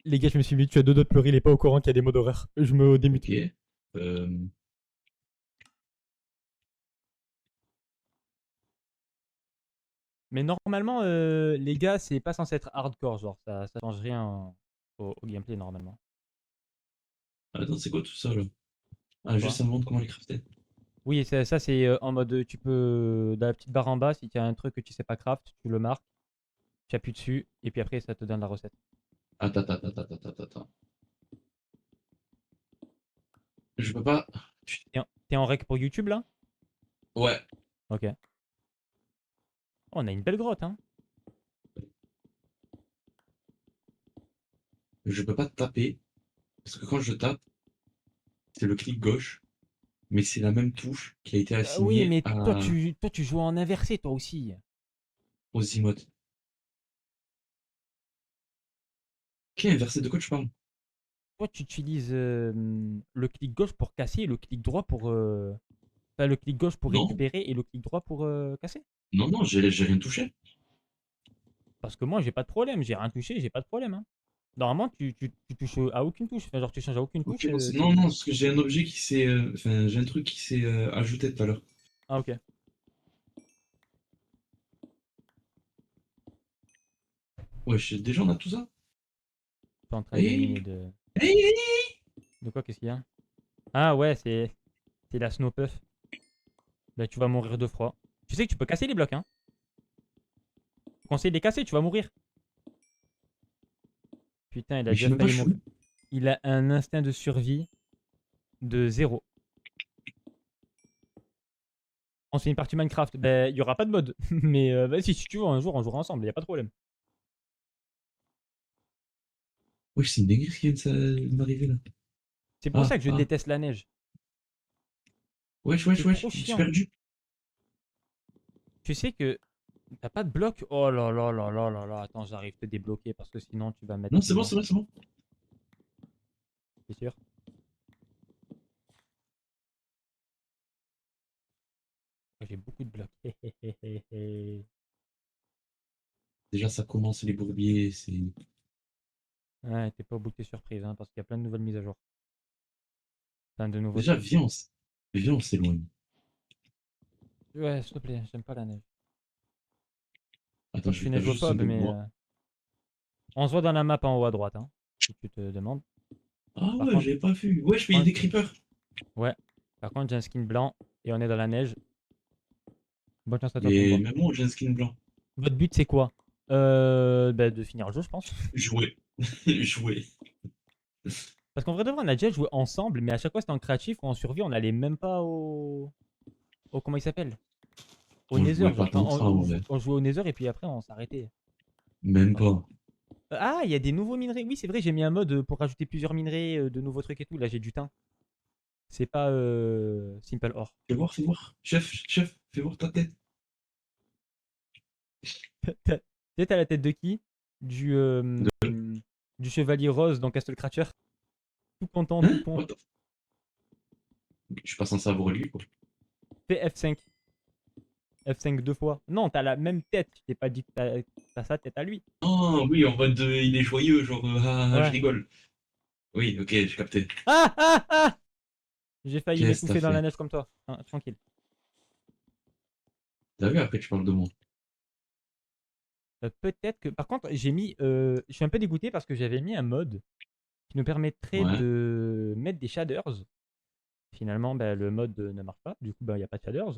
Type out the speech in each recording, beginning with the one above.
Les gars, je me suis mis, tu as deux doigts de pleurer, il est pas au courant qu'il y a des mots d'horreur. Je me démute. Ok. Euh, Mais normalement, les gars, c'est pas censé être hardcore, genre, ça change rien au gameplay normalement. Attends, c'est quoi tout ça là? Ah, juste Quoi? ça me montre comment les crafter. Oui, ça c'est en mode, tu peux, dans la petite barre en bas, si tu as un truc que tu sais pas craft, tu le marques, tu appuies dessus, et puis après, ça te donne la recette. Attends. Je peux pas. T'es en rec pour YouTube là? Ouais. Ok. Oh, on a une belle grotte, hein. Je peux pas taper. Parce que quand je tape, c'est le clic gauche. Mais c'est la même touche qui a été Oui, assignée mais toi, à tu joues en inversé, toi aussi. aux emotes. Qui est inversé de quoi tu parles? Toi, tu utilises le clic gauche pour casser et le clic droit pour. Enfin, le clic gauche pour Non, récupérer et le clic droit pour casser. non, j'ai rien touché. Parce que moi, j'ai pas de problème. J'ai rien touché, j'ai pas de problème, hein. Normalement, tu touches à aucune touche. Enfin, genre, tu changes à aucune Ok, touche. non, non, parce que j'ai un objet qui s'est. Enfin, j'ai un truc qui s'est ajouté tout à l'heure. Ah, ok. Ouais, déjà on a tout ça? Je suis en train de miner Hey, de. hey. De quoi? Qu'est-ce qu'il y a? Ah, ouais, c'est la Snowpuff. Bah, tu vas mourir de froid. Tu sais que tu peux casser les blocs, hein. Je conseille de les casser, tu vas mourir. Putain, il a Mais je déjà sais même pas, failli je suis mourir. où? Il a un instinct de survie de zéro. On se fait une partie Minecraft. Ben, il y aura pas de mode. Mais vas-y, si tu veux, un jour, on jouera ensemble. Il y a pas de problème. Wesh, c'est une dinguerie qui vient de m'arriver là. C'est pour Ah, ça que je ah. déteste la neige. C'est trop Je me suis chiant. perdu. Tu sais que t'as pas de bloc. Oh là là là là là là. Attends, j'arrive à te débloquer parce que sinon tu vas mettre Non, du temps. c'est bon. C'est sûr. J'ai beaucoup de blocs. Déjà, ça commence les bourbiers, c'est. Ouais, t'es pas au bout de tes surprises, hein, parce qu'il y a plein de nouvelles mises à jour. Plein de nouveaux Déjà, trucs. viens, on s'éloigne. Ouais, s'il te plaît, j'aime pas la neige. Pas Attends, que je je vais suis faire juste un neigophobe, peu de mais bois. on se voit dans la map en haut à droite, hein, si tu te demandes. Ah Par ouais, contre, j'avais pas vu. Ouais, je payais quand- des creepers. ouais. Par contre, j'ai un skin blanc et on est dans la neige. Bonne chance à toi, Et combat. même moi, j'ai un skin blanc. Votre but, c'est quoi? Bah, de finir le jeu, je pense. Jouer. Jouer. Parce qu'en vrai de vrai, on a déjà joué ensemble, mais à chaque fois, c'était en créatif ou en survie, on n'allait même pas au. Comment il s'appelle? Au On Nether. jouait Genre, pas tant que ça, en vrai. on jouait au Nether et puis après, on s'arrêtait. Même Voilà. pas. Ah, il y a des nouveaux minerais. Oui, c'est vrai, j'ai mis un mode pour rajouter plusieurs minerais, de nouveaux trucs et tout. Là, j'ai du teint. C'est pas Simple Ore. Fais voir. Chef, fais voir ta tête. Tu sais, t'as la tête de qui? Du, euh, De... du chevalier rose dans Castle Crasher. Tout content, tout Hein? con. What the- Je suis pas censé avoir lui, quoi. Fais F5. F5 deux fois. Non, t'as la même tête. Je t'ai pas dit que t'as sa tête à lui. Ah oui, en mode il est joyeux, genre je Ouais. rigole. Oui, ok, j'ai capté. Ah ah ah. J'ai failli Qu'est-ce que t'as m'étouffer dans la fait? neige comme toi. Hein, tranquille. T'as vu, après tu parles de moi. Peut-être que. Par contre, j'ai mis. Je suis un peu dégoûté parce que j'avais mis un mode qui nous permettrait Ouais. de mettre des shaders. Finalement, bah, le mode ne marche pas. Du coup, bah, il n'y a pas de shaders.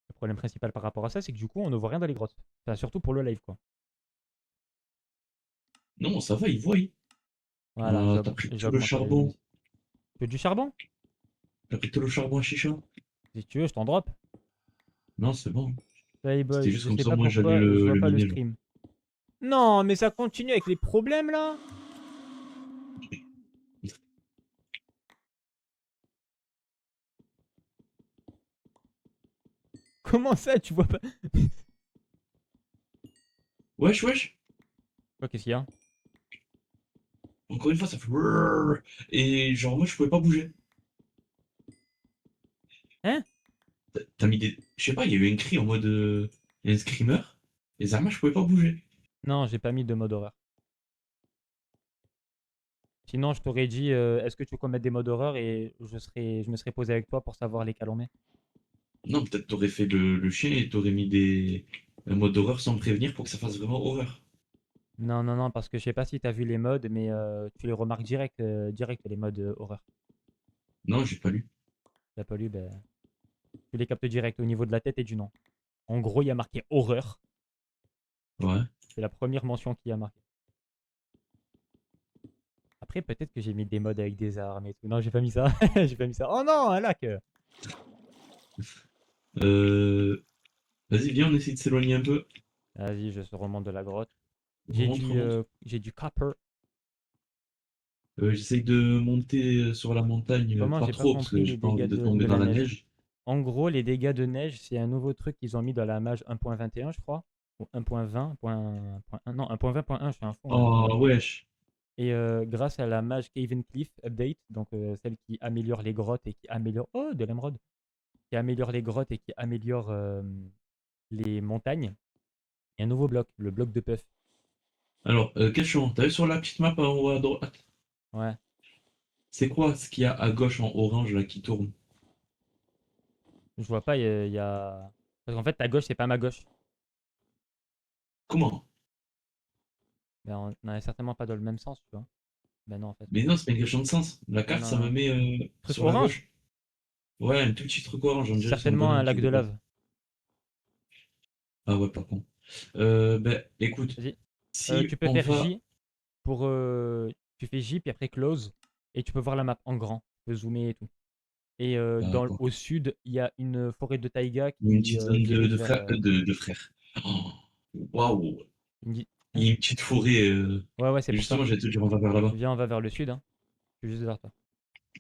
Le problème principal par rapport à ça, c'est que du coup, on ne voit rien dans les grottes. Enfin, surtout pour le live, quoi. Non, ça va, il voit. Voilà, Ah, t'as pris j'ai tout le augmenté la charbon. luminosité. Tu veux du charbon? T'as pris tout le charbon à chicha. Si tu veux, je t'en drop. Non, c'est bon. C'était Playboy, juste je comme sais ça, pas moi j'allais pourquoi je vois le pas le miner là. stream. Non, mais ça continue avec les problèmes là. Comment ça, tu vois pas? Wesh. Quoi, qu'est-ce qu'il y a? Encore une fois, ça fait. Brrr. Et genre, moi je pouvais pas bouger. Hein? T'as mis des. Je sais pas, il y a eu un cri en mode. Il y a un screamer. Et Zama, je pouvais pas bouger. Non, j'ai pas mis de mode horreur. Sinon, je t'aurais dit, est-ce que tu veux qu'on mette des modes horreur et je me serais posé avec toi pour savoir lesquels on met. Non, peut-être t'aurais fait le chien et t'aurais mis un mode horreur sans me prévenir pour que ça fasse vraiment horreur. Non, non, non, parce que je sais pas si t'as vu les modes, mais tu les remarques direct les modes horreur. Non, j'ai pas lu. T'as pas lu, ben, tu les captes direct au niveau de la tête et du nom. En gros, il y a marqué horreur. Ouais. C'est la première mention qui a marqué. Après, peut-être que j'ai mis des modes avec des armes et tout. Non, j'ai pas mis ça. J'ai pas mis ça. Oh non, un lac! Euh... Vas-y, viens, on essaie de s'éloigner un peu. Vas-y, je remonte de la grotte. Remonte, remonte. J'ai du copper. J'essaye de monter sur la montagne, Comment pas j'ai pas trop, parce compris que j'ai les pas envie dégâts de tomber de dans la la neige. neige. En gros, les dégâts de neige, c'est un nouveau truc qu'ils ont mis dans la mage 1.21, je crois. Ou 1.20, non, 1.20.1, je suis un fou, hein. Oh, wesh. Et grâce à la mage Caven Cliff Update, donc celle qui améliore les grottes et qui améliore... Oh, de l'émeraude! Qui améliore les grottes et qui améliore les montagnes, il y a un nouveau bloc, le bloc de puff. Alors, question, t'as vu sur la petite map en haut à droite? Ouais, C'est quoi ce qu'il y a à gauche en orange là qui tourne? je vois pas, il y a... Parce qu'en fait, ta gauche, c'est pas ma gauche. Comment? Mais on n'en est certainement pas dans le même sens, tu vois. Ben non, en fait. Mais non, c'est pas une question de sens. La Non, carte, non, ça me non. met Truc sur la orange? gauche. Ouais, un tout petit truc orange, on C'est dirait que c'est un certainement un bonhomme qui lac se de déplace. lave. Ah ouais, pas con. Ben, écoute, Vas-y. si Tu peux on faire va... J pour... tu fais J, puis après close, et tu peux voir la map en grand. Tu peux zoomer et tout. Et D'accord. au sud, il y a une forêt de taïga Il y a une petite zone dirige de vers... frères. De frères. Oh, waouh! une di- Il Hein. y a une petite forêt. Ouais, ouais, c'est Et pour ça. justement, j'allais te dire, on va vers là-bas. Viens, on va vers le sud, hein. Je suis juste vers toi.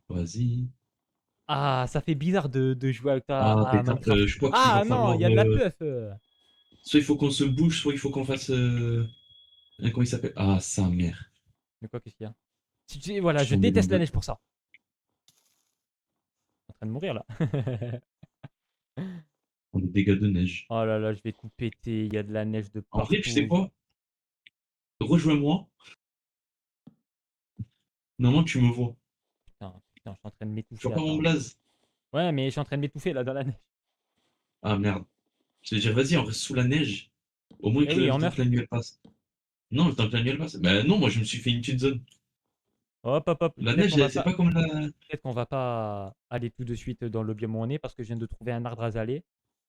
Vas-y. Ah, ça fait bizarre de jouer avec toi Ah, à pétard, Minecraft. je crois qu'il va Ah non, il falloir... y a de la puff. soit il faut qu'on se bouge, soit il faut qu'on fasse... comment il s'appelle? Ah, sa mère. Mais quoi, qu'est-ce qu'il y a? Si tu sais, voilà, Je suis je tombé dans déteste la de... neige pour ça. Je suis en train de mourir là. dans des dégâts de neige. Oh là là, je vais tout péter. Il y a de la neige de En vrai, tu sais partout. quoi? Rejoins-moi. Normalement, tu me vois. Putain, putain, je suis en train de Tu vois m'étouffer. pas mon Attends. blaze? Ouais, mais je suis en train de m'étouffer là dans la neige. Ah merde. Je veux dire, vas-y, on reste sous la neige. Au moins Eh que oui, le on temps que meurt. la nuit elle passe. Non, le temps que la nuit elle passe. Bah non, moi je me suis fait une petite zone. Hop, hop, hop. La neige, c'est pas comme la. Peut-être qu'on va pas aller tout de suite dans le biome où on est parce que je viens de trouver un arbre azalé,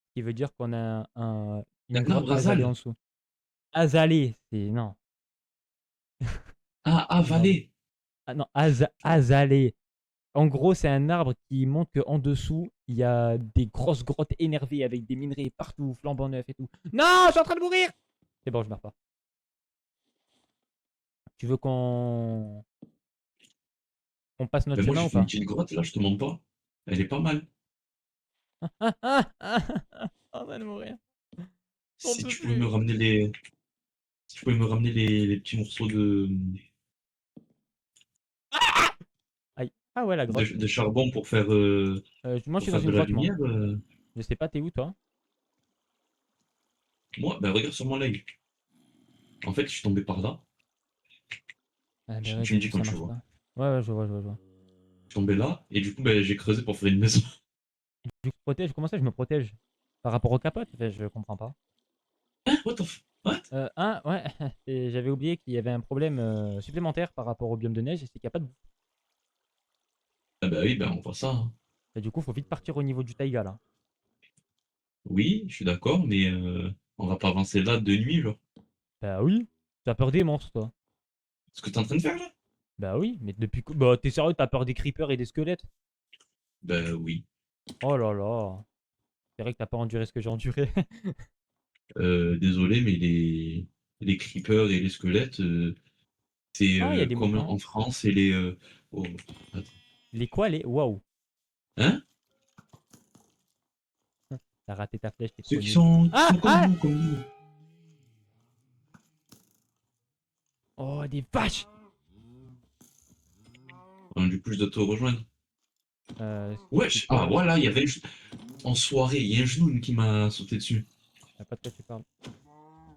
ce qui veut dire qu'on a une Un grotte arbre à azalée en sal. dessous. Azalé, c'est non. Ah, Non. avalé. Ah non, azalé. En gros, c'est un arbre qui montre qu'en dessous, il y a des grosses grottes énervées avec des minerais partout, flambant neufs et tout. Non, je suis en train de mourir. C'est bon, je meurs pas. Tu veux qu'on passe notre Ben moi chemin j'ai ou fait une pas? petite grotte là, je te mens pas. Elle est pas mal. Ah, ah, ah, ah, on va mourir. On Si peut tu pouvais me plus. ramener les. Si tu pouvais me ramener les petits morceaux Aïe. Ah ouais, la grotte. de charbon Moi, je pour suis dans faire de une la grotte, moi. lumière, Je sais pas, t'es où, toi? moi, ben regarde sur mon leg. En fait, je suis tombé par là. Ah, bah ouais, Tu me du dis coup, quand ça tu marche vois. pas. Ouais, ouais, je vois, je vois, je vois. Je suis tombé là, et du coup, ben, j'ai creusé pour faire une maison. Tu te protèges? Comment ça, je me protège? Par rapport aux capotes? Enfin, je comprends pas. Hein? What? Ouais, et j'avais oublié qu'il y avait un problème supplémentaire par rapport au biome de neige, c'est qu'il n'y a pas de bouffe. Ah bah oui, ben on voit ça, hein. Et du coup, faut vite partir au niveau du taïga, là. Oui, je suis d'accord, mais on va pas avancer là de nuit, genre. Bah oui. T'as peur des monstres, toi. Ce que t'es en train de faire là? Bah oui, mais depuis que... Bah, t'es sérieux, t'as peur des creepers et des squelettes? Ben oui. Oh là là. C'est vrai que t'as pas enduré ce que j'ai enduré. Désolé, mais les creepers et les squelettes, c'est Ah, il y a des comme moutons. en France et les. Oh, attends. Les quoi, les... Waouh. Hein? T'as raté ta flèche, t'es Ceux trop nul. qui Ah! sont comme Ah! vous, comme nous. Oh, des vaches! Du coup, je dois te rejoindre. C'est Wesh! Ah, quoi? voilà, il y avait en soirée, il y a un genou qui m'a sauté dessus. Je sais pas de quoi tu parles.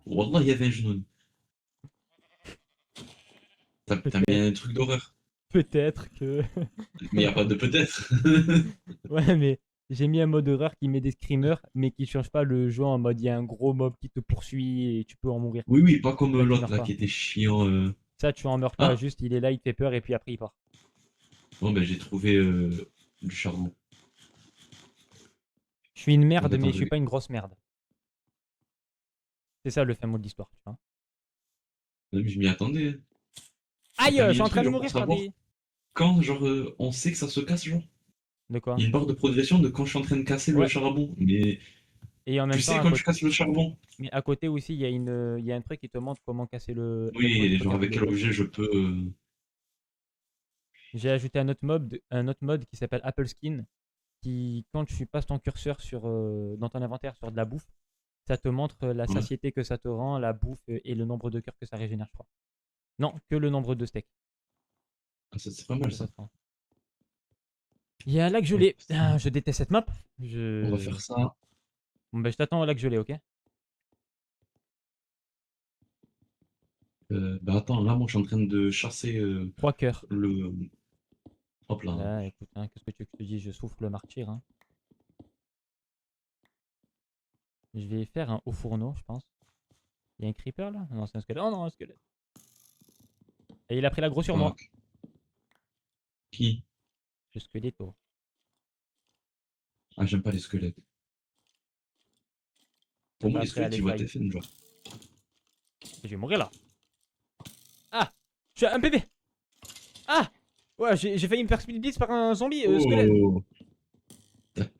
Wallah, il y avait un genou. T'as mis Peut-être, un truc d'horreur. peut-être que. Mais y a pas de peut-être. Ouais, mais j'ai mis un mode horreur qui met des screamers, mais qui change pas le jeu en mode il y a un gros mob qui te poursuit et tu peux en mourir. Oui, oui, pas comme Ça, tu l'autre meurs là pas. qui était chiant. Ça, tu en meurs pas. Ah, Juste, il est là, il te fait peur et puis après, il part. bon, ben j'ai trouvé du charbon. Je suis une Donc merde, mais attends, je je suis vais. pas une grosse merde. C'est ça le fin mot de l'histoire, tu vois. Non, mais je m'y attendais, hein. Et Aïe, t'as je mis suis un en truc train de genre pour mourir par savoir des. quand, genre, on sait que ça se casse, genre. De Il y quoi? a une barre de progression de quand je suis en train de casser le Ouais. charbon. Mais Et en tu même temps, sais à quand tu côté. casses le charbon? Mais à côté aussi, il y a un truc qui te montre comment casser comment il Oui, faut genre casser avec le quel bloc. objet je peux. J'ai ajouté un autre mode qui s'appelle Apple Skin, qui, quand tu passes ton curseur dans ton inventaire sur de la bouffe, ça te montre la Ouais. satiété que ça te rend, la bouffe et le nombre de cœurs que ça régénère, je crois. Non, que le nombre de steaks Ah, ça, c'est pas mal que ça ça. te rend. Il y a un lac Hop, gelé. Ah, je déteste cette map. on va Je... faire ça. Bon, ben, je t'attends au lac gelé, ok? Bah attends, là, moi, je suis en train de chasser 3 cœurs. le. Hop là. Là, écoute, hein, qu'est-ce que tu veux que je te dise? Je souffre le martyr, hein. Je vais faire un haut fourneau, je pense. Il y a un creeper là? Non, c'est un squelette. Oh non, un squelette. Et il a pris l'aggro sur moi. Fuck. Qui? Le squeletto. Ah, j'aime pas les squelettes. T'as Pour moi, pas les appris à squelettes, les ils voient fight. TFN, genre. Je vais mourir là. Ah! Je suis un bébé! Ah! Ouais, j'ai failli me faire split blitz par un zombie squelette. Oh!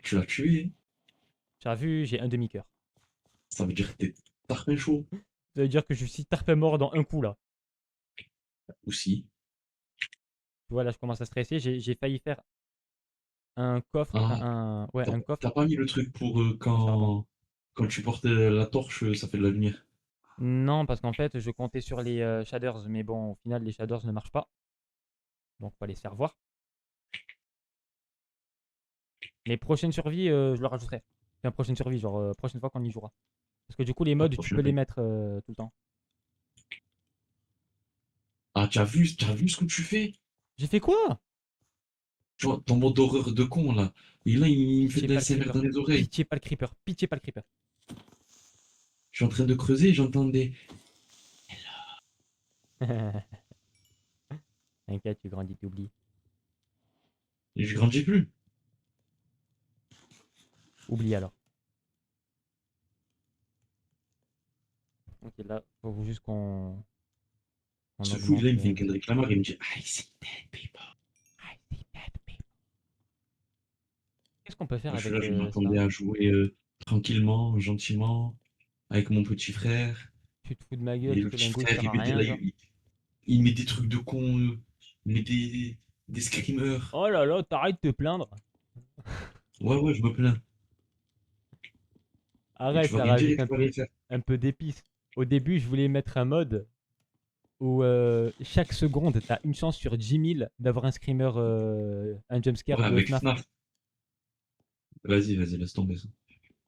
Tu l'as tué. Tu as vu, j'ai un demi-coeur. Ça veut dire que t'es tarpin chaud. Ça veut dire que je suis tarpé mort dans un coup là. Aussi. Tu vois, là, je commence à stresser. J'ai failli faire un coffre. Enfin, Ah, ouais, un coffre t'as pas mis le truc pour en charbon. quand tu portes la torche, ça fait de la lumière. Non, parce qu'en fait, je comptais sur les shaders. Mais bon, au final, les shaders ne marchent pas. Donc, faut les faire voir. Mais prochaine survie, je le rajouterai. Enfin, prochaine survie, genre prochaine fois qu'on y jouera. Parce que du coup, les La mods, tu prochaine peux les fois. mettre tout le temps. Ah, tu as vu ce que tu fais? J'ai fait quoi? Tu vois, ton mode d'horreur de con, là. Et là, il me fait Pitié, de pas le l'ASMR creeper. dans les oreilles. Pitié, pas le creeper. Pitié, pas le creeper. Je suis en train de creuser, j'entendais. T'inquiète, tu grandis, tu oublies. Et je grandis plus. Oublie alors. Ok, là, faut juste qu'on Ce fou, là, augmente. il me fait une Kendrick Lamar, il me dit I see dead people. I see dead people. Qu'est-ce qu'on peut faire Moi, je suis là, avec je ça? m'attendais à jouer tranquillement, gentiment, avec mon petit frère. Tu te fous de ma gueule, Et ce le petit lingot il frère, sert il à mettait rien, là, genre. il met des trucs de con, il met des screamers. Oh là là, t'arrêtes de te plaindre. Ouais, ouais, je me plains. Et tu Arrête, vas ça rien dire et rajoute tu vas rien faire. un peu d'épices. Au début, je voulais mettre un mode où chaque seconde, t'as une chance sur 10 000 d'avoir un screamer, un jumpscare Ouais, de avec FNAF. FNAF. Vas-y, vas-y, laisse tomber ça.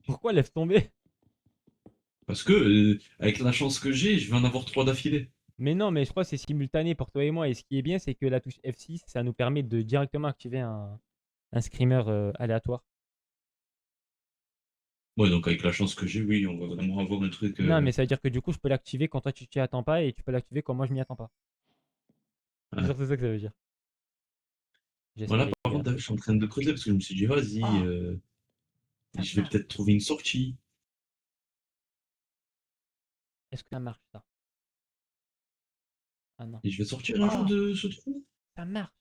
Pourquoi laisse tomber? Parce que, avec la chance que j'ai, je vais en avoir 3 d'affilée. Mais non, mais je crois que c'est simultané pour toi et moi. Et ce qui est bien, c'est que la touche F6, ça nous permet de directement activer un screamer aléatoire. Ouais, donc avec la chance que j'ai, oui, on va vraiment avoir un truc. Non, mais ça veut dire que du coup, je peux l'activer quand toi tu t'y attends pas et tu peux l'activer quand moi je m'y attends pas. C'est Ouais. sûr, c'est ça que ça veut dire. Voilà, J'espère. par contre, t'as vu, je suis en train de creuser parce que je me suis dit, vas-y, Ah, ça je vais marche. peut-être trouver une sortie. Est-ce que ça marche ça? Ah non. Et je vais sortir un jour Ah, de ce trou. ça marche.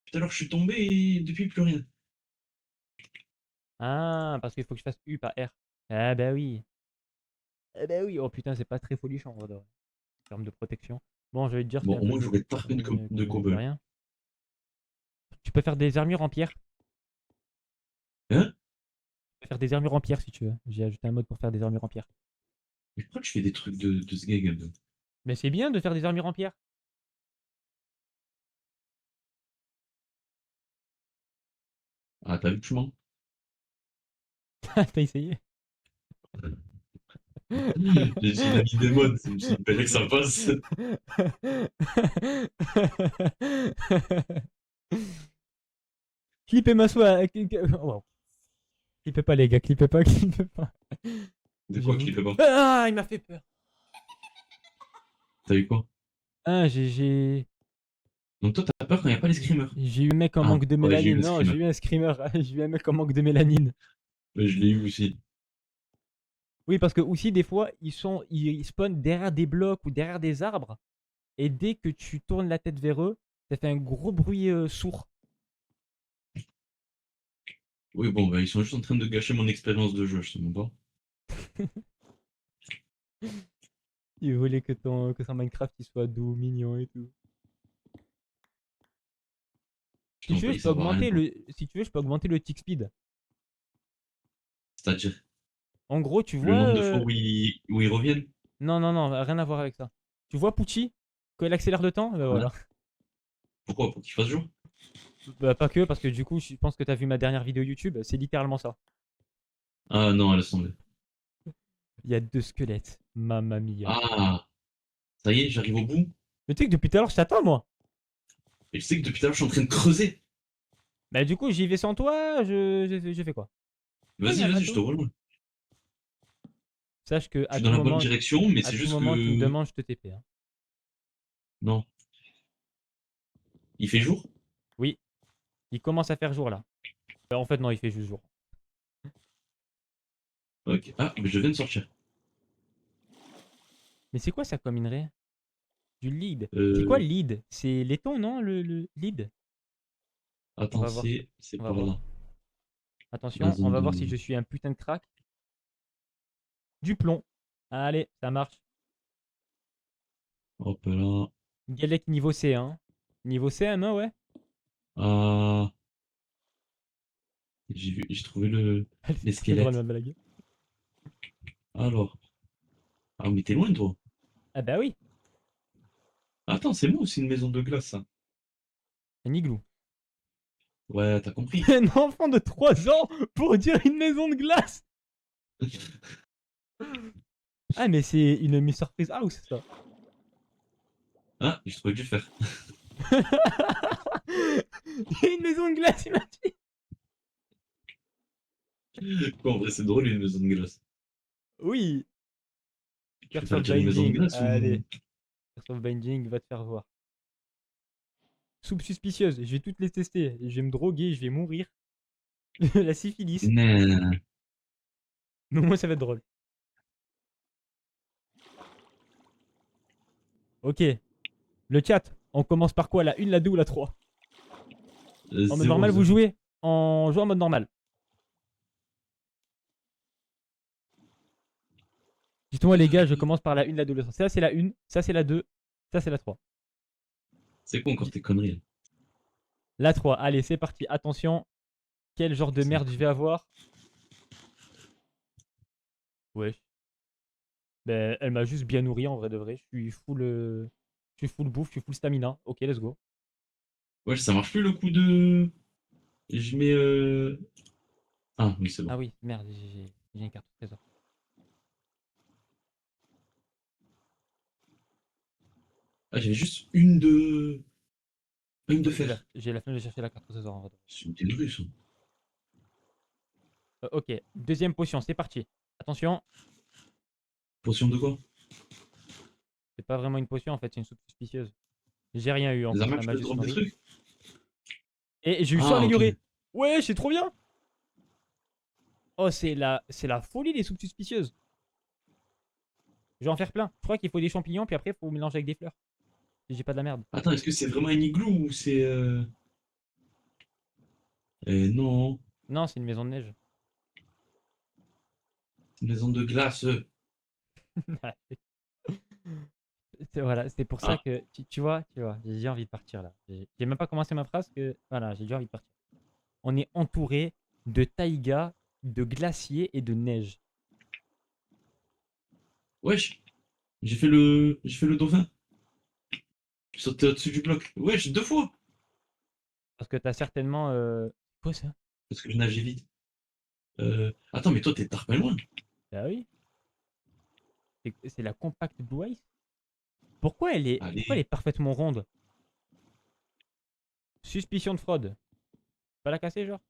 Tout à l'heure, je suis tombé et depuis, plus rien. Ah, parce qu'il faut que je fasse U pas R. Ah bah oui. Ah bah oui. Oh putain, c'est pas très folichon en vrai, en termes de protection. Bon, je vais te dire, Bon, c'est un au peu moins, mieux j'aurais tarpé de que cobble. rien. Tu peux faire des armures en pierre. Hein? Tu peux faire des armures en pierre si tu veux. J'ai ajouté un mode pour faire des armures en pierre. Mais pourquoi tu fais des trucs de ce gag? Mais c'est bien de faire des armures en pierre. Ah, t'as vu que je mens? T'as essayé? J'ai mis des modes, je me suis dit, fallait que ça passe. Clippez ma soie. Wow. Clippez pas les gars, clippez pas, clippez pas. De quoi J'avoue. qu'il fait pas? Ah, il m'a fait peur. T'as eu quoi? Ah, Donc toi, t'as peur quand il n'y a pas les screamers? j'ai eu un mec en Ah, manque de ouais, j'ai eu mélanine. le Non, j'ai screamer. eu un screamer. J'ai eu un mec en manque de mélanine. Mais je l'ai eu aussi. Oui, parce que aussi, des fois, ils spawnent derrière des blocs ou derrière des arbres. Et dès que tu tournes la tête vers eux, ça fait un gros bruit sourd. Oui, bon, bah, ils sont juste en train de gâcher mon expérience de jeu, je te mens pas. Ils voulaient que ton Minecraft il soit doux, mignon et tout. Je Si t'en tu veux, prie, ça va rien. si tu veux, je peux augmenter le tick speed. C'est-à-dire, En gros, tu le vois. nombre de fois où ils reviennent? Non, non, non, rien à voir avec ça. Tu vois Pucci, quand il accélère le temps, ben Ouais. voilà. Pourquoi? Pour qu'il fasse jour? Bah, pas que, parce que du coup, je pense que t'as vu ma dernière vidéo YouTube, c'est littéralement ça. Ah non, laisse tomber. Il y a 2 squelettes. Mamma mia. Ah, ça y est, j'arrive au bout. Mais tu sais que depuis tout à l'heure, je t'attends, moi. Et tu sais que depuis tout à l'heure, je suis en train de creuser. Bah, du coup, j'y vais sans toi, je fais quoi? Oh, il y Vas-y, a un vas-y, je te bateau. rejoins. Sache que Je suis dans la bonne direction, mais à c'est tout juste moment, tu me que... demandes, je te TP. Hein. Non. Il fait jour? Oui, il commence à faire jour là. En fait, non, il fait juste jour. Ok. Ah, mais je viens de sortir. Mais c'est quoi ça comme minerai? Du lead. C'est quoi Euh... le lead? C'est laiton, non, le lead? On Attends, va voir. c'est On va par voir. là. La Attention, on zone va voir si de... je suis un putain de crack. Du plomb. Allez, ça marche. Hop là. Galec niveau C, hein. Niveau CM1, ouais. Ah, j'ai trouvé Elle les est très drôle, squelettes. ma blague. Alors. Ah, mais t'es loin, toi. Ah bah oui, Attends, c'est moi aussi une maison de glace, ça. un igloo. Ouais, t'as compris. Un enfant de 3 ans pour dire une maison de glace. Ah, mais c'est une Miss Surprise House, ça. Ah, j'ai trouvé que je vais faire. Il y a une maison de glace, il m'a dit. Quoi, en vrai, c'est drôle, une maison de glace. Oui. Tu Curse préfères of dire une maison de Binding. glace ou... Allez. Curse of Binding va te faire voir. Soupe suspicieuse. Je vais toutes les tester. Je vais me droguer, je vais mourir. La syphilis. Non. Mais moi, ça va être drôle. Ok. Le chat. On commence par quoi? La 1, la 2 ou la 3? En mode Zéro, normal, vous zéro. jouez en jouant en mode normal. Dites-moi, les gars, je commence par la 1, la 2, la 3. Ça, c'est la 1. Ça, c'est la 2. Ça, c'est la 3. C'est quoi encore tes conneries? La 3. Allez, c'est parti. Attention. Quel genre de C'est merde je vais avoir? Ouais. Ben, elle m'a juste bien nourri en vrai de vrai. Je suis full bouffe, je suis full stamina. Ok, let's go. Ouais, ça marche plus le coup de... Je mets... Ah, oui, c'est bon. Ah oui, merde, j'ai une carte au trésor. Ah, j'avais juste une de... Une de Ouais, fer. j'ai la flemme de chercher la carte au trésor en vrai. C'est une telle russe. Ok, deuxième potion, c'est parti. Attention, Potion de quoi? c'est pas vraiment une potion en fait, c'est une soupe suspicieuse. J'ai rien eu Les encore, armes, elle tu m'a peux juste drop des nourri. trucs? Et j'ai eu saut Ah, ok. amélioré. Ouais, c'est trop bien. Oh, c'est la folie les soupes suspicieuses. Je vais en faire plein. Je crois qu'il faut des champignons, puis après, il faut mélanger avec des fleurs. Si j'ai pas de la merde. Attends, est-ce que c'est vraiment un igloo ou c'est... non, Non, c'est une maison de neige. c'est une maison de glace. Voilà, c'est pour ça Ah, que tu vois, j'ai envie de partir là. J'ai même pas commencé ma phrase que voilà, j'ai déjà envie de partir. On est entouré de taïga, de glaciers et de neige. wesh, j'ai fait le dauphin. Je sautais au-dessus du bloc. Wesh, 2 fois. Parce que t'as certainement quoi ça? Parce que je nageais vite. Attends, mais toi, t'es pas loin. Ah oui. C'est la Compact Blue Ice? Pourquoi elle est Allez, parfaitement ronde? Suspicion de fraude. Pas la casser, genre?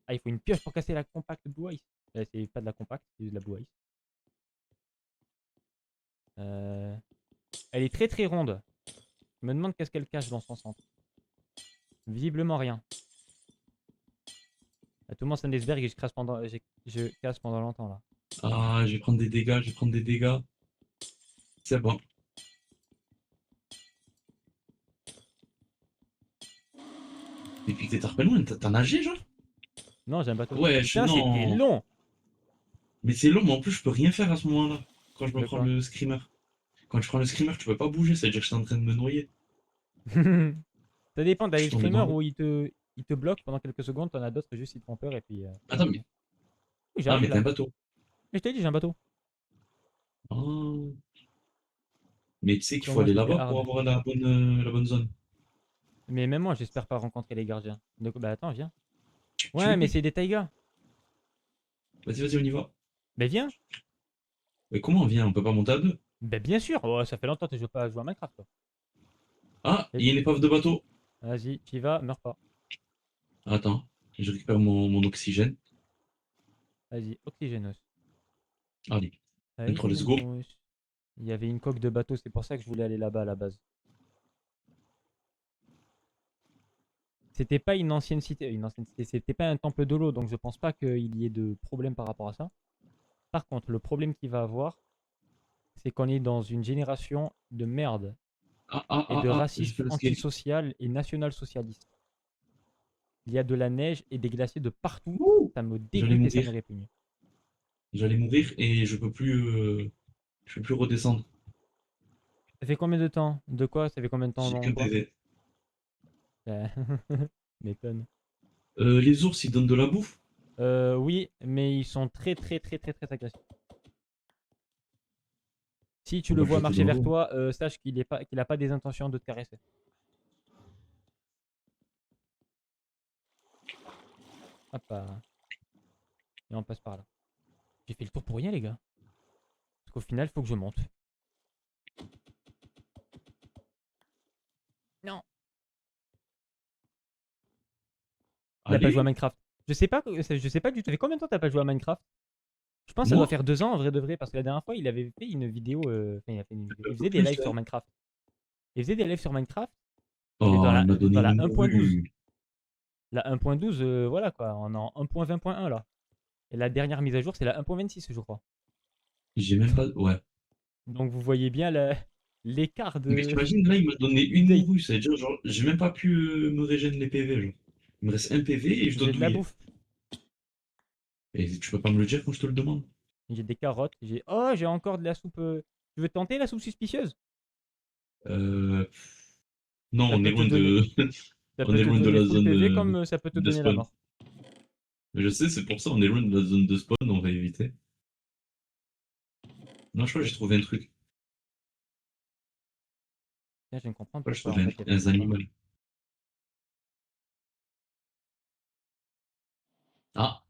Ah, il faut une pioche pour casser la Compact Blue Ice. C'est pas de la Compact, c'est de la Blue Ice. Euh, Elle est très très ronde. Je me demande qu'est-ce qu'elle cache dans son centre. Visiblement rien. À tout le monde, c'est un iceberg et je casse pendant longtemps là. ah, je vais prendre des dégâts, je vais prendre des dégâts. C'est bon. Et puis t'es pas loin, t'as nagé, genre? Non, j'ai un bateau. Wesh, Putain, c'était non. long! Mais c'est long, mais en plus, je peux rien faire à ce moment-là. Quand je me De prends quoi? le screamer. Quand je prends le screamer, tu peux pas bouger, ça veut dire que j'étais en train de me noyer. Ça dépend, t'as Je les suis tombé dans screamers l'eau. où ils te bloquent pendant quelques secondes, t'en as d'autres juste ils te font peur et puis Attends, c'est mais. bon. Oui, Ah, j'arrive mais t'as un là. bateau. Mais je t'ai dit, j'ai un bateau. Ah. Mais tu sais qu'il faut Comment je aller te plais là-bas pour hard. avoir la bonne zone. Mais même moi, j'espère pas rencontrer les gardiens. Donc, bah attends, viens. Tu Ouais, veux mais quick? c'est des taigas. Vas-y, vas-y, on y va. Bah viens. Mais comment on vient? On peut pas monter à deux. Bah bien sûr. Oh, ça fait longtemps que je joue pas à jouer à Minecraft, toi. Ah, il y Vas-y, a une épave de bateau. vas-y, t'y vas, meurs pas. Attends, je récupère mon oxygène. Vas-y, oxygénos. Allez, intro, let's go. Oxygénos. Il y avait une coque de bateau, c'est pour ça que je voulais aller là-bas à la base. C'était pas une ancienne cité, c'était pas un temple de l'eau, donc je pense pas qu'il y ait de problème par rapport à ça. Par contre, le problème qu'il va avoir, c'est qu'on est dans une génération de merde Ah, ah, et ah, de ah, j'ai racisme fait l'escape. antisocial et national-socialiste. Il y a de la neige et des glaciers de partout. Ouh, Ça me j'allais dégoûte et ça me mourir. répugne. J'allais mourir et je peux plus redescendre. Ça fait combien de temps? De quoi? Ça fait combien de temps J'ai dans qu'un quoi? PV. Euh, M'étonne. Les ours, ils donnent de la bouffe? Oui, mais ils sont très très très très très agressifs. Si tu On le va le vois jeter marcher dans vers l'eau. toi, sache qu'il a pas des intentions de te caresser. Hop là. Et on passe par là. J'ai fait le tour pour rien, les gars. Parce qu'au final, il faut que je monte. Non. T'as pas joué à Allez, Minecraft. Je sais pas du tout. Ça fait combien de temps t'as pas joué à Minecraft? Je pense que ça doit moi? faire 2 ans en vrai de vrai. Parce que la dernière fois, il avait fait une vidéo. Enfin, il a fait une vidéo. Un Il peu faisait des plus, lives là. sur Minecraft. Il faisait des lives sur Minecraft. Mais dans Oh, la, il m'a donné dans la une 1.12. morue. La 1.12, voilà quoi. On est en 1.20.1 là. Et la dernière mise à jour, c'est la 1.26, je crois. J'ai même pas. Ouais. Donc vous voyez bien l'écart Mais de t'imagines, là, il m'a donné une update. morue. Ça veut dire, genre, j'ai même pas pu me régénérer les PV, genre. Il me reste un PV et je dois J'ai de la douiller. bouffe. Et tu peux pas me le dire quand je te le demande? J'ai des carottes. J'ai encore de la soupe. Tu veux tenter la soupe suspicieuse? Euh... Non, Ça on est peut te loin donner, de. ça On peut est te loin de donner la full zone PV comme ça peut te de donner la spawn. mort. Je sais, c'est pour ça, on est loin de la zone de spawn, on va éviter. Non, je crois que Ok. j'ai trouvé un truc. Tiens, je viens de comprendre Je crois que j'ai pourquoi en trouvé fait il y avait un ça là-bas. animal. Ah,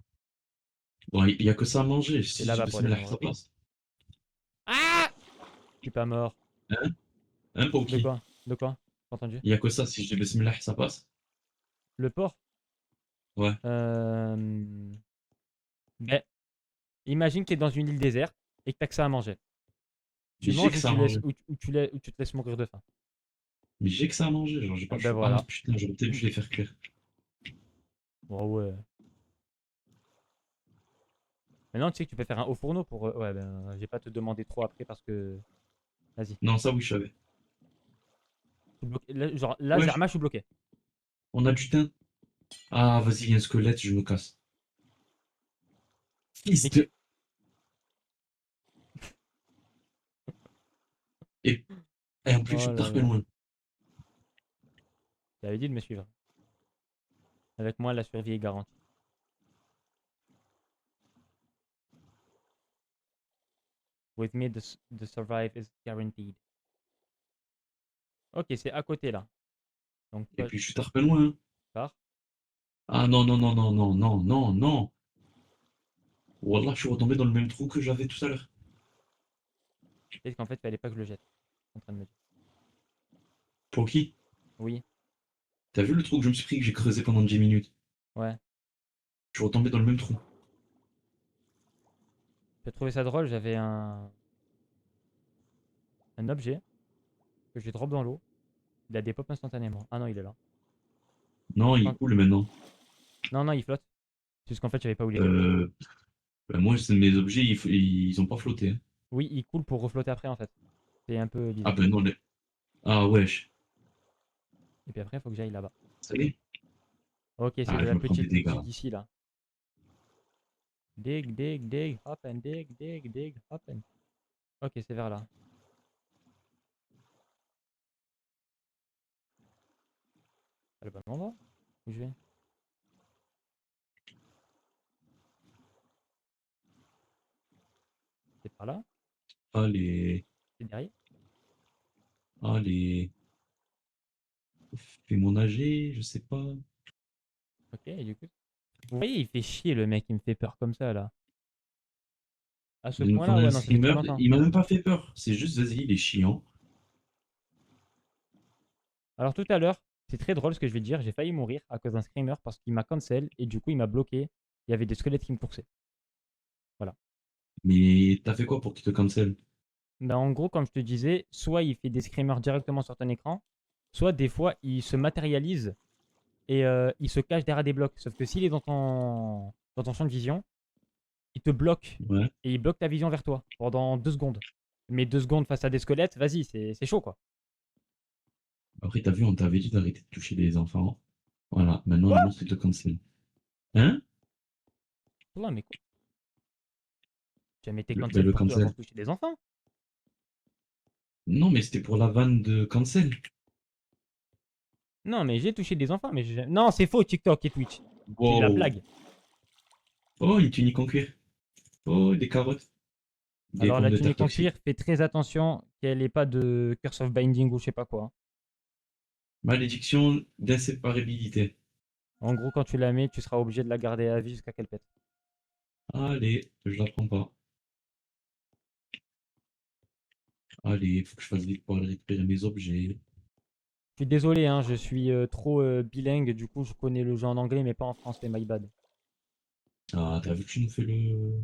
bon, il y a que ça à manger. C'est Si je dis là-bas pour les bismillah, ça émeraudes. passe. Ah! Je suis pas mort. Hein? Hein, De Pawki? quoi? De quoi? T'as entendu? Il y a que ça, si je dis bismillah, ça passe? Le porc? Ouais. Euh... Ben, imagine que t'es dans une île déserte et que t'as que ça à manger. Mais Tu j'ai manges que ou ça à tu laisses manger. ou tu te laisses mourir de faim. Mais j'ai que ça à manger, genre, j'ai pas Ah le ben choix. Ah voilà. putain, j'aurais peut-être dû les faire cuire. Bon ouais. Maintenant tu sais que tu peux faire un haut fourneau pour. Ouais ben je vais pas te demander trop après parce que. Vas-y. Non, ça oui, je savais. Je suis bloqué. Là, genre là, Wesh, Zerma, je suis bloqué. on a du thym. Ah, vas-y, il y a un squelette, je me casse. Fils Mais de... Et, et en plus, tu oh me là tarpes là. loin. J'avais dit de me suivre. Avec moi, la survie est garantie. With me, the survive is guaranteed. Ok, c'est à côté là. Donc Et toi, puis, je suis tarpé loin, hein. pars. Ah non, non, non, non, non, non, non, non. Wallah, je suis retombé dans le même trou que j'avais tout à l'heure. Peut-être qu'en fait, fallait pas que je le jette. Je suis en train de me dire. Pour qui? Oui, T'as vu le trou que je me suis pris que j'ai creusé pendant 10 minutes? ouais. Je suis retombé dans le même trou. J'ai trouvé ça drôle, j'avais un objet que j'ai drop dans l'eau. Il a des pop instantanément. Ah non, il est là. Non, il Quand- coule maintenant. Non, non, il flotte. C'est juste qu'en fait, je savais pas où il était. Euh, moi, mes objets, ils ont pas flotté, hein. Oui, il coule pour reflotter après, en fait. C'est un peu Ah bizarre. ben non, ah wesh. Et puis après, il faut que j'aille là-bas. Ça y est? Ok, c'est Ah, de je la me prends des petite dégâts. boutique d'ici, là. Dig, dig, dig, hop and dig, dig, dig, hop and... Ok, c'est vers là. C'est le bon endroit où je vais. C'est par là. Ah les... C'est derrière. Ah les... Fais-moi nager, je sais pas. Ok, et du coup... Vous voyez, il fait chier, le mec, il me fait peur comme ça, là. À ce De nous point-là, prendre ouais, un non, ça fait très streamer, longtemps. il m'a même pas fait peur. C'est juste, vas-y, il est chiant. Alors tout à l'heure, c'est très drôle ce que je vais dire, j'ai failli mourir à cause d'un screamer parce qu'il m'a cancel et du coup il m'a bloqué. Il y avait des squelettes qui me coursaient. Voilà. Mais t'as fait quoi pour qu'il te cancel? Ben, en gros, comme je te disais, soit il fait des screamers directement sur ton écran, soit des fois il se matérialise et il se cache derrière des blocs. Sauf que s'il est dans ton champ de vision, il te bloque Ouais. et il bloque ta vision vers toi pendant 2 secondes. Mais 2 secondes face à des squelettes, vas-y, c'est chaud quoi. Après, t'as vu, on t'avait dit d'arrêter de toucher les enfants. Voilà, maintenant le Quoi? monstre il te cancel. Hein? Ouais, mais quoi? J'ai jamais été Ben, cancel le pour tout cancel. avoir touché des enfants. Non, mais c'était pour la vanne de cancel. Non, mais j'ai touché des enfants, mais non, c'est faux, TikTok et Twitch. C'est de la Wow. blague. Oh, une tunique en cuir. Oh, des carottes. Des Alors, pommes la de terre tunique en cuir, toxiques. fais très attention qu'elle n'ait pas de curse of binding ou je sais pas quoi. Malédiction d'inséparabilité. En gros, quand tu la mets, tu seras obligé de la garder à vie jusqu'à qu'elle pète. Allez, je la prends pas. Allez, faut que je fasse vite pour aller récupérer mes objets. Je suis désolé, hein, je suis trop bilingue, du coup, je connais le jeu en anglais, mais pas en français, my bad. Ah, t'as vu que tu nous fais le...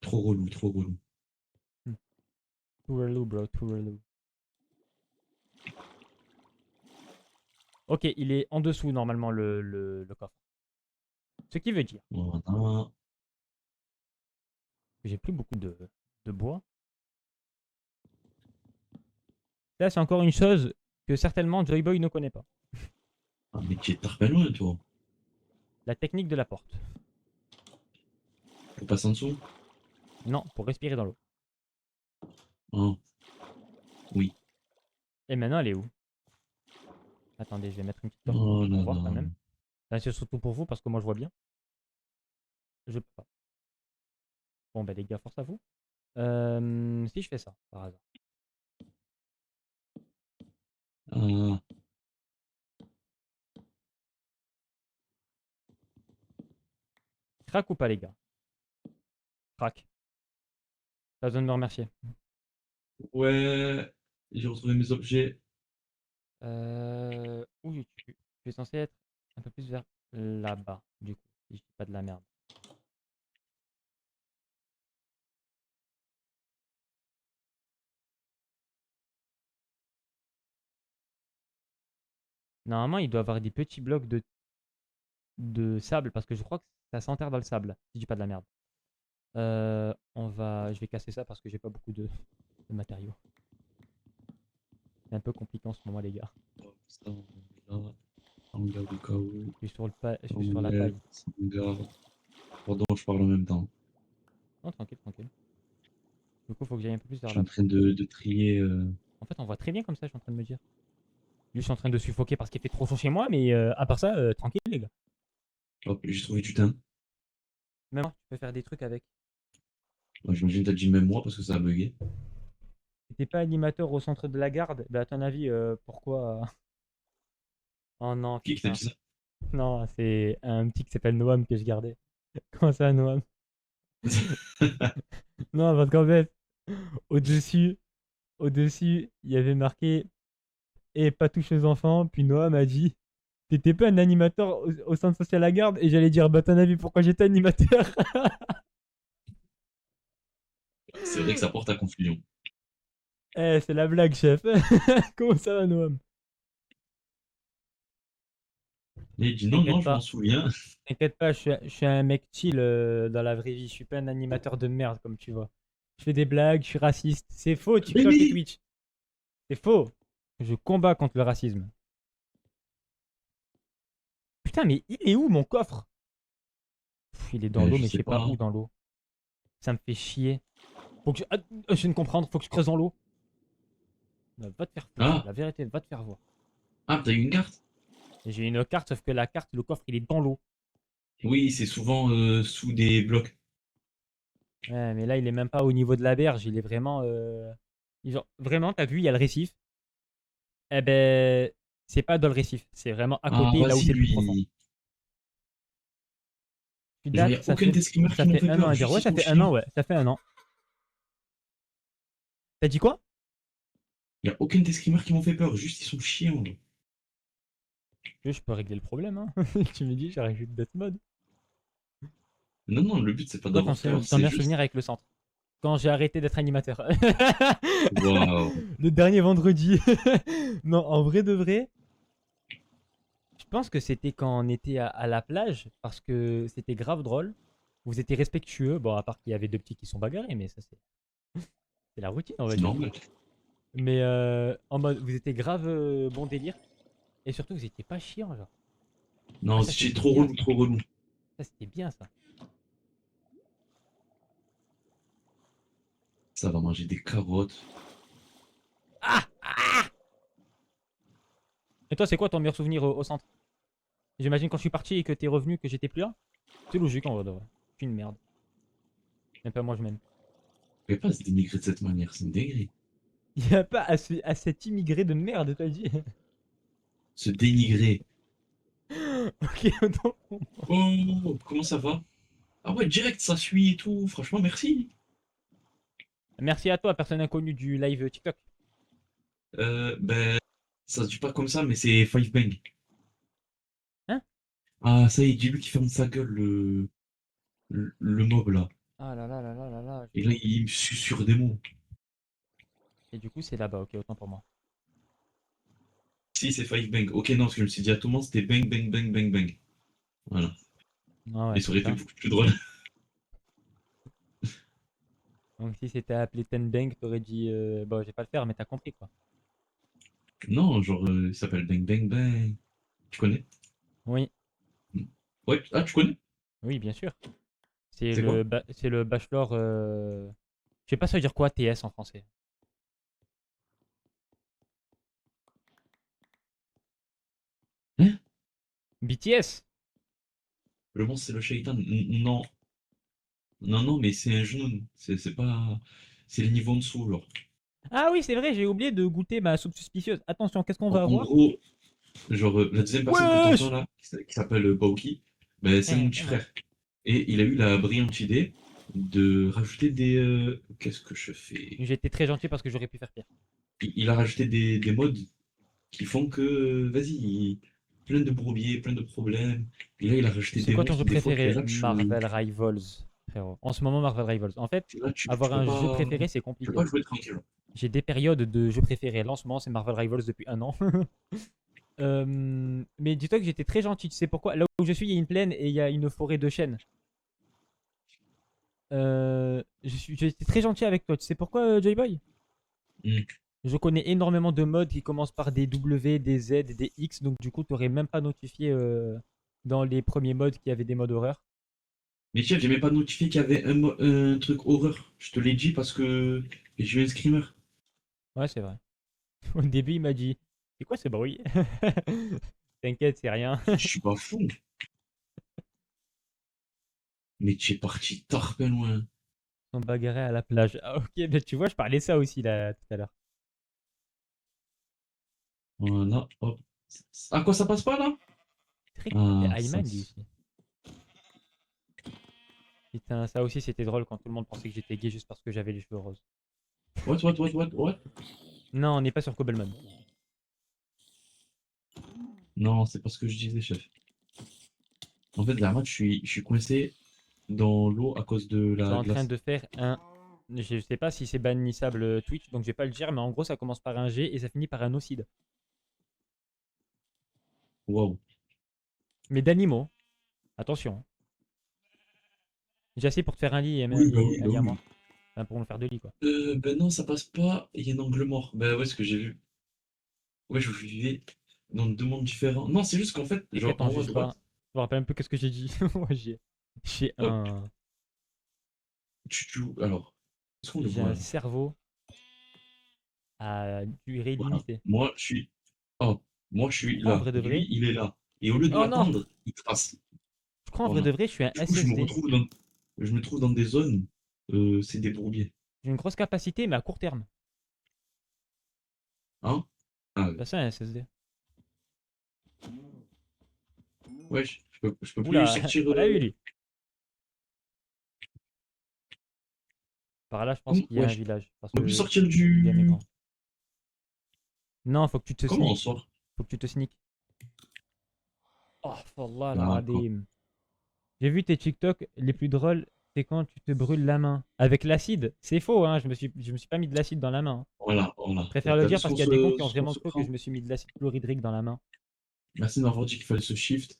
Trop relou, trop relou. Hmm. Too relou, bro, too relou. Ok, il est en dessous, normalement, le coffre. Ce qui veut dire Voilà. que j'ai plus beaucoup de bois. Là, c'est encore une chose que certainement Joyboy ne connaît pas. Ah, mais tu es très loin, toi. La technique de la porte. Faut passer en dessous? Non, pour respirer dans l'eau. Ah, oui. Et maintenant, elle est où? Attendez, je vais mettre une petite torche Oh pour là voir là. quand même. Enfin, c'est surtout pour vous parce que moi je vois bien. Je peux pas. Bon, bah les gars, force à vous. Si je fais ça, par hasard. Ah, Crac ou pas, les gars? Crac. Pas besoin de me remercier. ouais. J'ai retrouvé mes objets. Où tu es censé être un peu plus vers là-bas, du coup, si je dis pas de la merde. Normalement, il doit avoir des petits blocs de sable parce que je crois que ça s'enterre dans le sable, si je dis pas de la merde. Je vais casser ça parce que j'ai pas beaucoup de matériaux. C'est un peu compliqué en ce moment, les gars. Ça, là. On garde au cas où. Je suis On sur la lève, paille. on garde. Pardon, je parle en même temps. Non, tranquille, tranquille. Du coup, faut que j'aille un peu plus Je vers suis en là. train de trier. En fait, on voit très bien comme ça, je suis en train de me dire. Lui, je suis en train de suffoquer parce qu'il fait trop chaud chez moi, mais à part ça, tranquille, les gars. Hop, j'ai trouvé du thym. Même moi, tu peux faire des trucs avec. Ouais, j'imagine que t'as dit même moi parce que ça a bugué. T'es pas animateur au centre de la garde, bah à ton avis, pourquoi Oh non, Qui t'a putain. dit ça? Non, c'est un petit qui s'appelle Noam que je gardais. Comment ça, Noam? Non, parce qu'en fait, au-dessus, au-dessus, il y avait marqué et pas touche aux enfants. Puis Noah m'a dit t'étais pas un animateur au centre social La Garde. Et j'allais dire bah, t'en as vu pourquoi j'étais animateur. C'est vrai que ça porte à confusion. Eh, c'est la blague, chef. Comment ça va, Noam? Et il dit non, non, T'inquiète je m'en pas. souviens. T'inquiète pas, je suis un mec chill dans la vraie vie. Je suis pas un animateur de merde, comme tu vois. Je fais des blagues, je suis raciste. C'est faux, Mais TikTok et oui! Twitch. C'est faux. Je combats contre le racisme. Putain, mais il est où mon coffre? Il est dans l'eau, Je mais je sais sais pas pas. où dans l'eau. Ça me fait chier. Faut que je... Ah, je viens de comprendre, faut que je creuse dans l'eau. Bah, va te faire foutre. Ah, La vérité, va te faire voir. ah, t'as eu une carte? Et j'ai une carte, sauf que la carte, le coffre, il est dans l'eau. Oui, c'est souvent sous des blocs. Ouais, mais là, il est même pas au niveau de la berge. Il est vraiment. Genre, vraiment, t'as vu, il y a le récif. Eh ben, c'est pas dans le récif. C'est vraiment à Ah, côté, là où vas-y, c'est le plus profond. lui. Tu Genre, y dates, a aucun des streamers ça qui m'ont fait fait un an peur, à dire. juste Ouais, ils ça sont fait un an, chiants. ouais. Ça fait un an. T'as dit quoi? Y a aucun des streamers qui m'ont fait peur, juste ils sont chiants. Je peux régler le problème, hein. Tu me dis, j'arrive juste d'être mode. Non, non, le but c'est pas Quoi d'avoir peur, t'en c'est as souvenir juste. avec le centre? Quand j'ai arrêté d'être animateur. Waouh. Le dernier vendredi. Non, en vrai de vrai, je pense que c'était quand on était à la plage, parce que c'était grave drôle. Vous étiez respectueux, bon, à part qu'il y avait deux petits qui sont bagarrés, mais ça, c'est la routine, on va C'est dire. normal. Mais en mode, vous étiez grave bon délire, et surtout, vous étiez pas chiant, genre. Ah, Non, ça, c'est c'était trop bien, relou, ça. trop relou. Ça, c'était bien, ça. Ça va manger des carottes. Ah, ah. Et toi, c'est quoi ton meilleur souvenir au centre? J'imagine quand je suis parti et que t'es revenu, que j'étais plus là. C'est logique, en vrai, de vrai. Je suis une merde. Même pas moi, je m'aime. Je vais pas se dénigrer de cette manière, c'est une dinguerie. Il n'y a pas à cet immigré de merde, t'as dit. Se dénigrer. Ok, autant pour moi. Oh, comment ça va? Ah ouais, direct, ça suit et tout. Franchement, merci. Merci à toi, personne inconnue du live TikTok. Ben, ça se dit pas comme ça, mais c'est Five Bang. Hein? Ah, ça y est, dis-lui qu'il ferme sa gueule, le mob là. Ah là là là là là là. Et là, il me susurre des mots. Et du coup, c'est là-bas, ok, autant pour moi. Si, c'est Five Bang. Ok, non, parce que je me suis dit à tout le monde, c'était Bang Bang Bang Bang Bang. Voilà. Ah ouais, Et ça c'est aurait été ça. beaucoup plus drôle. Donc si c'était appelé Ten Bang, t'aurais dit, bon, je vais pas le faire, mais t'as compris quoi. Non, genre, il s'appelle Bang Bang Bang. Tu connais? Oui, Ouais, ah, tu connais? oui, bien sûr. C'est quoi? C'est le bachelor. Je sais pas ça veut dire quoi, TS en français. Hein? BTS. Le monstre, c'est le shaitan. Non, non, non, mais c'est un genou. C'est pas. C'est le niveau en dessous, genre. Ah oui, c'est vrai, j'ai oublié de goûter ma soupe suspicieuse. Attention, qu'est-ce qu'on va En avoir? gros, genre, la deuxième personne que t'entends Wesh! là, qui s'appelle Bauki, ben, c'est mon Eh, petit moi. frère. Et il a eu la brillante idée de rajouter des. Qu'est-ce que je fais? J'ai été très gentil parce que j'aurais pu faire pire. Il a rajouté des mods qui font que, vas-y, plein de bourbiers, plein de problèmes. Et là, il a rajouté C'est des quoi mods ton jeu qui, des fois, t'es préféré? là, Marvel Rivals, frérot. En ce moment, Marvel Rivals. En fait, tu avoir peux un jeu pas, préféré, c'est tu peux compliqué. pas jouer tranquille. J'ai des périodes de jeux préférés. Là, en ce moment, c'est Marvel Rivals depuis un an. Mais dis-toi que j'étais très gentil. Tu sais pourquoi? Là où je suis, il y a une plaine et il y a une forêt de chênes. J'étais très gentil avec toi. Tu sais pourquoi, Joyboy? Hmm. Je connais énormément de modes qui commencent par des W, des Z et des X. Donc, du coup, tu n'aurais même pas notifié dans les premiers modes qu'il y avait des modes horreur. Mais chef, j'ai même pas notifié qu'il y avait un truc horreur. Je te l'ai dit parce que j'ai eu un screamer. Ouais, c'est vrai. Au début, il m'a dit c'est quoi ce bruit? T'inquiète, c'est rien. Je suis pas fou. Mais tu es parti tard, ben loin. On bagarrait à la plage. Ah, ok, mais tu vois, je parlais ça aussi là tout à l'heure. Voilà, hop. À quoi ça passe pas là? C'est vrai qu'il Ah, est ça. Ayman lui aussi. Putain, ça aussi c'était drôle quand tout le monde pensait que j'étais gay juste parce que j'avais les cheveux roses. What? Non, on n'est pas sur Cobblemon. Non, c'est pas ce que je disais, chef. En fait, là, je suis coincé dans l'eau à cause de Je suis la en train glace. de faire un. Je sais pas si c'est bannissable Twitch, donc je vais pas le dire, mais en gros ça commence par un G et ça finit par un ocide. Waouh. Mais d'animaux, attention. J'ai assez pour te faire un lit et Oui, bah oui, un bah lit à oui. moi. Enfin, pour me faire deux lits quoi. Ben non, ça passe pas. Il y a un angle mort. Ben ouais, ce que j'ai vu. Ouais, je vivais dans deux mondes différents. Non, c'est juste qu'en fait, genre T'inquiète, on en haut à juge pas. droite, Je me rappelle un peu qu'est-ce que j'ai dit. Moi j'ai hop, un. Alors, est-ce qu'on le J'ai voit un là? cerveau à durée Voilà. limitée. Moi, je suis. Oh, moi, je Je suis crois en là. vrai de Lui, vrai. il est là. Et au lieu de Oh non, m'attendre, il trace. je crois en vrai Voilà. de vrai, je suis un Du coup, SSD. je me trouve dans des zones. C'est des bourbiers. J'ai une grosse capacité, mais à court terme. Hein? Ah, C'est pas ça un SSD. ouais, je peux plus Oula, sortir. on l'a eu lui. Par là, je pense Comment? qu'il y a un Wesh. village. Parce On peut plus que sortir le game est du. grand. Non, faut que tu te Comment on sneak. sort? Faut que tu te sneak. Oh, Wallah D'accord. al-Azim. J'ai vu tes TikTok les plus drôles, c'est quand tu te brûles la main. Avec l'acide. C'est faux, hein. Je me suis pas mis de l'acide dans la main, hein. Voilà, voilà. Je préfère le T'as vu dire ce parce qu'on qu'il y a des cons se, qui ont ce qu'on vraiment se cru que prend? je me suis mis de l'acide chlorhydrique dans la main. Merci de m'avoir dit qu'il fallait se shift.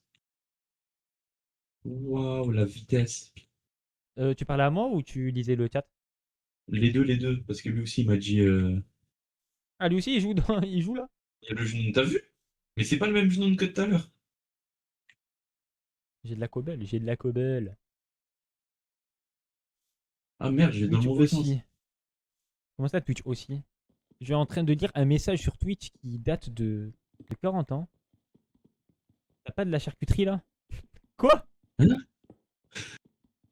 Waouh, la vitesse. Tu parlais à moi ou tu lisais le chat? Les deux. Parce que lui aussi, il m'a dit. Ah, lui aussi, il joue là? Il y a le genou, t'as vu? Mais c'est pas le même genou que tout à l'heure. J'ai de la cobble, j'ai de la cobble. Ah merde, je vais dans le Twitch mauvais sens. aussi. Comment ça, Twitch aussi? Je suis en train de lire un message sur Twitch qui date de 40 ans. T'as pas de la charcuterie là? Quoi? Hein?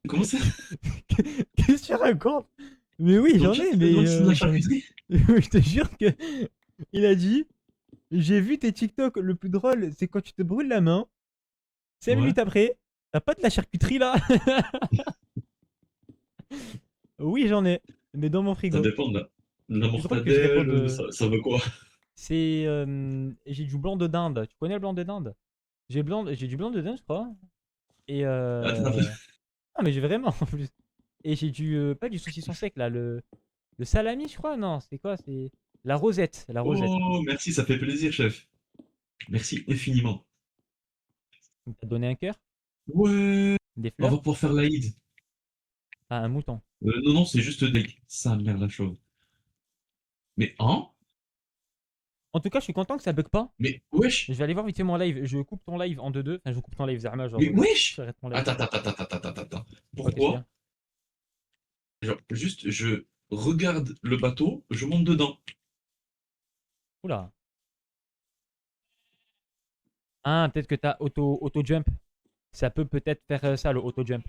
Comment ça? Qu'est-ce que tu racontes? Mais oui, Ton j'en chat, ai, il te mais demande si c'est de la charcuterie? je te jure que il a dit j'ai vu tes TikTok, le plus drôle, c'est quand tu te brûles la main. 5 Ouais. minutes après, t'as pas de la charcuterie là? Oui, j'en ai, mais dans mon Ça frigo. dépend de la C'est drôle que je réponde. mortadelle, ça veut quoi? C'est. J'ai du blanc de dinde. Tu connais le blanc de dinde? J'ai du blanc de dinde, je crois. Et Attends, ah, mais j'ai vraiment en plus. Et j'ai du. Pas du saucisson sec là, le salami, je crois. Non, c'est quoi? C'est la rosette. La rosette. oh, merci, ça fait plaisir, chef. Merci infiniment. On t'a donné un cœur? Ouais, Des on va fleurs? pouvoir faire l'Aïd. Ah, un mouton. Non, non, c'est juste des. Ça, merde, la chose. Mais, hein? En tout cas, je suis content que ça bug pas. Mais, wesh! Je vais aller voir vite fait mon live. Je coupe ton live en 2-2. Enfin, je coupe ton live, Zerma. Genre, Mais, wesh! j'arrête mon live. Attends. Quoi, qu'est-ce qu'il y Pourquoi? a? Genre, juste, je regarde le bateau, je monte dedans. Oula. Ah, peut-être que t'as auto-jump. Ça peut peut-être faire ça, le auto-jump.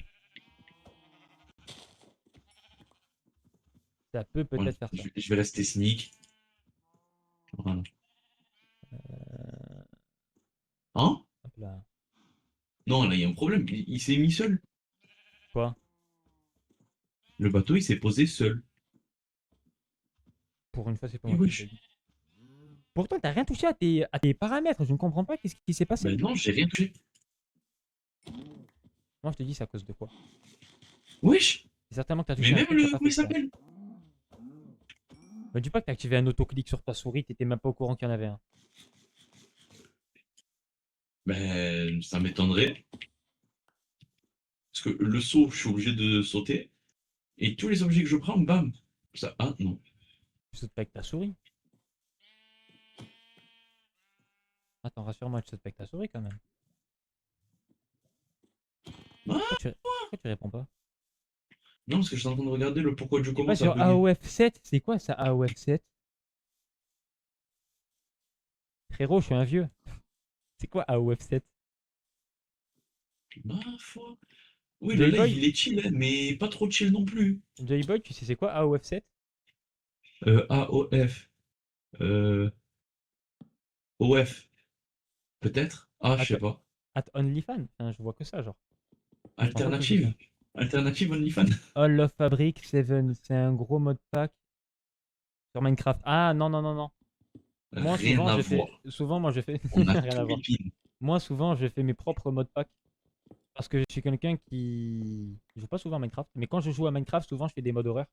Ça peut Voilà, peut-être faire ça. je vais rester sneak. Voilà. Euh, Hein? Hop là. Non, là, il y a un problème. Il s'est mis seul. Quoi? Le bateau, il s'est posé seul. Pour une fois, c'est pas Mais moi qui wesh. bug. Pourtant, t'as rien touché à tes paramètres. Je ne comprends pas qu'est-ce qui s'est passé. Ben non, j'ai rien touché. Moi, je te dis, c'est à cause de quoi? Wesh! C'est certainement que t'as Mais touché un même truc, t'as le. pas Comment fait il exprès. s'appelle? Me dis pas que t'as activé un autoclic sur ta souris, t'étais même pas au courant qu'il y en avait un. Ben, ça m'étonnerait. Parce que le saut, je suis obligé de sauter. Et tous les objets que je prends, bam! Ça. Ah, non. Tu sautes pas avec ta souris. Attends, rassure-moi, tu sautes pas avec ta souris quand même. Ah, Pourquoi tu réponds pas? non, parce que je suis en train de regarder le pourquoi du T'es pas comment ça a sur bugué. AOF 7? C'est quoi ça, AOF 7? Frérot, je suis un vieux. C'est quoi AOF 7? Ma foi. Oui, le live, Joyboy? il est chill, hein, mais pas trop chill non plus. Joyboy, tu sais c'est quoi AOF 7? AOF. Euh, OF. Peut-être? Ah, je At, sais pas. at OnlyFans? Enfin, je vois que ça, genre. Je pense pas que c'est ça. Alternative? Alternative OnlyFans? All of Fabric 7, c'est un gros modpack sur Minecraft. Ah non, non, non, non. Moi, Rien à voir. Moi, je fais, On a rien à tous les voir. pins. Moi, souvent, je fais mes propres modpacks parce que je suis quelqu'un qui joue pas souvent à Minecraft. Mais quand je joue à Minecraft, souvent, je fais des modes horreur.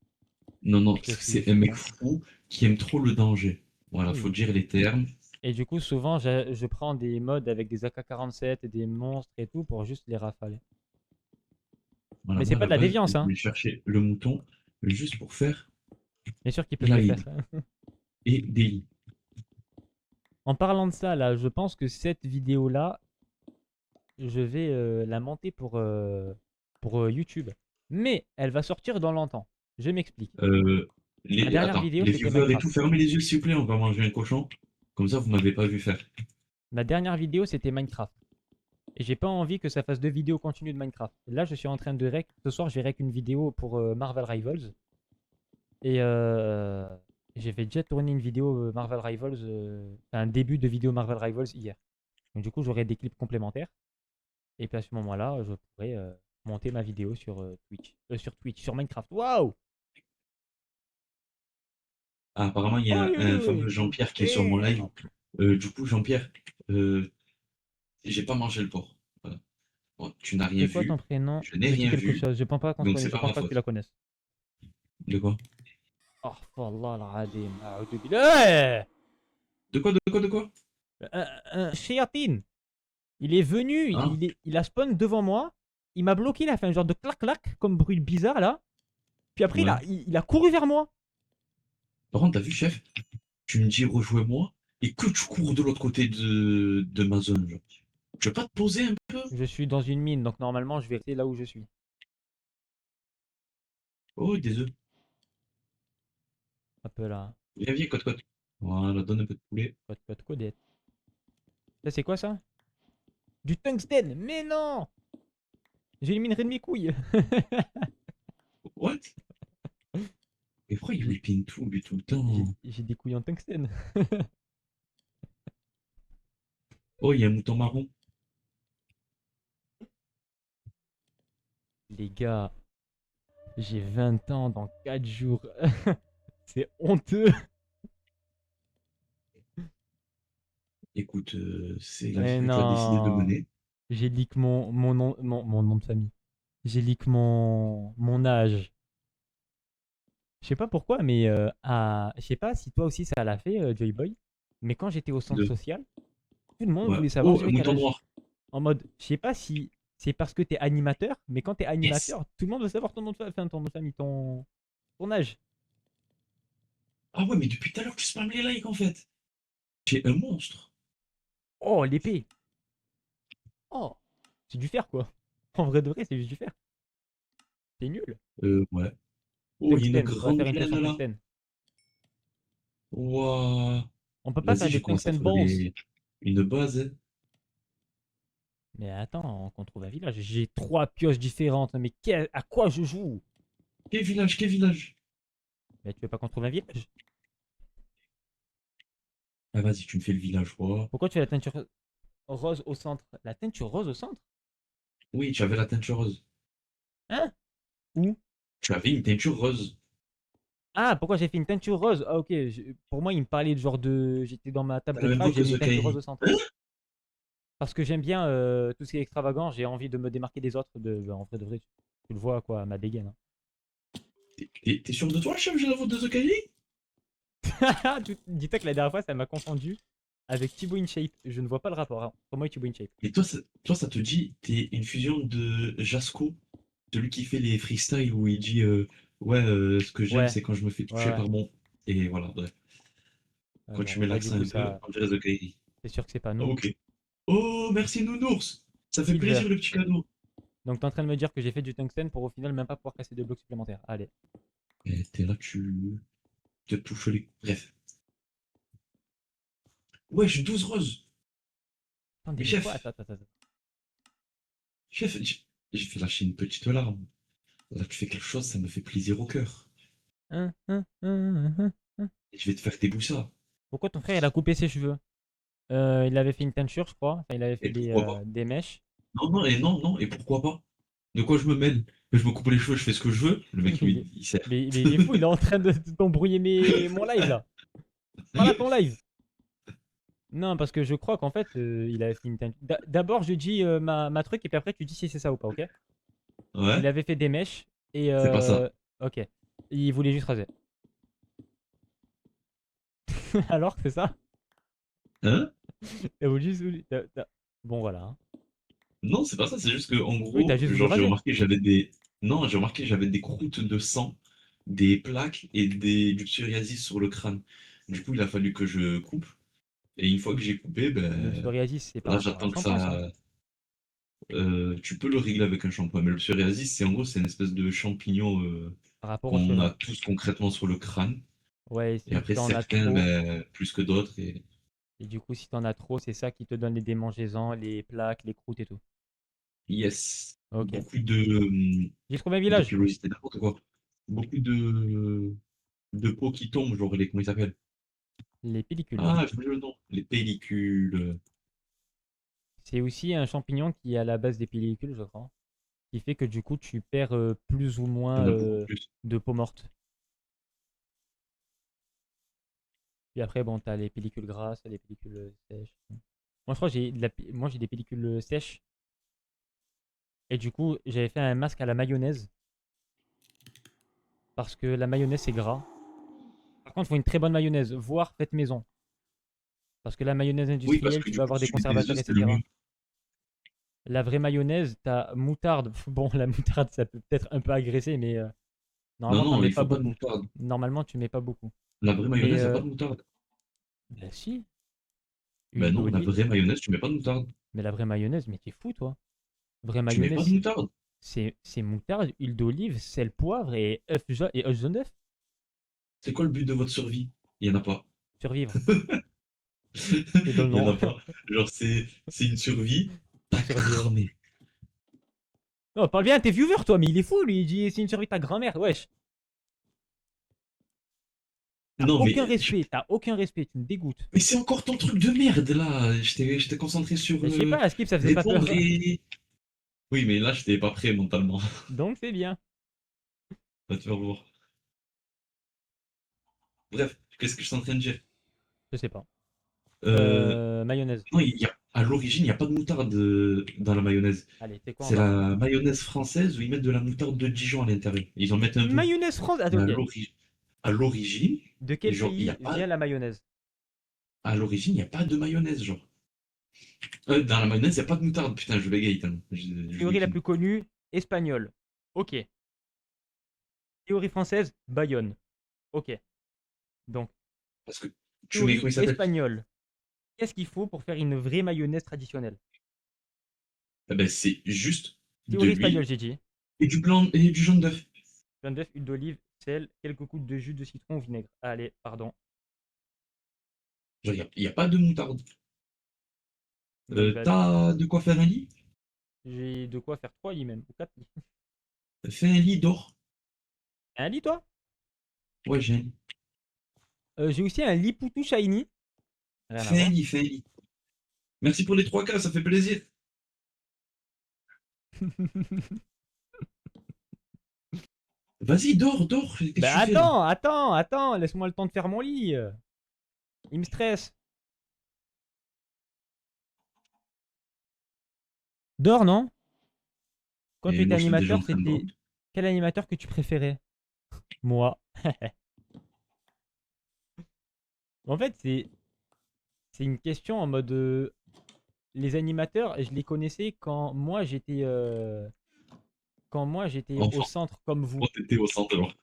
Non, non, Parce que parce que je c'est un suis mec bon. fou qui aime trop le danger. Voilà, faut Oui. dire les termes. Et du coup, souvent, je prends des modes avec des AK-47 et des monstres et tout pour juste les rafaler. Voilà, Mais c'est moi, à pas la de la base, déviance, je hein. voulais chercher le mouton juste pour faire Bien sûr qu'ils peuvent le faire. Glide et DI. En parlant de ça, là, je pense que cette vidéo-là, je vais la monter pour YouTube. Mais elle va sortir dans longtemps. Je m'explique. Ma dernière Attends, vidéo, les c'était viewers et Minecraft. tout, fermez les yeux s'il vous plaît, on va manger un cochon. Comme ça, vous m'avez pas vu faire. Ma dernière vidéo, c'était Minecraft. Et j'ai pas envie que ça fasse deux vidéos continues de Minecraft. Là, je suis en train de rec. Ce soir, je vais rec une vidéo pour Marvel Rivals. Et j'ai fait déjà tourner une vidéo Marvel Rivals, un début de vidéo Marvel Rivals hier. Donc du coup, j'aurai des clips complémentaires. Et puis à ce moment-là, je pourrai monter ma vidéo sur Twitch. Sur Minecraft. Waouh! Ah, apparemment, il y a Oi, oi, un oi. fameux Jean-Pierre qui est sur mon live. Damn. Du coup, Jean-Pierre, euh, j'ai pas mangé le porc. Voilà. Bon, tu n'as rien C'est quoi ton vu, prénom? je n'ai Me dit rien quelque vu, chose. Je pense pas qu'on se donc connaisse. c'est Je pas pense ma pas que tu faute. la connaisses. De quoi? Astaghfirullah al-Azim. A'udhu billah. De quoi, de quoi, de quoi? Un Shayatin. Il est venu, Hein? il a spawn devant moi. Il m'a bloqué, il a fait un genre de clac-clac, comme bruit bizarre là. Puis après, Ouais. il a couru vers moi. Par contre, t'as vu, chef? Tu me dis rejoins-moi et que tu cours de l'autre côté de ma zone, genre. Tu veux pas te poser un peu? Je suis dans une mine, donc normalement, je vais rester là où je suis. Oh, des œufs. Un peu là. Viens, viens, côte, côte. Voilà, donne un peu de poulet. Code codette. Ça, c'est quoi ça? Du tungstène. Mais non! J'ai une minerai de mes couilles. What? Mais pourquoi il J'ai whipping tout, lui, tout le temps? j'ai des couilles en tungstène. Oh, il y a un mouton marron. Les gars, j'ai 20 ans dans 4 jours. C'est honteux. Écoute, c'est la vie Mais que tu as décidé de non. mener. J'ai leak mon nom de famille. J'ai leak mon âge. Je sais pas pourquoi, mais je sais pas si toi aussi ça l'a fait, Joyboy. Mais quand j'étais au centre De... social, tout le monde Ouais. voulait savoir Oh, un j'avais quel mouton âge. noir. En mode, je sais pas si c'est parce que t'es animateur, mais quand t'es Yes. animateur, tout le monde veut savoir ton nom de famille, enfin, ton nom de famille, ton âge. Ah ouais, mais depuis tout à l'heure, tu spams les likes, en fait. J'ai un monstre. Oh, l'épée. Oh, c'est du fer quoi. En vrai de vrai, c'est juste du fer. C'est nul. Ouais. Oh, il y a une Tungstène, on va grande faire une test en graine, là. tungstène. Waouh. On peut pas faire Vas-y, des j'ai commencé à tungstène faire balls. une base, hein. Mais attends, qu'on trouve un village. J'ai 3 pioches différentes. Mais à quoi je joue? Quel village, quel village? Mais tu veux pas qu'on trouve un village? Ah, vas-y, tu me fais le villageois. Pourquoi tu fais la teinture rose au centre? La teinture rose au centre? Oui, tu avais la teinture rose. Hein? Où? Tu avais une teinture rose. Ah, pourquoi j'ai fait une teinture rose? Ah, ok. Pour moi, il me parlait de genre de. J'étais dans ma table T'as de la même craft, voix j'ai que mis une The teinture rose Kairi. au centre. Parce que j'aime bien tout ce qui est extravagant, j'ai envie de me démarquer des autres. En vrai de vrai, tu le vois quoi, ma dégaine. T'es sûr de toi, chef, j'ai la voix de The Kairi? Hein. Dis-toi que la dernière fois, ça m'a confondu avec Thibaut InShape. Je ne vois pas le rapport hein, entre moi et Thibaut InShape. Et toi, ça te dit, t'es une fusion de Jasco, celui qui fait les freestyles où il dit ouais, ce que j'aime, Ouais, c'est quand je me fais ouais, toucher ouais. par mon. Et voilà, bref. Quand Bon, tu en mets vrai, du l'accent coup, un peu, ça, on dirait The Kairi. c'est sûr que c'est pas nous. Ok. Oh, merci Nounours! Ça fait Silver. plaisir le petit cadeau. Donc, t'es en train de me dire que j'ai fait du tungstène pour au final même pas pouvoir casser de blocs supplémentaires. Allez. Et t'es là, tu te touches les. Bref. Wesh, 12 roses! Mais Attendez, mais quoi? chef, Attends, attends, attends. chef, j'ai fait lâcher une petite larme. Là, tu fais quelque chose, ça me fait plaisir au cœur. Hein, hein, hein, hein, hein. Et je vais te faire tes boussas. Pourquoi ton frère, il a coupé ses cheveux? Il avait fait une teinture, je crois. Enfin, il avait fait Et pourquoi pas? des mèches. Non, non, et non, non, et pourquoi pas? De quoi je me mêle? Je me coupe les cheveux, je fais ce que je veux. Le mec, Il est- il sert. mais il est fou, il est en train de t'embrouiller mon live là. Voilà ton live. Non, parce que je crois qu'en fait, il avait fait une D'abord, je dis ma truc et puis après, tu dis si c'est ça ou pas, ok? Il Ouais, avait fait des mèches et c'est pas ça. ok. Il voulait juste raser. Alors, c'est ça? Hein? Il voulait juste. Bon, voilà, hein. Non, c'est pas ça, c'est juste que en Oui, t'as gros, juste voulu genre j'ai raser. remarqué que j'avais des. Non, j'ai remarqué que j'avais des croûtes de sang, des plaques et du psoriasis sur le crâne. Du coup, il a fallu que je coupe. Et une fois que j'ai coupé, Le ben psoriasis, c'est par là rapport à un j'attends que shampoing, ça. ça. Tu peux le régler avec un shampoing, mais le psoriasis, c'est en gros, c'est une espèce de champignon Par rapport aux qu'on cheveux. a tous concrètement sur le crâne. Ouais, Et si après, t'en as certains, trop. ben, plus que d'autres. Et Et du coup, si t'en as trop, c'est ça qui te donne les démangeaisons, les plaques, les croûtes et tout. yes, Ok. beaucoup de. J'ai trouvé un De village. pilosité, n'importe quoi. Beaucoup de peau qui tombe, genre les. Comment ils s'appellent? Les pellicules. Ah, j'ai oublié le nom. Les pellicules. C'est aussi un champignon qui est à la base des pellicules, je crois. Qui fait que du coup, tu perds plus ou Il moins y en a beaucoup plus. de peau morte. Puis après, bon, t'as les pellicules grasses, les pellicules sèches. Moi, je crois que moi, j'ai des pellicules sèches. Et du coup, j'avais fait un masque à la mayonnaise. Parce que la mayonnaise, c'est gras. Par contre, il faut une très bonne mayonnaise, voire faite maison. Parce que la mayonnaise Oui, parce industrielle, que tu du vas coup, avoir des celui des conservateurs, œufs, c'est le etc. mieux. La vraie mayonnaise, t'as moutarde. Bon, la moutarde, ça peut peut-être un peu agresser, mais Non, normalement, t'en non, mets il pas faut pas de beaucoup. moutarde. Normalement, tu mets pas beaucoup. La vraie Mais, mayonnaise, il n'y a pas de moutarde. bah si, Ben huile non, la d'olive. vraie mayonnaise, tu mets pas de moutarde. Mais la vraie mayonnaise, mais t'es fou, toi. Vraie Tu mets mayonnaise, pas de moutarde. c'est moutarde, huile d'olive, sel, poivre et œuf jaune d'œuf. C'est quoi le but de votre survie? Il n'y en a pas. Survivre. Et dans le Il n'y en nom, a pas. Genre, c'est une survie. c'est T'as survivre. cramé. Non, parle bien à tes viewers, toi, mais il est fou, lui. Il dit c'est une survie de ta grand-mère, wesh. Non, mais, T'as aucun respect, tu me dégoûtes. mais c'est encore ton truc de merde, là. J'étais concentré sur Mais je sais pas, à Skip, ça faisait pas répondre peur. et. Oui, mais là, j'étais pas prêt mentalement. Donc c'est bien. Va te faire voir. Bref, qu'est-ce que je suis en train de dire? Je sais pas. Euh, Mayonnaise. non, à l'origine, il n'y a pas de moutarde dans la mayonnaise. Allez, t'es quoi, on C'est va faire. la mayonnaise française où ils mettent de la moutarde de Dijon à l'intérieur. Ils en mettent un peu. Mayonnaise France. Attends, Mais ok. à l'origine, De quel genre, il y pays a pas, vient la mayonnaise? à l'origine, il n'y a pas de mayonnaise, genre. Dans la mayonnaise, il n'y a pas de moutarde. Putain, je bégaye tellement. Je Théorie la bouquine. plus connue, espagnole. Ok. Théorie française, Bayonne. Ok. Donc, Parce que tu mets, théorie quoi il s'appelle? espagnole. Qu'est-ce qu'il faut pour faire une vraie mayonnaise traditionnelle? Eh ben, c'est juste de Théorie espagnole, l'huile j'ai dit. et du blanc et du jaune d'œuf. Jaune d'œuf, huile d'olive, sel, quelques gouttes de jus de citron ou vinaigre. Allez, pardon. Genre, il y a pas de moutarde. Donc, bah, T'as de quoi faire un lit? j'ai de quoi faire 3 lits même, ou 4 lits. Fais un lit d'or. Un lit, toi? Ouais, j'ai un lit. J'ai aussi un lit poutou shiny. Rien à voir. Fais un lit. Merci pour les 3K, ça fait plaisir. Vas-y, dors, dors. Qu'est-ce que Bah tu fais là? attends, laisse-moi le temps de faire mon lit. Il me stresse. Dors, non? Quand tu Et étais moi, je suis déjà en animateur, train de c'était dormir. quel animateur que tu préférais? Moi. En fait, c'est une question en mode les animateurs, je les connaissais quand moi j'étais au Enfant. centre comme vous, Toi, t'étais au centre alors.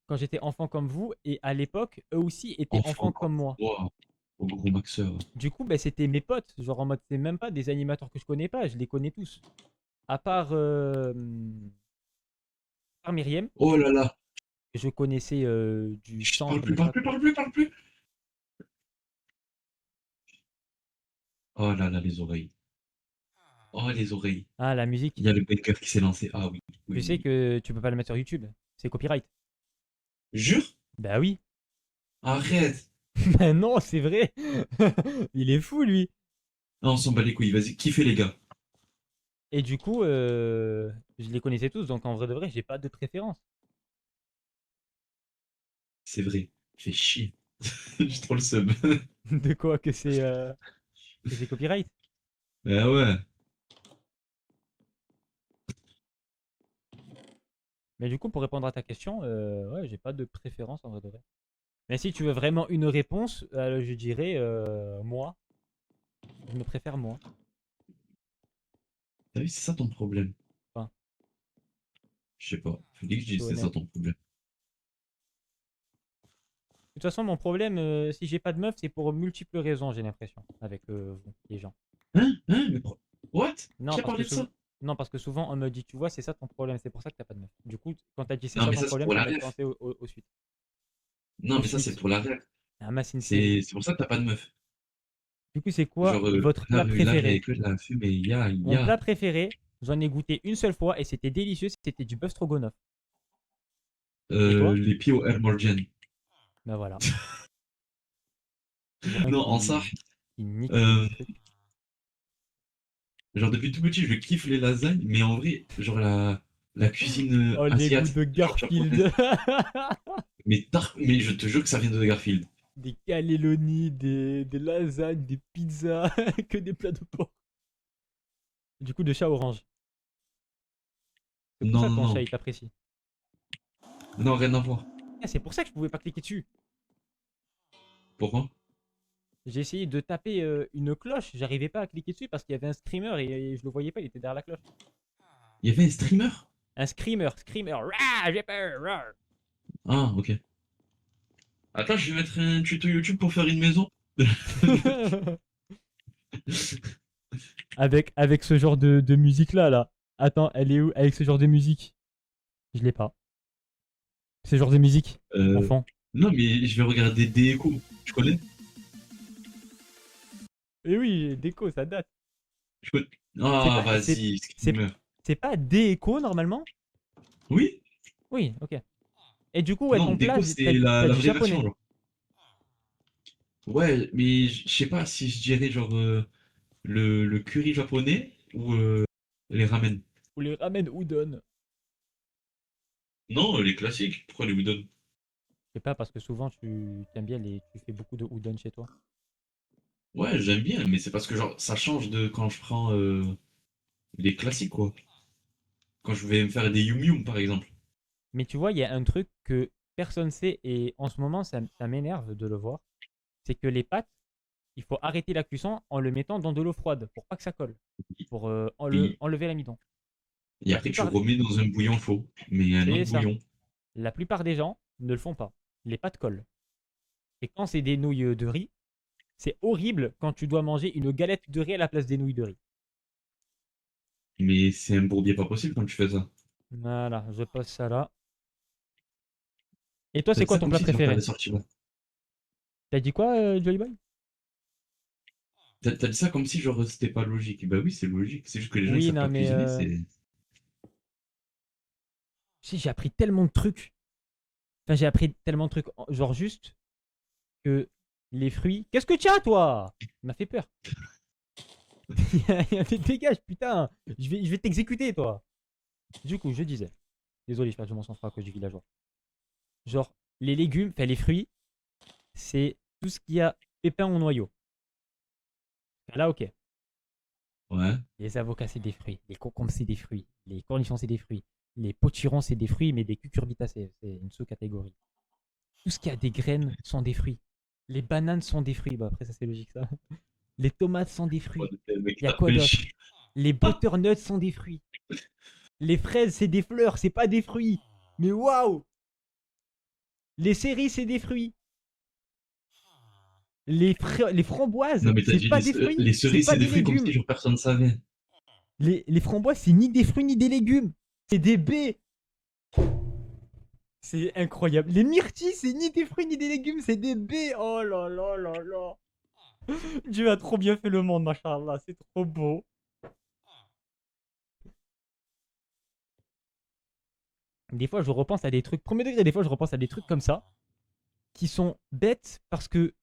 quand j'étais enfant comme vous, et à l'époque, eux aussi étaient Enfant enfants comme comme moi. toi. Au gros maxeur. Du coup, bah, c'était mes potes, genre en mode c'est même pas des animateurs que je connais pas, je les connais tous. À part Myriam, Oh là là. que je connaissais du Chut, parle centre, plus, mais parle pas plus, trop. parle plus, parle plus. Oh là là, les oreilles. Oh, les oreilles. Ah, la Il musique. y a le baker qui s'est lancé. Ah oui, Tu oui, sais oui. que tu peux pas le mettre sur YouTube, c'est copyright. Jure? Bah oui. Arrête. Ben non, c'est vrai. Il est fou lui. Non, on s'en bat les couilles. Vas-y, kiffez les gars. Et du coup, je les connaissais tous, donc en vrai de vrai, j'ai pas de préférence. C'est vrai. Fais chier. J'ai trop le seum. De quoi que c'est copyright. Ah ouais. Mais du coup, pour répondre à ta question, ouais, j'ai pas de préférence en vrai de vrai. Mais si tu veux vraiment une réponse, je dirais moi. Je me préfère moi. T'as vu, c'est ça ton problème. Enfin, Je sais pas. Je dis que je dis je suis c'est ça honnête. ton problème. De toute façon, mon problème, si j'ai pas de meuf, c'est pour multiples raisons, j'ai l'impression, avec vous, les gens. Hein? Hein? What? Non, Qui a parce que parlé de ça? non, parce que souvent on me dit, tu vois, c'est ça ton problème, c'est pour ça que t'as pas de meuf. Du coup, quand t'as dit c'est Non, ça mais ton ça, c'est problème, pour ça la m'a fait ref. penser aux suites. Non, Aux mais ça, c'est suites. pour la ref. Ah, mais c'est une série. C'est pour ça que t'as pas de meuf. Du coup, c'est quoi Genre, votre plat là, préféré? j'avais que de la fumée. Mon Ya. plat préféré, j'en ai goûté une seule fois et c'était délicieux, c'était du bœuf stroganoff. Et toi? Les pieds au Air Morgan. Ben voilà. Tu vois un Non, en ça, qui nique euh, les trucs. genre, depuis tout petit, je kiffe les lasagnes, mais en vrai, genre, la cuisine Oh, les goûts asiatique, de genre japonaise, Garfield. mais je te jure que ça vient de Garfield. Des cannelloni, des lasagnes, des pizzas, que des plats de porc. Du coup, de chat orange. C'est pour Non, ça que non, ton non. chat, il t'apprécie. Non, rien à voir. Ah, c'est pour ça que je pouvais pas cliquer dessus. Pourquoi? J'ai essayé de taper une cloche, j'arrivais pas à cliquer dessus parce qu'il y avait un screamer et je le voyais pas, il était derrière la cloche. Il y avait un streamer? Un screamer. Rah, j'ai peur. Rah. Ah, ok. Attends, je vais mettre un tuto YouTube pour faire une maison. Avec ce genre de musique là. Attends, elle est où? Avec ce genre de musique. Je l'ai pas. Ce genre de musique, en Euh, fond. non, mais je vais regarder des échos. Tu connais? Et oui, déco, ça date. Tu connais? C'est Ah, pas, c'est, vas-y, c'est, streamer. c'est pas déco normalement? Oui? Oui, ok. Et du coup, ouais, Non, ton plat, déco, c'est t'as la dit vraie version, japonais. genre. Ouais, mais je sais pas si je dirais, genre, le curry japonais ou les ramen. Ou les ramen udon. Non, les classiques. Pourquoi les udon? Je sais pas, parce que souvent, tu aimes bien tu fais beaucoup de udon chez toi. Ouais, j'aime bien, mais c'est parce que, genre, ça change de quand je prends les classiques, quoi. Quand je vais me faire des yum yum, par exemple. Mais tu vois, il y a un truc que personne sait et en ce moment, ça m'énerve de le voir. C'est que les pâtes, il faut arrêter la cuisson en le mettant dans de l'eau froide pour pas que ça colle. Pour Et, enlever l'amidon. et La après, tu plupart, remets dans un bouillon chaud. Mais un c'est autre ça. bouillon. La plupart des gens ne le font pas. Les pâtes collent. Et quand c'est des nouilles de riz, c'est horrible quand tu dois manger une galette de riz à la place des nouilles de riz. Mais c'est un bourbier pas possible quand tu fais ça. Voilà, je pose ça là. Et toi, T'as c'est dit quoi ça ton comme plat si tu préféré? t'avais sorti là. T'as dit quoi, Jolly Boy? T'as dit ça comme si, genre, c'était pas logique. Bah oui, c'est logique. C'est juste que les gens, ils Oui, savent non, pas mais cuisiner. C'est. si j'ai appris tellement de trucs. Enfin, j'ai appris tellement de trucs. Genre juste que les fruits. Qu'est-ce que tu as, toi? Il m'a fait peur. Dégage, putain. Je vais t'exécuter, toi. Du coup, je disais. Désolé, je perds mon sang-froid à cause du villageois. Genre, les légumes, enfin les fruits, c'est tout ce qui a pépins ou noyaux. Là, ok. Ouais. Les avocats, c'est des fruits. Les concombres, c'est des fruits. Les cornichons, c'est des fruits. Les potirons, c'est des fruits, mais des cucurbitacées, c'est une sous-catégorie. Tout ce qui a des graines sont des fruits. Les bananes sont des fruits. Bah, après, ça, c'est logique, ça. Les tomates sont des Ouais, fruits. le mec, Il y a t'as quoi d'autre? pêché. Les butternuts sont des fruits. Les fraises, c'est des fleurs, c'est pas des fruits. Mais waouh! Les cerises, c'est des fruits. Les framboises, Non, mais t'as c'est dit pas des fruits, les c'est cerises, pas c'est des des fruits comme si, légumes. genre, personne savait. Les framboises, c'est ni des fruits ni des légumes. C'est des baies. C'est incroyable. Les myrtilles, c'est ni des fruits ni des légumes, c'est des baies. Oh là là là là. Dieu a trop bien fait le monde, machallah. C'est trop beau. Des fois, je repense à des trucs, premier degré, des fois, je repense à des trucs comme ça, qui sont bêtes parce que,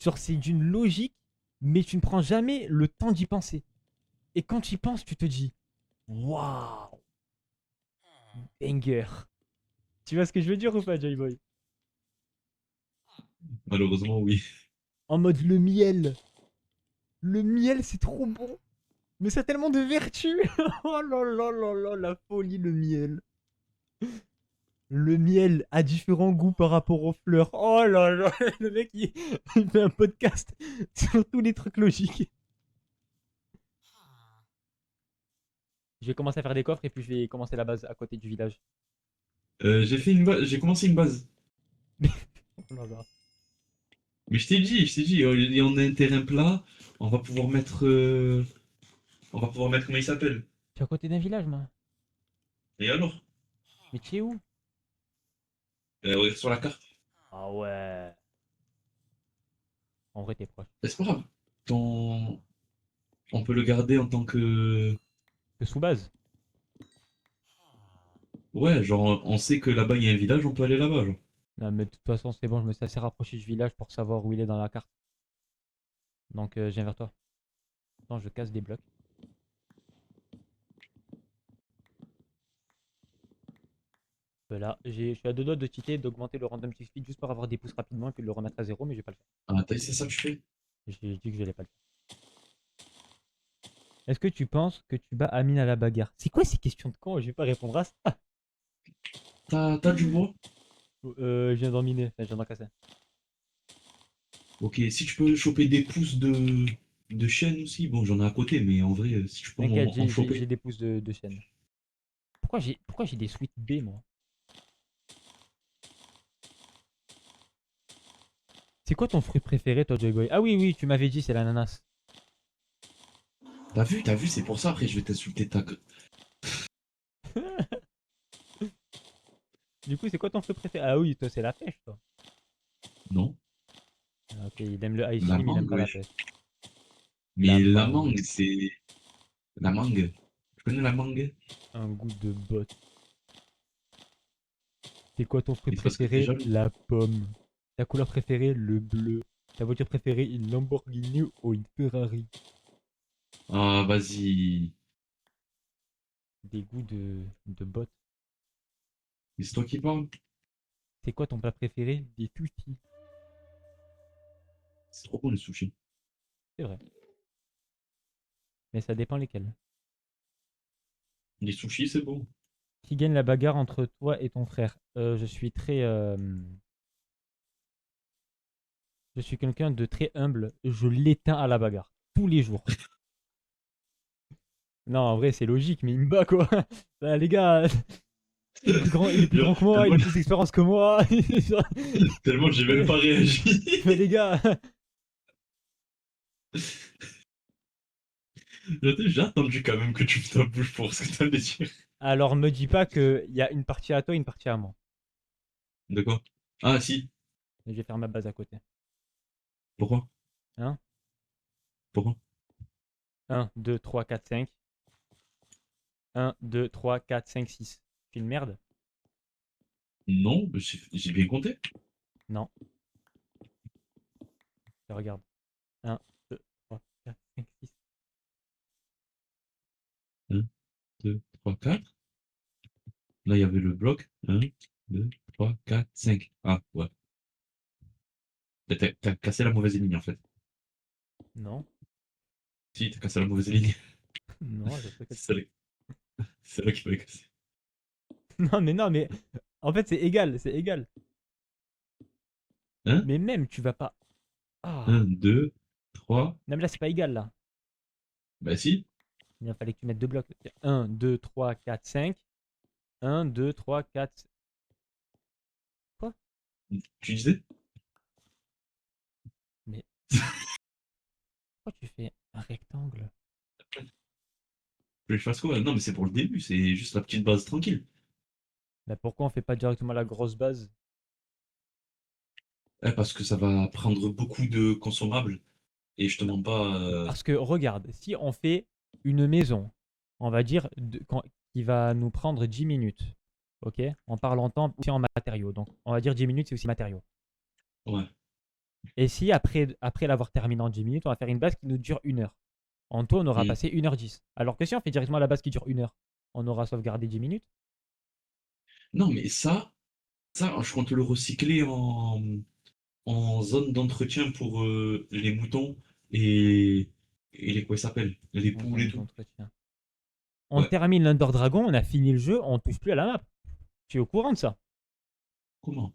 genre, c'est d'une logique, mais tu ne prends jamais le temps d'y penser. Et quand tu y penses, tu te dis waouh, banger. Tu vois ce que je veux dire ou pas, Joyboy? Malheureusement, oui. En mode le miel. Le miel, c'est trop bon. Mais ça a tellement de vertus. Oh là là là là, la folie, le miel. Le miel a différents goûts par rapport aux fleurs. Oh là là, le mec, il fait un podcast sur tous les trucs logiques. Je vais commencer à faire des coffres et puis je vais commencer la base à côté du village. J'ai commencé une base. Oh là là. Mais je t'ai dit, on a un terrain plat, on va pouvoir mettre, on va pouvoir mettre comment il s'appelle. Tu es à côté d'un village, moi. Et alors? Mais tu es où? Regarde sur la carte. Ah ouais. En vrai, t'es proche. C'est pas grave. Ton... On peut le garder en tant que... Que sous base. Ouais, genre, on sait que là-bas, il y a un village, on peut aller là-bas, genre. Non, mais de toute façon, c'est bon, je me suis assez rapproché du village pour savoir où il est dans la carte. Donc, je viens vers toi. Attends, je casse des blocs. Là, je suis à deux doigts de cheater, d'augmenter le random speed juste pour avoir des pouces rapidement et puis de le remettre à zéro, mais je vais pas le faire. Ah, t'as c'est ça que tu fais? J'ai dit que je n'allais pas le faire. Est-ce que tu penses que tu bats Amine à la bagarre? C'est quoi ces questions de con? Je vais pas répondre à ça. T'as du bois? Je viens d'en miner, enfin, je viens d'en casser. Ok, si tu peux choper des pousses de chêne aussi, bon, j'en ai à côté, mais en vrai, si tu peux T'inquiète, en j'ai choper. des pouces de chaîne. Pourquoi j'ai des sweet B, moi? C'est quoi ton fruit préféré, toi, Joyboy? Ah oui, oui, tu m'avais dit, c'est l'ananas. T'as vu, c'est pour ça, après, je vais t'insulter ta... Du coup, c'est quoi ton fruit préféré? Ah oui, toi, c'est la pêche, toi. Non, Ah, ok, il aime le ice la mais il aime mangue, pas la wesh. pêche. La Mais la mangue, mangue, c'est... La mangue. Tu connais la mangue? un goût de botte. C'est quoi ton fruit Mais c'est parce que t'es préféré? jaloux. La pomme. Ta couleur préférée? Le bleu. Ta voiture préférée? Une Lamborghini ou une Ferrari? Ah, vas-y. Des goûts de bottes. Mais c'est toi qui parles. C'est quoi ton plat préféré? Des sushis. C'est trop bon, les sushis. C'est vrai. Mais ça dépend lesquels. Les sushis, c'est bon. Qui gagne la bagarre entre toi et ton frère? Je suis très... je suis quelqu'un de très humble. Je l'éteins à la bagarre. Tous les jours. Non, en vrai, c'est logique, mais il me bat, quoi. Bah, les gars, il est plus Genre, grand que moi, il tellement, a plus d'expérience que moi. tellement j'ai même pas réagi. Mais les gars, J'ai attendu quand même que tu me ta bouche pour ce que t'allais dire. alors me dis pas qu'il y a une partie à toi et une partie à moi. De quoi? Ah, si. Je vais faire ma base à côté. Pourquoi? Hein? Pourquoi? 1, 2, 3, 4, 5. 1, 2, 3, 4, 5, 6. Je suis une merde? Non, j'ai bien compté. Non. Je regarde. 1, 2, 3, 4, 5, 6. 1, 2, 3, 4. Là, il y avait le bloc. 1, 2, 3, 4, 5. Ah, ouais. T'as cassé la mauvaise ligne, en fait. Non. Si, t'as cassé la mauvaise ligne. Non, j'ai fait quelque C'est chose. celle-là c'est là qui m'a cassé. Non, mais en fait, c'est égal, c'est égal. Hein? Mais même, tu vas pas. Ah. 1, 2, 3. Non, mais là, c'est pas égal, là. Bah si. Il fallait que tu mettes deux blocs. 1, 2, 3, 4, 5. 1, 2, 3, 4. Quoi? Tu disais? Mais pourquoi tu fais un rectangle? Que je fasse quoi? Non, mais c'est pour le début, c'est juste la petite base tranquille. Mais pourquoi on fait pas directement la grosse base? Parce que ça va prendre beaucoup de consommables. Et je te Non. mens pas. Parce que regarde, si on fait une maison, on va dire qui va nous prendre 10 minutes. Ok? On parle en temps aussi en matériaux. Donc on va dire 10 minutes, c'est aussi matériaux. Ouais. Et si après l'avoir terminé en 10 minutes, on va faire une base qui nous dure 1 heure. En tout, on aura Hmm. passé 1h10. Alors que si on fait directement la base qui dure 1 heure, on aura sauvegardé 10 minutes. Non, mais ça, je compte le recycler en zone d'entretien pour les moutons et, et les quoi ils s'appellent? Les En poules et zone tout. d'entretien. On Ouais. termine l'Under Dragon, on a fini le jeu, on touche plus à la map. Tu es au courant de ça? Comment?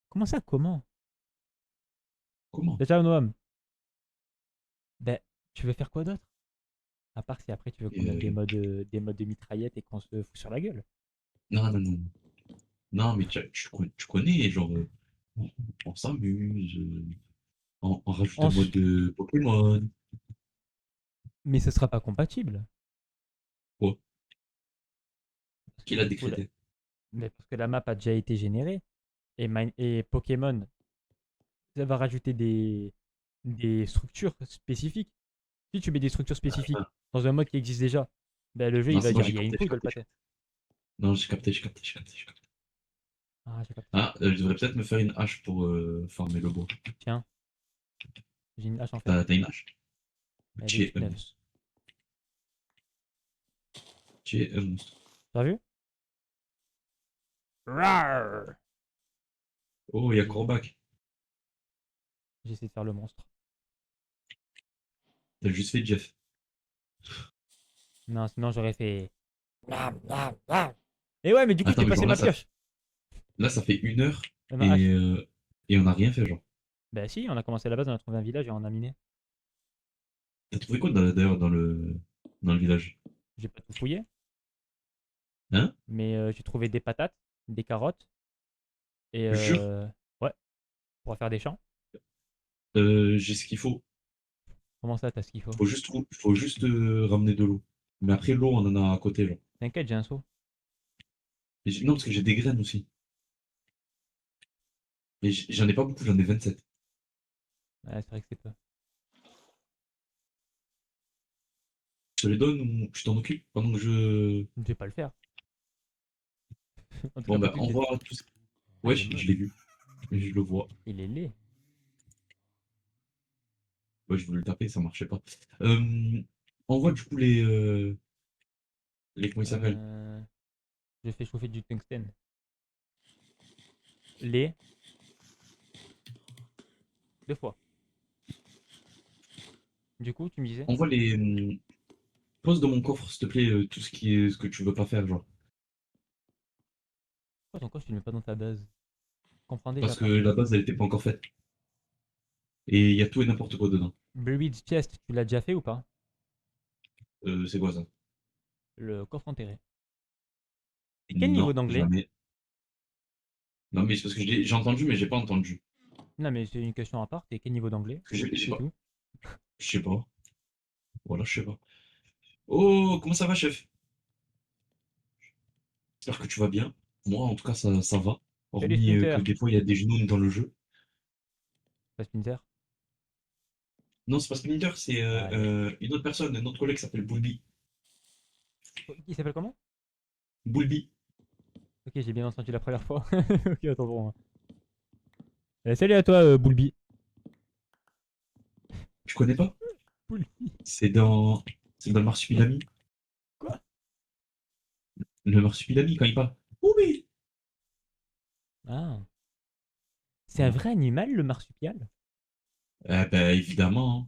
Comment ça, comment? Comment? Déjà, Noam, ben, tu veux faire quoi d'autre? À part si après tu veux qu'on Et, mette des modes de mitraillette et qu'on se fout sur la gueule. non, non, non. Non, mais tu connais, genre, on, on s'amuse, on rajoute En un mode s- de Pokémon. Mais ce sera pas compatible. Quoi? Parce Qui que l'a du coup, décrété? mais parce que la map a déjà été générée. Et Pokémon, ça va rajouter des structures spécifiques. Si tu mets des structures spécifiques Ah, dans un mode qui existe déjà, ben le jeu non, il va c'est bon, dire j'ai il y a une capté, j'ai couille de le capté. pâté. Non, j'ai capté, j'ai capté, j'ai capté, j'ai capté. Ah, j'ai capté. Ah, je devrais peut-être me faire une hache pour farmer le bois. Tiens, j'ai une hache en fer. T'as une hache? Elle est Tu es toute un neuve. monstre. Tu es un monstre. T'as vu? Rawr. Oh, il y a J'ai Corbac. j'ai essayé de faire le monstre. T'as juste fait Jeff. Non, sinon j'aurais fait. Et ouais, mais du coup, je Attends, t'ai mais passé genre ma pioche. là, ça fait 1 heure Ma et, hache. euh, et on n'a rien fait, genre. Bah si, on a commencé à la base, on a trouvé un village et on a miné. T'as trouvé quoi d'ailleurs dans le village? J'ai pas tout fouillé, Hein? mais j'ai trouvé des patates, des carottes et Je jure, ouais, pour faire des champs. j'ai ce qu'il faut. Comment ça, t'as ce qu'il faut? Faut juste ramener de l'eau. Mais après, l'eau, on en a à côté, genre. T'inquiète, j'ai un seau. Non, parce que j'ai des graines aussi. Mais j'en ai pas beaucoup, j'en ai 27. Ouais, c'est vrai que c'est peu. Je te les donne ou tu t'en occupes pendant que je. Je vais pas le faire. En tout Bon, cas, pas bah, tout de suite. envoie tout ça. Ah, il est Wesh, je l'ai moche. vu. Je le vois. Il est laid. Ouais, je voulais le taper, ça marchait pas. Euh, envoie du coup les. Comment ils s'appellent? Euh, je fais chauffer du tungstène. Lait, 2 fois. Du coup, tu me disais? Envoie les. Pose dans mon coffre, s'il te plaît, tout ce que tu veux pas faire, genre. Pourquoi ton coche, tu le mets pas dans ta base? Je comprends déjà Parce que pas. la base, elle était pas encore faite. Et il y a tout et n'importe quoi dedans. Buried chest, tu l'as déjà fait ou pas? C'est quoi ça? Le coffre enterré. Et quel niveau Non, d'anglais? jamais. Non, mais c'est parce que j'ai entendu, mais j'ai pas entendu. Non, mais c'est une question à part. T'es quel niveau d'anglais? Parce que j'ai C'est pas. tout. Je sais pas. Voilà, je sais pas. Oh, comment ça va, chef? J'espère que tu vas bien. Moi, en tout cas, ça va. Salut Hormis que Splinter. des fois, il y a des genoux dans le jeu. Pas Splinter. Non, c'est pas Splinter, c'est Allez. une autre personne, un autre collègue qui s'appelle Bulby. Oh, il s'appelle comment? Bulby. Ok, j'ai bien entendu la première fois. Ok, attends pour moi. Salut à toi, Boulby. Tu connais pas? Boulby. C'est dans le Marsupilami. Quoi? Le Marsupilami, quand il parle. Oui! Ah. C'est un Voilà. vrai animal, le marsupial? Eh ben, évidemment, hein.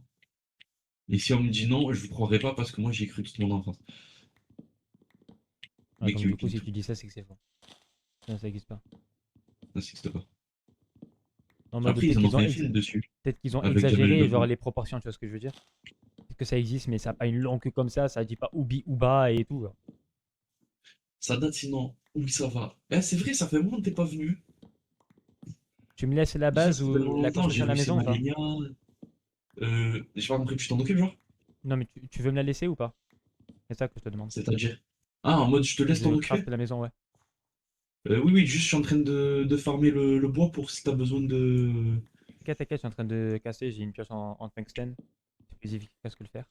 Et si on me dit non, je vous croirai pas parce que moi, j'y ai cru toute mon enfance. Ah, Mais donc du coup, qui si tout. tu dis ça, c'est que c'est faux. Non, ça existe pas. Ça n'existe pas. En mode, Après, ils en ont fait un film dessus. peut-être qu'ils ont Avec Jamel exagéré, genre Debbouze. les proportions, tu vois ce que je veux dire? Peut-être que ça existe, mais ça n'a pas une longue queue comme ça dit pas Oubi Ouba et tout, genre. Ça date sinon. Oui, ça va. Eh, c'est vrai, ça fait longtemps que t'es pas venu. Tu me laisses la Déjà, base ça fait ou la longtemps, j'ai construction de la laissé maison ou pas? Marina. J'ai pas compris, tu t'en occupes, genre? Non, mais tu veux me la laisser ou pas? C'est ça que je te demande. C'est-à-dire? Ah, en mode, je te laisse t'en Je occuper? craft la maison, ouais. Oui, oui, juste, je suis en train de farmer le bois pour si t'as besoin de. T'inquiète, je suis en train de casser, j'ai une pioche en tungstène. C'est plus efficace que le fer.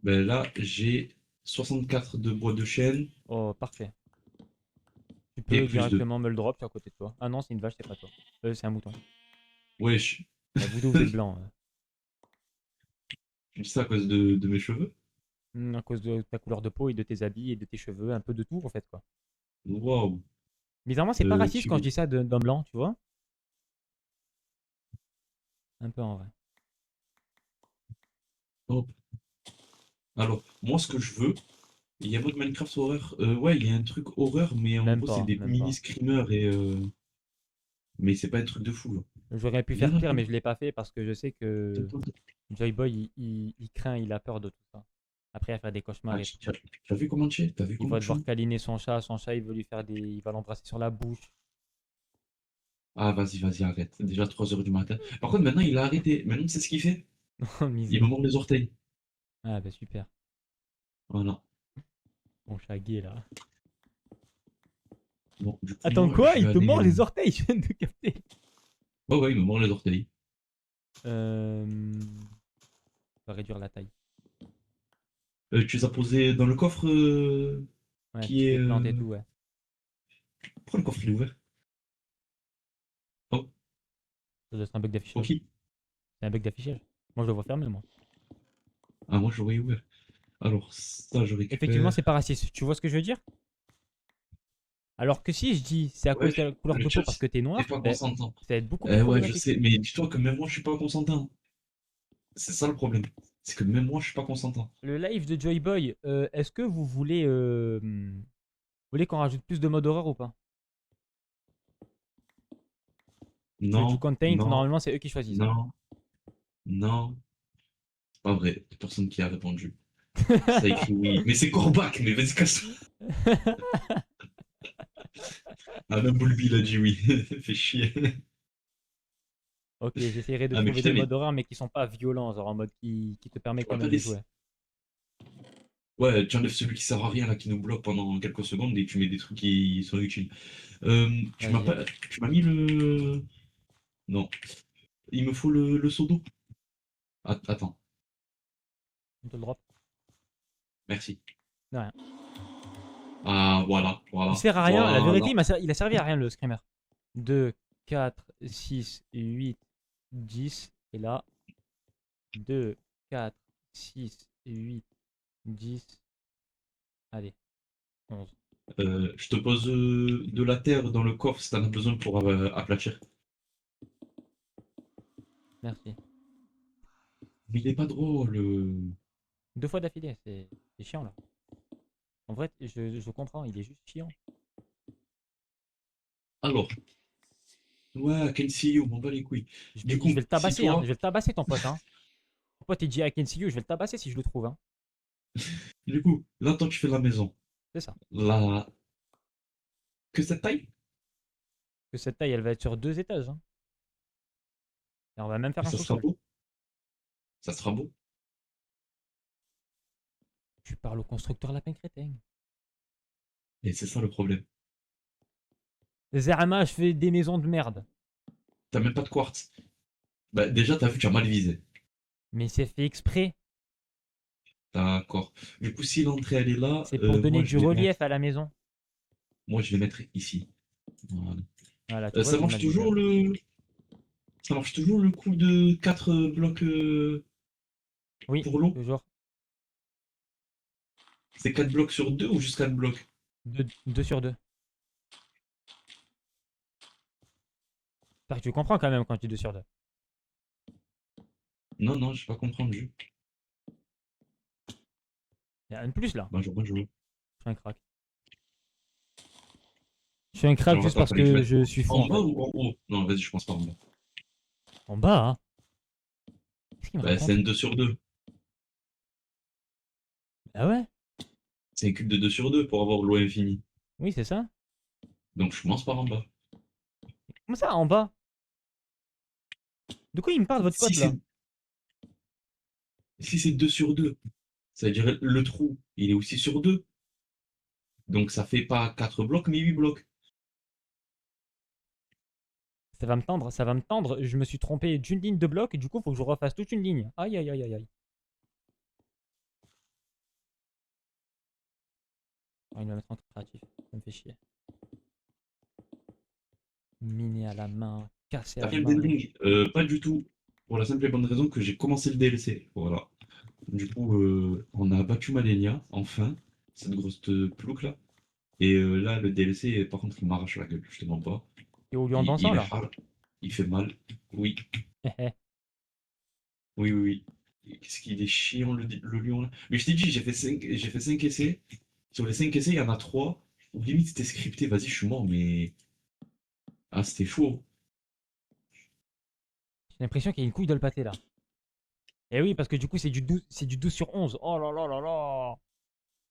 Ben là, j'ai 64 de bois de chêne Oh, parfait. Tu et peux plus de. directement me le drop, je suis à côté de toi. Ah non, c'est une vache, c'est pas toi. C'est un mouton. Wesh. Vous deux, vous êtes blanc. Tu dis ça à cause de mes cheveux? À cause de ta couleur de peau et de tes habits et de tes cheveux, un peu de tout en fait quoi. Waouh. Bizarrement, c'est pas raciste quand je Tu... dis ça d'un blanc, tu vois? Un peu en vrai. Hop. Alors, moi, ce que je veux, il y a mode Minecraft horreur. Ouais, il y a un truc horreur, mais en Même gros, c'est pas, des même mini pas. screamers et mais c'est pas un truc de fou, là. J'aurais pu Viens faire un pire, peu. mais je l'ai pas fait parce que je sais que Joy Boy, il craint, il a peur de tout ça. Après, il va faire des cauchemars Ah, et tout. t'as vu comment tu es? T'as vu Il comment va tu es? devoir câliner son chat, il veut lui faire des. Il va l'embrasser sur la bouche. Ah, vas-y, arrête. Déjà 3 heures du matin. Par contre, maintenant, il a arrêté. Maintenant, c'est ce qu'il fait? Oh, Il me misère. mord les orteils. Ah, bah super. Voilà. Mon chat gay là. Bon, du coup, Attends, moi, quoi? je vais Il te aller. mord les orteils, je viens de capter. Ouais, ouais, il me mord les orteils. On va réduire la taille. Tu les as posés dans le coffre Ouais, qui toutes est. les plantes et tout, ouais. Pourquoi le coffre il est ouvert? Oh, Ça doit être un bug d'affichage. ok. C'est un bug d'affichage. Moi, je le vois fermé, moi. Ah, moi, je le voyais ouvert. Alors, ça, je Effectivement, c'est pas récupère. raciste. Tu vois ce que je veux dire? Alors que si je dis c'est à Ouais, cause de la couleur le de peau chat, parce que t'es c'est noir, pas ben, consentant. ça va être beaucoup plus Ouais, je problématique. sais, mais dis-toi que même moi, je suis pas consentant. C'est ça le problème. C'est que même moi, je suis pas consentant. Le live de Joy Boy, est-ce que vous voulez qu'on rajoute plus de mode horreur ou pas? Je fais du Non, content, non, normalement c'est eux qui choisissent, hein. non, non. C'est pas vrai. Y a personne qui a répondu. Ça écrit oui. Mais c'est Corbac, mais vas-y, casse. Ah, même Bulbi, il a dit oui. Fait chier. Ok, j'essaierai de Ah, mais trouver des putain, mais modes horreur mais qui sont pas violents, genre en mode qui te permet tu quand m'as pas même de laissé. jouer. Ouais, tu enlèves celui qui sert à rien, là, qui nous bloque pendant quelques secondes et tu mets des trucs qui sont utiles. Tu m'as Vas-y, pas. vas-y. Tu m'as mis le. Non. Il me faut le seau d'eau. Attends. On te le drop. Merci. De rien. Ah, voilà, Il voilà, sert à rien, la voilà. vérité, il a servi à rien le screamer. 2, 4, 6, 8, 10. Et là, 2, 4, 6, 8, 10. Allez, 11. Je te pose de la terre dans le coffre si t'en as besoin pour aplatir. Merci. Mais il est pas drôle. 2 fois d'affilée, c'est chiant là. En vrai, je comprends, il est juste chiant. Alors, ouais, I can see you, m'en bat les couilles. Du Je vais coup, le si tabasser, hein. Je toi, vais le tabasser ton pote, hein. Ton pote, il dit I can see you, je vais le tabasser si je le trouve, hein. du coup, là, toi, tu fais la maison. C'est ça. Là, que cette taille, Que cette taille, elle va être sur 2 étages, hein. Et on va même faire un ça sera sous-sol. beau. Ça sera beau. Tu parles au constructeur lapin crétin. Et c'est ça le problème. Zerama, je fais des maisons de merde. T'as même pas de quartz. Bah, déjà, t'as vu, tu as mal visé. Mais c'est fait exprès. D'accord. Du coup, si l'entrée, elle est là, C'est pour donner moi, du je vais mettre, relief à la maison. moi, je vais mettre ici. Voilà. Voilà, tu vois, Ça j'ai marche mal visé. toujours ça marche toujours le coup de 4 blocs Oui, pour l'eau? toujours. C'est 4 blocs sur 2 ou juste 4 blocs? 2 sur 2. J'espère que tu comprends quand même quand je dis 2 sur 2. Non, non, j'ai pas compris. Il y a un de plus là. Bonjour, bonjour. Je suis un crack. Je suis un crack Alors, juste attends, parce fallait que je que mette je suis fou en en bas fait. ou en haut? Non, vas-y, je pense pas en bas. En bas, hein. Qu'est-ce qu'il me Bah, c'est raconte? un 2 sur 2. Ah ouais? C'est un cube de 2 sur 2 pour avoir l'eau infinie. Oui, c'est ça. Donc, je commence par en bas. Comment ça, en bas? De quoi il me parle, votre Si pote là? c'est si c'est 2 sur 2, ça veut dire le trou, il est aussi sur 2. Donc, ça fait pas 4 blocs, mais 8 blocs. Ça va me tendre, ça va me tendre. Je me suis trompé d'une ligne de bloc et du coup, faut que je refasse toute une ligne. Aïe, aïe, aïe, aïe, aïe. Ah, il va mettre en créatif. Ça me fait chier. Miner à la main, casser T'as à la fait Elden main. Ring? Pas du tout. Pour la simple et bonne raison que j'ai commencé le DLC. Voilà. Du coup, on a battu Malenia, enfin, cette grosse plouc là. Et là, le DLC, par contre, il m'arrache la gueule, je te mens pas. Et au lieu en dansant Il là. est hard, il fait mal. Oui, oui, oui, oui. Qu'est-ce qu'il est chiant le lion là. Mais je t'ai dit, j'ai fait 5 essais. Sur les 5 essais, il y en a 3 où limite c'était scripté. Vas-y, je suis mort, mais. Ah, c'était chaud. J'ai l'impression qu'il y a une couille de le pâté là. Et oui, parce que du coup, c'est du 12 sur 11. Oh là là là là.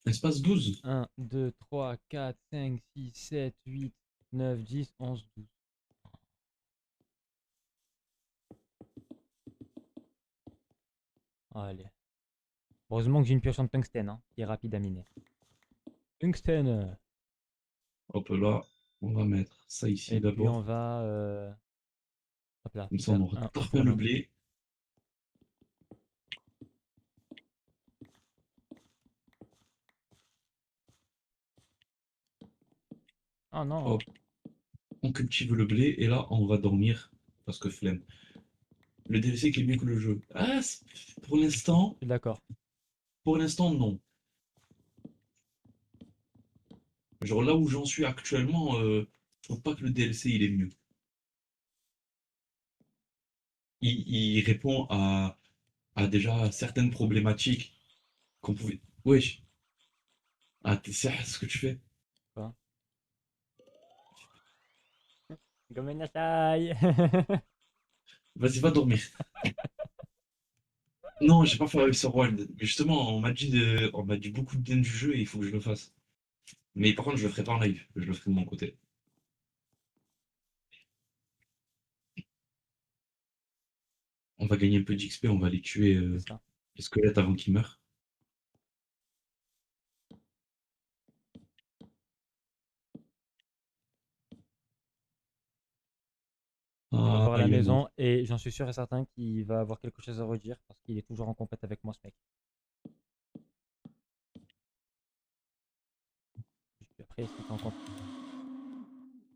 Espace 12. 1, 2, 3, 4, 5, 6, 7, 8, 9, 10, 11, 12. Allez. Heureusement que j'ai une pioche en tungstène, hein, qui est rapide à miner. Tungstène. Hop là, on va mettre ça ici Et puis on d'abord. va hop là, Comme ça, on faire aura un très bien le fourneau. blé. Oh non, Hop, on cultive le blé et là, on va dormir parce que flemme. Le DLC qui est mieux que le jeu. Ah, je suis d'accord. pour l'instant, non. Genre là où j'en suis actuellement, je trouve pas que le DLC il est mieux. Il répond à déjà certaines problématiques qu'on pouvait. Wesh, ah, t'es sérieux ce que tu fais? Quoi. Gomenasai. Vas-y, va dormir. Non, j'ai pas fait avec World. Mais justement, on m'a dit beaucoup de bien du jeu et il faut que je le fasse. Mais par contre, je le ferai pas en live. Je le ferai de mon côté. On va gagner un peu d'XP, on va aller tuer C'est ça. les squelettes avant qu'ils meurent. Il va voir Ah, la il est mort. maison et j'en suis sûr et certain qu'il va avoir quelque chose à redire parce qu'il est toujours en compète avec moi, ce mec. Puis après, s'il fait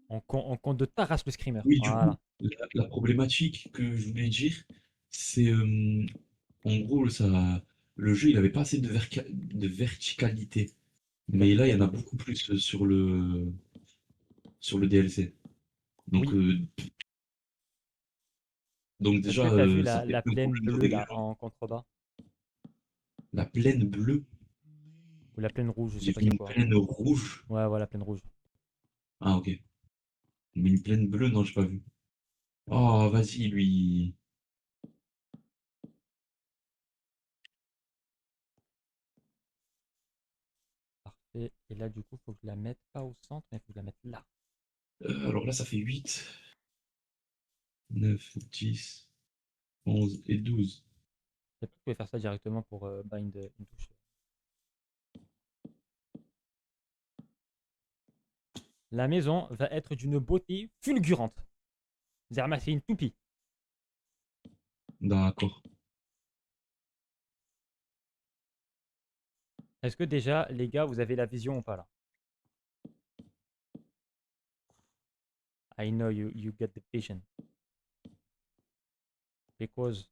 en compte de ta race, le screamer. Oui, du coup, Voilà. la problématique que je voulais dire, c'est en gros, le jeu, il avait pas assez de verticalité. De Mais là, il y en a verticalité. beaucoup plus sur le DLC. Donc, Oui. euh, donc Est-ce que déjà, tu as vu ça la fait un plaine problème de bleue là régler. en contrebas? La plaine bleue, Ou la plaine rouge, je sais j'ai pas vu c'est une quoi. plaine rouge. Ouais, voilà, plaine rouge. Ah, ok. Mais une plaine bleue, non, j'ai pas vu. Oh, vas-y, lui. Parfait. Et là, du coup, faut que je la mette pas au centre, mais faut que je la mette là. Alors là, ça fait 8, 9, 10, 11 et 12. Peut-être que je pouvais faire ça directement pour bind une touche. La maison va être d'une beauté fulgurante. Zerma, c'est une toupie. D'accord. Est-ce que déjà, les gars, vous avez la vision ou pas là? I know you get the vision. Because.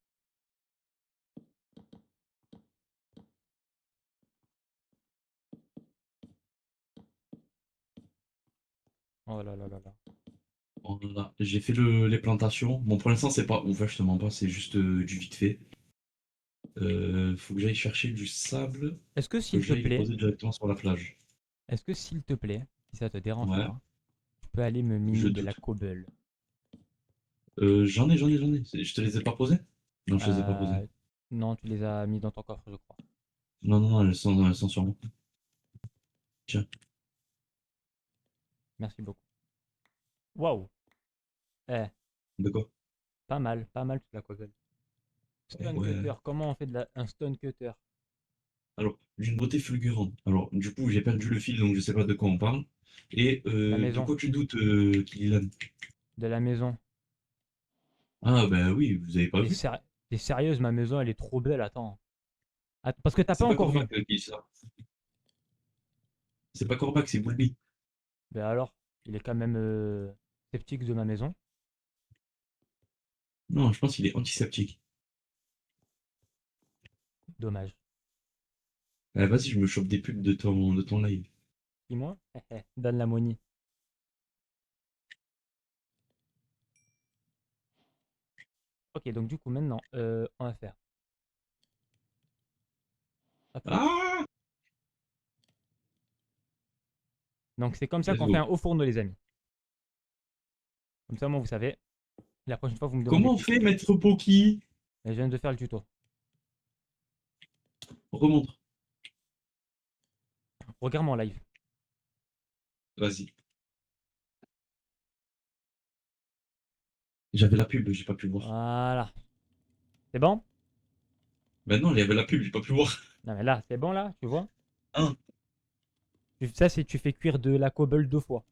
Oh là là là là. Voilà. J'ai fait les plantations. Bon, pour l'instant, c'est pas ouvert, je te mens pas, c'est juste du vite fait. Faut que j'aille chercher du sable Est-ce que que s'il te j'aille plaît, déposer directement sur la plage. est-ce que s'il te plaît, si ça te dérange Ouais, pas, tu peux aller me je miner de la doute. cobble? J'en ai. Je te les ai pas posés? Non, je les ai pas posés. Euh, non, tu les as mis dans ton coffre, je crois. Non, non, non, elles sont sur moi. Tiens, Merci beaucoup. Waouh! Eh, de quoi? pas mal toute la cobble. Eh Stone ouais. cutter, comment on fait un stone cutter? Alors, d'une beauté fulgurante. Alors, du coup, j'ai perdu le fil, donc je sais pas de quoi on parle. Et La de maison, quoi tu doutes, Kylian? de la maison. Ah, bah oui, vous avez pas T'es vu? ser- t'es sérieuse, ma maison, elle est trop belle, attends. Parce que t'as pas C'est pas encore Cormac vu. qui dit ça. C'est pas Cormac, c'est Boulby. Ben alors, il est quand même sceptique de ma maison. Non, je pense qu'il est antiseptique. Dommage. Vas-y, je me chope des pubs de ton live. Dis-moi, donne la money. Ok, donc du coup, maintenant, on va faire. Hop. Ah! Donc, c'est comme ça Let's qu'on fait un go. haut fourneau, les amis. Comme ça, moi, vous savez. La prochaine fois, vous me demandez Comment on plus. fait, maître Poki? Et je viens de faire le tuto. Remontre. Regarde mon live. Vas-y. J'avais la pub, j'ai pas pu voir. Voilà. C'est bon? Ben non, il y avait la pub, j'ai pas pu voir. Non, mais là, c'est bon, là, tu vois? Hein? Ça, c'est tu fais cuire de la cobble 2 fois.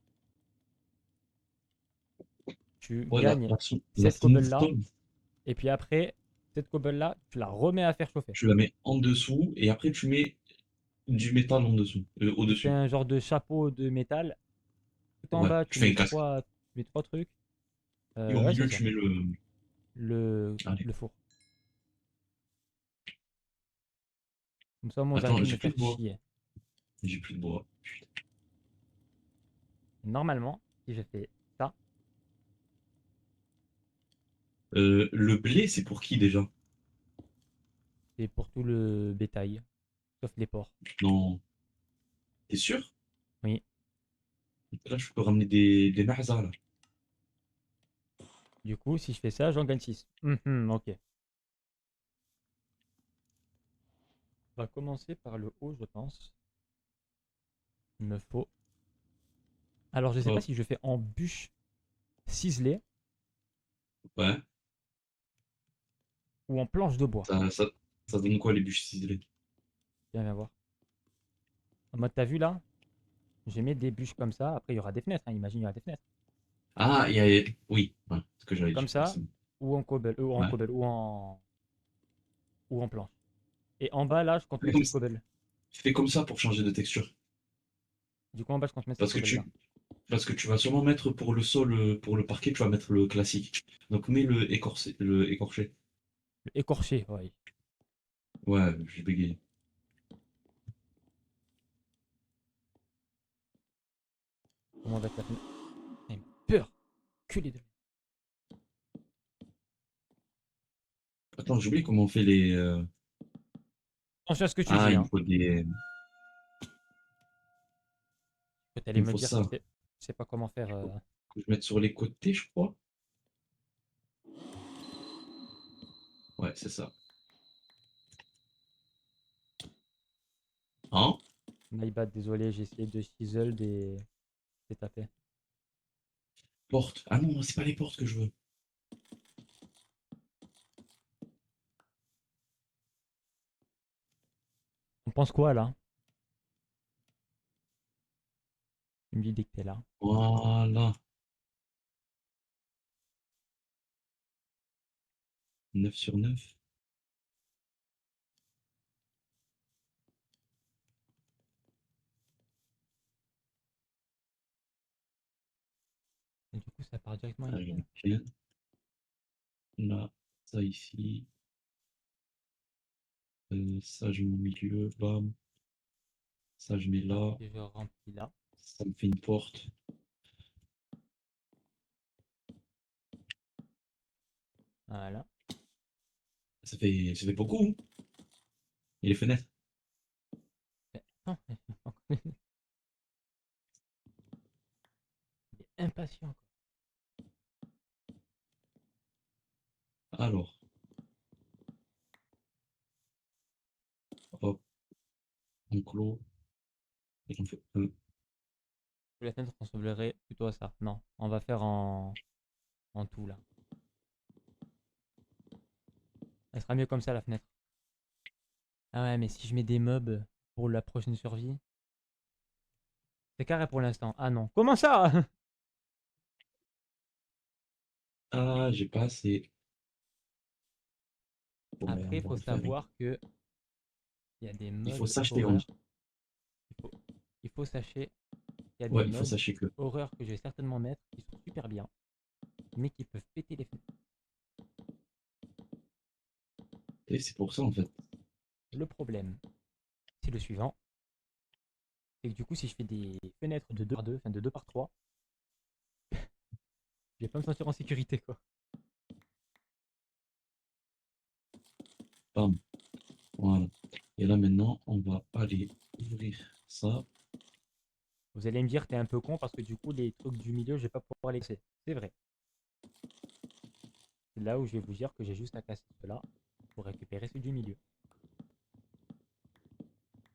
Tu Ouais, gagnes la cette cobble smooth là, stone, et puis après, cette cobble là, tu la remets à faire chauffer. tu la mets en dessous et après tu mets du métal en dessous, Tu fais au-dessus. un genre de chapeau de métal. Tout en Ouais, bas, tu fais un casque. tu mets trois trucs. Et au Ouais, c'est milieu, ça. tu mets le. Allez. Le four. Comme ça, moi, vous Attends, arrêtez de j'ai me plus faire de bois. chier. J'ai plus de bois. Normalement, si je fais ça, Le blé, c'est pour qui déjà? c'est pour tout le bétail, sauf les porcs. Non. T'es sûr? Oui. Là, je peux ramener des marzas, là. Du coup, si je fais ça, j'en gagne 6. Ok. On va commencer par le haut, je pense. Il me faut. Alors, je sais pas Hop. si je fais en bûche ciselée Ouais. ou en planche de bois. Ça, ça, ça donne quoi les bûches ciselées? Viens voir. En mode, t'as vu là? J'ai mis des bûches comme ça. Après, il y aura des fenêtres, hein. Imagine, il y aura des fenêtres. Ah, oui, ouais, ce que j'allais Comme dire. Ouais, ça, c'est bon. ou en Ouais. cobble, ou en planche. Et en bas, là, je compte Fais mettre comme, cette cobble. fais comme ça pour changer de texture. Du coup, en bas, je compte mettre cette Parce que cobble là. parce que tu vas sûrement mettre pour le sol, pour le parquet, tu vas mettre le classique. Donc mets le écorché. Écorché, ouais. Ouais, j'ai bégayé. Comment va être la fenêtre? Il m'a peur. Culé de. Attends, j'ai oublié comment on fait les. Attention à ce que tu Ah, dis, il me hein. faut des. Que t'allais Il me me faut dire, ça. je sais pas comment faire. Que je mette sur les côtés, je crois. Ouais, c'est ça. Hein? My bad, désolé, j'ai essayé de chisel et c'est tapé. Porte. Ah non, c'est pas les portes que je veux. On pense quoi là? Tu me dis dès que t'es là. Voilà. 9 sur 9. Et du coup, ça part directement ici. Allez, ok. Là, ça ici. Ça, je mets au milieu. Bam. Ça, je mets Hop, là. et je remplis là. Ça me fait une porte. Voilà. Ça fait beaucoup, hein. Et les fenêtres? Non, il est impatient. Alors, hop, on clôt. Et on fait. La fenêtre ressemblerait plutôt à ça. Non, on va faire en tout là. Elle sera mieux comme ça la fenêtre. Ah ouais, mais si je mets des mobs pour la prochaine survie. C'est carré pour l'instant. Ah non. Comment ça? Ah, j'ai pas assez. Bon, ben, Après, il on va faut en faire une. savoir que il y a des Il faut modes s'acheter, on horreur. dit. Il faut, il faut sachez qu'il y a des Ouais, il faut modes sachez que. horreur que je vais certainement mettre qui sont super bien, mais qui peuvent péter les fenêtres. Et c'est pour ça, en fait. Le problème, c'est le suivant. C'est que du coup, si je fais des fenêtres de 2 par 2, enfin de 2 par 3, je vais pas me sentir en sécurité, quoi. Bam. Voilà. Et là maintenant, on va aller ouvrir ça. Vous allez me dire, t'es un peu con parce que du coup, les trucs du milieu, je vais pas pouvoir les casser. C'est vrai. C'est là où je vais vous dire que j'ai juste à casser cela pour récupérer ceux du milieu.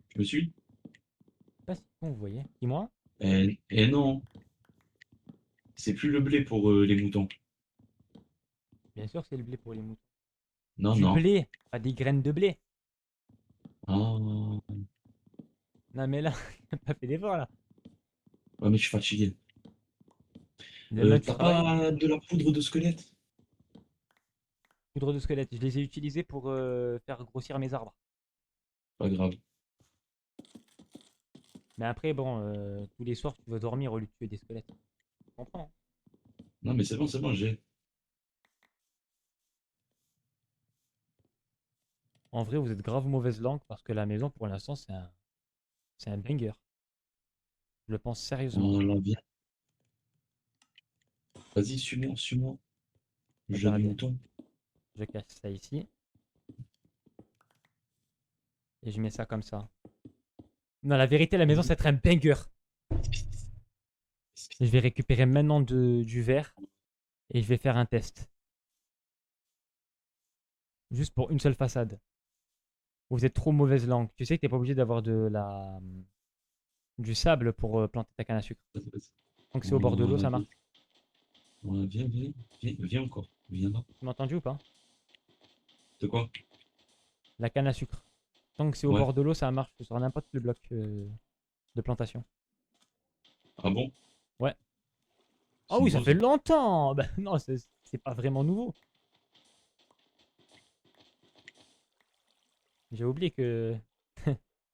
Je me suis? Pas si con, vous voyez. Dis-moi. Et non, c'est plus le blé pour les moutons. Bien sûr, c'est le blé pour les moutons. Non, Du non. blé, pas des graines de blé. Ah, Non, mais là, t'as pas fait d'effort, là. ouais, mais je suis fatigué. Demain, tu T'as travailles. pas de la poudre de squelette? Poudre de squelette, je les ai utilisés pour faire grossir mes arbres. Pas grave. Mais après, bon, tous les soirs, tu vas dormir au lieu de tuer des squelettes. Je comprends. Non, mais c'est bon, j'ai. En vrai, vous êtes grave mauvaise langue parce que la maison, pour l'instant, c'est un banger. Je le pense sérieusement. Voilà, viens. Vas-y, suis-moi, suis-moi. Jeune Regardez, mouton. je cache ça ici et je mets ça comme ça. Non, la vérité, la maison, ça va être un banger. Je vais récupérer maintenant du verre et je vais faire un test. Juste pour une seule façade. Vous êtes trop mauvaise langue. Tu sais que t'es pas obligé d'avoir du sable pour planter ta canne à sucre. Vas-y, vas-y. Donc c'est au bord de l'eau, Voilà, ça viens. marche. Voilà, viens, viens, viens, viens encore. Viens là. Tu m'as entendu ou pas? De quoi? La canne à sucre. Tant que c'est au Ouais. bord de l'eau, ça marche sur n'importe quel bloc de plantation. Ah bon? Ouais. Ah C'est oui, ça nouveau fait ça. longtemps. Ben non, c'est pas vraiment nouveau. J'ai oublié que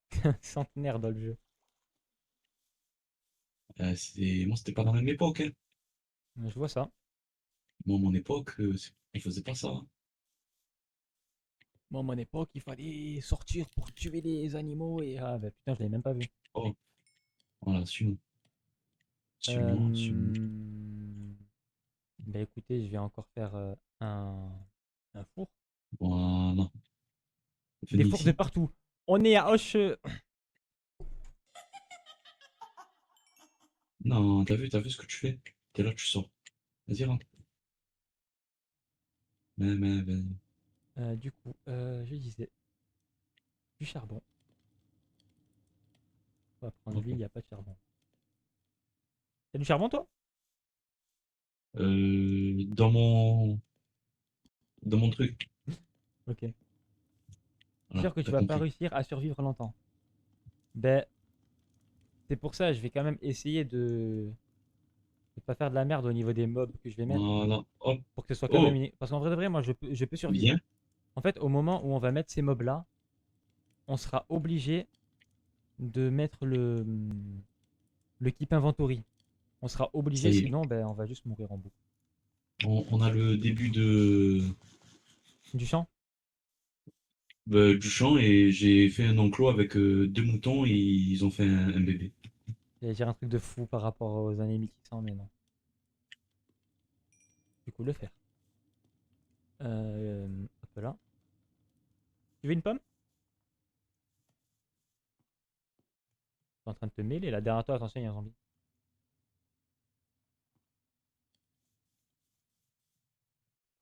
t'es un centenaire dans le jeu. Moi, c'était pas la même époque, hein. Je vois ça. Moi, à mon époque, on faisait pas ça, hein. Moi, à mon époque, il fallait sortir pour tuer les animaux et ah bah putain, je l'avais même pas vu. Oh, voilà, suis-moi. Suis-moi, suis-moi. Euh... Bah écoutez, je vais encore faire un four. Voilà. Des Venez fours de ici. partout. On est à Hoche. Non, t'as vu ce que tu fais? T'es là, tu sors. Vas-y, rentre. Mais. Du coup, je disais du charbon. On va prendre Hop, lui, il hop. n'y a pas de charbon. T'as du charbon toi? Euh, dans mon, dans mon truc. Ok. Je suis Voilà, sûr que tu t'as vas pas compris. réussir à survivre longtemps. Ben, c'est pour ça, je vais quand même essayer de pas faire de la merde au niveau des mobs que je vais mettre Voilà, hop. pour que ce soit quand même Oh, une... Parce qu'en vrai de vrai, moi, je peux survivre. viens. En fait, au moment où on va mettre ces mobs-là, on sera obligé de mettre le keep inventory. On sera Ça obligé, y est. sinon, ben, on va juste mourir en boucle. On a le début Du champ? du champ et j'ai fait un enclos avec deux moutons et ils ont fait un bébé. J'allais dire un truc de fou par rapport aux ennemis qui sont, mais non. Du coup, le faire. Hop là. Tu veux une pomme? T'es en train de te mêler là. Derrière toi, attention, il y a un zombie.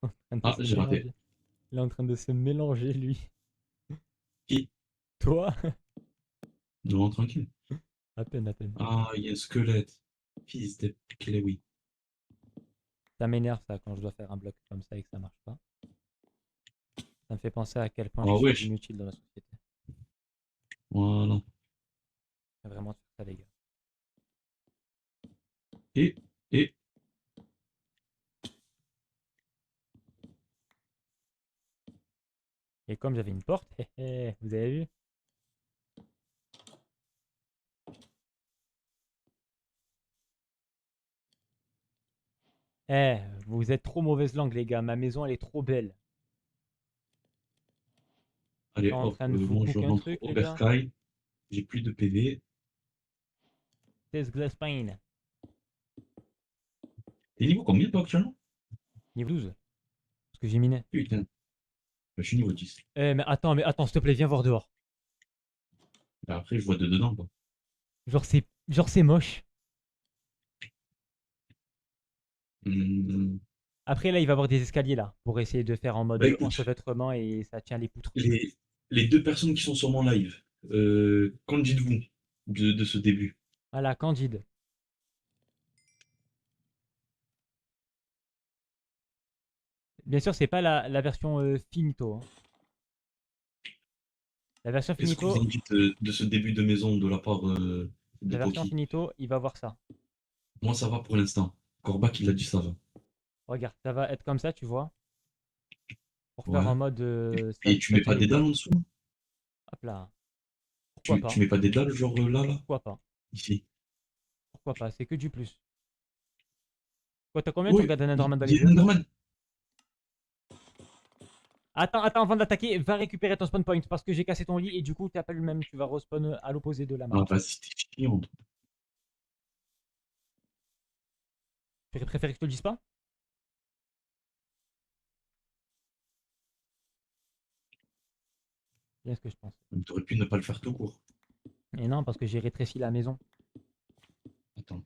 En train de Ah, se j'ai raté. mélanger. Il est en train de se mélanger, lui. Qui? Toi? Non, tranquille. À peine, à peine. Ah, il y a un squelette. Fils de oui. Ça m'énerve ça quand je dois faire un bloc comme ça et que ça marche pas. Ça me fait penser à quel point je Ah, suis wesh. inutile dans la société. Voilà. Faut vraiment faire ça, les gars. Et, et, Et comme j'avais une porte, vous avez vu? Vous êtes trop mauvaise langue, les gars. Ma maison, elle est trop belle. Allez, en hop, train de vous moi je book un rentre truc, au les gars. bercail. J'ai plus de PV. Test Glass Pain. T'es niveau combien toi actuellement? Niveau 12. Parce que j'ai miné. Putain, je suis niveau 10. Mais attends, s'il te plaît, viens voir dehors. Bah, après, je vois de dedans, quoi. Genre c'est moche. Hmm. Après, là, il va y avoir des escaliers, là, pour essayer de faire en Bah mode écoute, enchevêtrement et ça tient les poutres. les, les deux personnes qui sont sur mon live, qu'en dites-vous de ce début? Voilà, Candide. Bien sûr, c'est pas la version finito, hein. La version Qu'est-ce que vous en finito, dites de ce début de maison de la part de la version Poki? finito, il va voir ça. Moi, ça va pour l'instant. Corbac, il a dit ça va. Regarde, ça va être comme ça, tu vois, pour faire Ouais. en mode Et tu ça mets tient pas les des dalles blocs. en dessous? Hop là. Pourquoi Tu pas? mets pas des dalles, genre là, là? Pourquoi pas? Ici. Pourquoi pas? C'est que du plus. Quoi, t'as combien? Tu Oui, regardes un Enderman dans il y les a un yeux? Enderman. Attends, avant d'attaquer, va récupérer ton spawn point parce que j'ai cassé ton lit et du coup, t'as pas le même. Tu vas respawn à l'opposé de la map. Ah, vas-y, t'es chiant. Tu préfères que je te le dise pas? Bien ce que je pense. T'aurais pu ne pas le faire tout court. Et non, parce que j'ai rétréci la maison. Attends,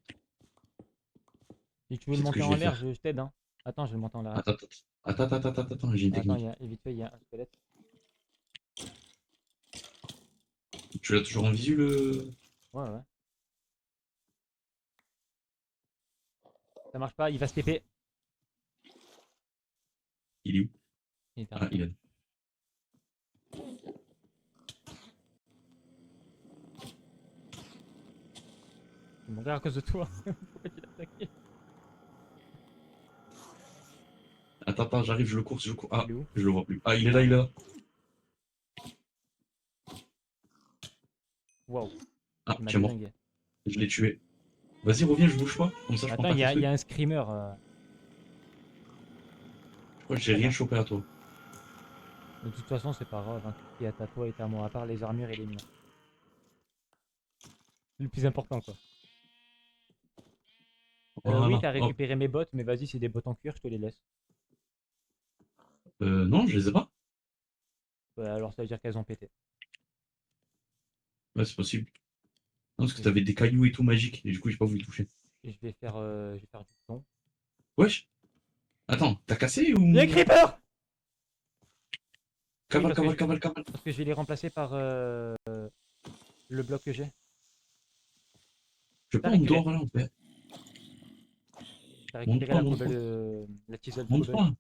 Si tu veux le c'est ce que monter je en vais l'air, faire. je t'aide, hein. Attends, je vais le monter en l'air. Attends, attends, j'ai une Attends, technique. vite fait, il y a un squelette. Tu l'as toujours en visu, le... Ouais, ouais. Ça marche pas, il va se TP. Il est où? Il est Ah, terminé. il est là. Il m'a à cause de toi. Pourquoi tu l'as attaqué? Attends, j'arrive, je le cours, Ah, Il est où? je le vois plus. Ah, il est là, Ah, il est là. waouh, Ah, il m'a tu es mort. dézingué. Je l'ai tué. Vas-y, reviens, je bouge pas. Comme ça, je prends Attends, pas tes il y trucs. a un screamer. Je crois que j'ai Pas rien grave. chopé à toi. De toute façon, c'est pas grave, hein. Tout ce qui est à toi est à moi, à part les armures et les murs. C'est le plus important, quoi. Oui, Voilà, t'as hop. récupéré mes bottes, mais vas-y, c'est des bottes en cuir, je te les laisse. Non, je les ai pas. Ouais, alors ça veut dire qu'elles ont pété. Ouais, c'est possible. Non, parce que Et t'avais des cailloux et tout magiques. Et du coup, j'ai pas voulu toucher. je vais faire du son. Wesh. Attends, t'as cassé Il y a un ou... creeper! Oui, Cavale, cavale, cavale, cavale. parce que je vais les remplacer par le bloc que j'ai. Je vais T'as pas en récupéré, dehors là, en fait. t'as Monte récupéré pas, la monte cobble, pas. la chisel Monte cobble. pas.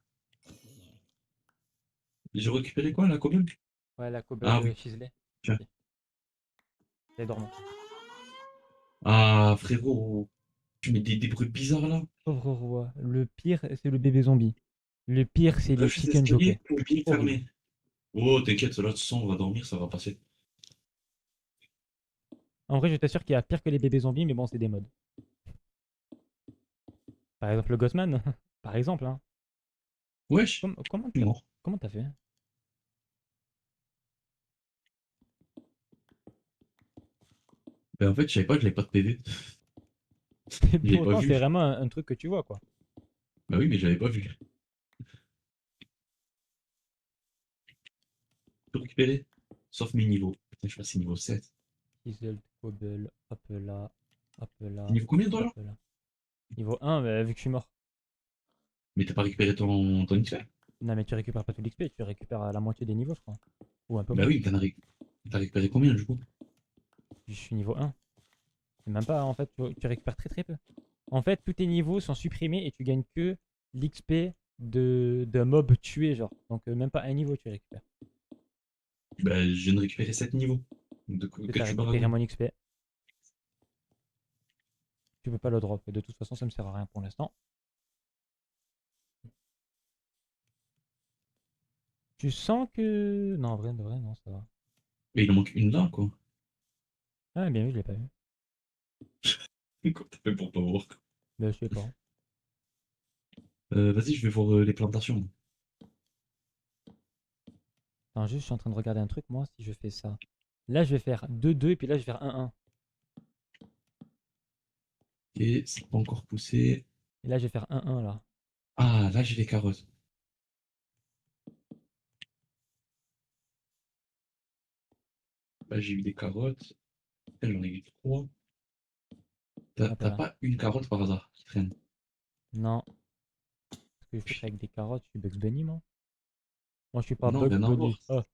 J'ai récupéré quoi, la cobble? Ouais, la Ah cobble oui, chiselée. tiens. Elle est dormant. Ah, frérot. Tu mets des bruits bizarres là. Pauvre roi. Le pire, c'est le bébé zombie. Le pire, c'est les Lâche les chicken jokers. escaliers pour bien Horrible. fermer. Oh, t'inquiète, là, de toute façon, on va dormir, ça va passer. En vrai, je t'assure qu'il y a pire que les bébés zombies, mais bon, c'est des modes. Par exemple, le Ghostman. Par exemple, hein. Wesh, Comment je suis mort. comment t'as fait? Ben, en fait, je savais pas que j'avais pas de PV. J'avais pas Pourtant, c'est vu. vraiment un truc que tu vois, quoi. Bah oui, mais j'avais pas vu. Tout récupérer. Sauf mes niveaux. Putain, je sais pas, c'est niveau 7. Chisel, cobble, hop là, hop T'es là, niveau combien toi hop là? là. Niveau 1, bah, vu que je suis mort. Mais t'as pas récupéré ton XP? Non, mais tu récupères pas tout l'XP, tu récupères à la moitié des niveaux, je crois. Ou un peu Bah moins. oui, t'as récupéré combien du coup? Je suis niveau 1. C'est même pas, en fait, tu récupères très très peu. En fait, tous tes niveaux sont supprimés et tu gagnes que l'XP d'un mob tué, genre. Donc, même pas un niveau tu récupères. Bah, je viens de récupérer 7 niveaux. Que Que tu as tu récupéré baragouines. mon XP. Tu peux pas le drop. De toute façon, ça me sert à rien pour l'instant. Tu sens que. Non, en vrai, de vrai, non, ça va. Mais il en manque une là, quoi. Ah, bien vu, je l'ai pas vu. Comment t'as fait pour pas voir? Ben, je sais pas. Vas-y, je vais voir les plantations. Attends, juste, je suis en train de regarder un truc, moi, si je fais ça. Là, je vais faire 2-2, et puis là, je vais faire 1-1. Et c'est pas encore poussé. Et là, je vais faire 1-1, là. Ah, là, j'ai les carottes. Là, j'ai eu des carottes. Là, j'en ai eu trois. Hop T'as là. pas une carotte par hasard qui traîne? Non. Qu'est-ce que je fais avec des carottes? Je suis Bugs Bunny, moi? Moi, je suis pas Non, Bugs rien à Bunny. voir. Ah,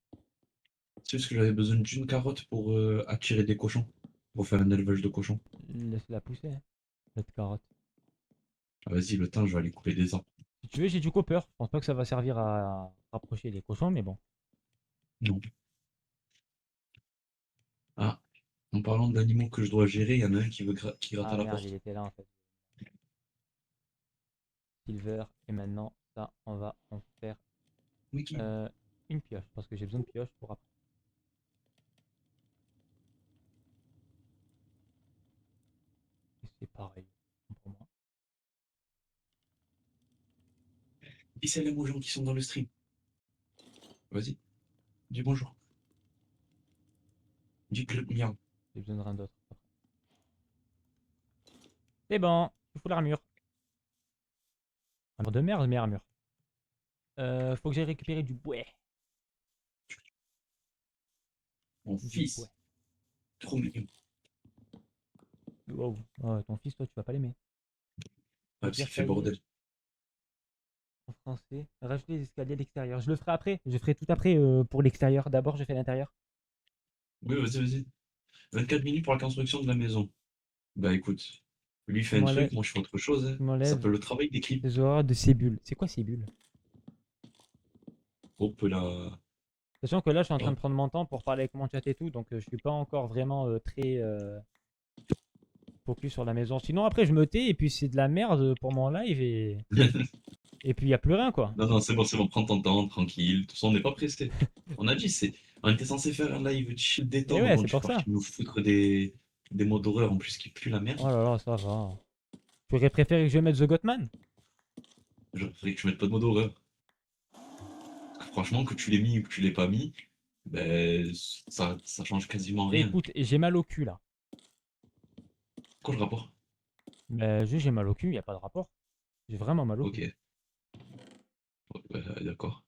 C'est juste que j'avais besoin d'une carotte pour attirer des cochons. Pour faire un élevage de cochons. laisse-la pousser, hein, cette carotte. Ah, vas-y, le temps, je vais aller couper des arbres. Si tu veux, j'ai du copper. Je pense pas que ça va servir à rapprocher les cochons, mais bon. Non. Ah, en parlant d'animaux que je dois gérer, il y en a un qui qui gratte Ah à la merde, il porte. était là, en fait. Silver. Et maintenant, ça, on va en faire Mickey. une pioche. Parce que j'ai besoin de pioche pour après. Et c'est pareil pour moi. Dis salam aux gens qui sont dans le stream. Vas-y, dis bonjour. Dis club miam. J'ai besoin de rien d'autre. C'est bon, je fous l'armure. Armure de merde, mais armure. Faut que j'aille récupérer du bois. Mon Du bois. fils. Trop mignon. Wow. Oh, ton fils, toi, tu vas pas l'aimer. Ah, Faut parce dire qu'il fait tailler bordel. en français. Rajouter les escaliers à l'extérieur. Je le ferai après. Je ferai tout après pour l'extérieur. D'abord, je fais l'intérieur. Oui, vas-y, vas-y. 24 minutes pour la construction de la maison. Bah écoute, lui Tu fait un truc, m'enlèves, moi je fais autre chose, hein. tu Ça m'enlèves s'appelle le travail d'équipe. les horreurs de ces bulles. C'est quoi ces bulles? Hop là. Sachant que là, je suis en train de Hop. prendre mon temps pour parler avec mon chat et tout, donc je suis pas encore vraiment très focus sur la maison. Sinon, après, je me tais et puis c'est de la merde pour mon live et puis il y a plus rien quoi. Non, non, c'est bon, prends ton temps, tranquille. De toute façon, on n'est pas pressé. On a dit, on était censé faire un live chill Et détente, ouais, bon, c'est tu es pour ça. parti nous foutre des mots d'horreur en plus qui puent la merde. Oh là là, ça va. Tu aurais préféré que je mette The Gothman? J'aurais préféré que je mette pas de mots d'horreur. Franchement, que tu l'aies mis ou que tu l'aies pas mis, ben, ça change quasiment Et rien. écoute, j'ai mal au cul là. Quoi le rapport? Mais juste j'ai mal au cul, il n'y a pas de rapport. J'ai vraiment mal au Ok, cul. d'accord.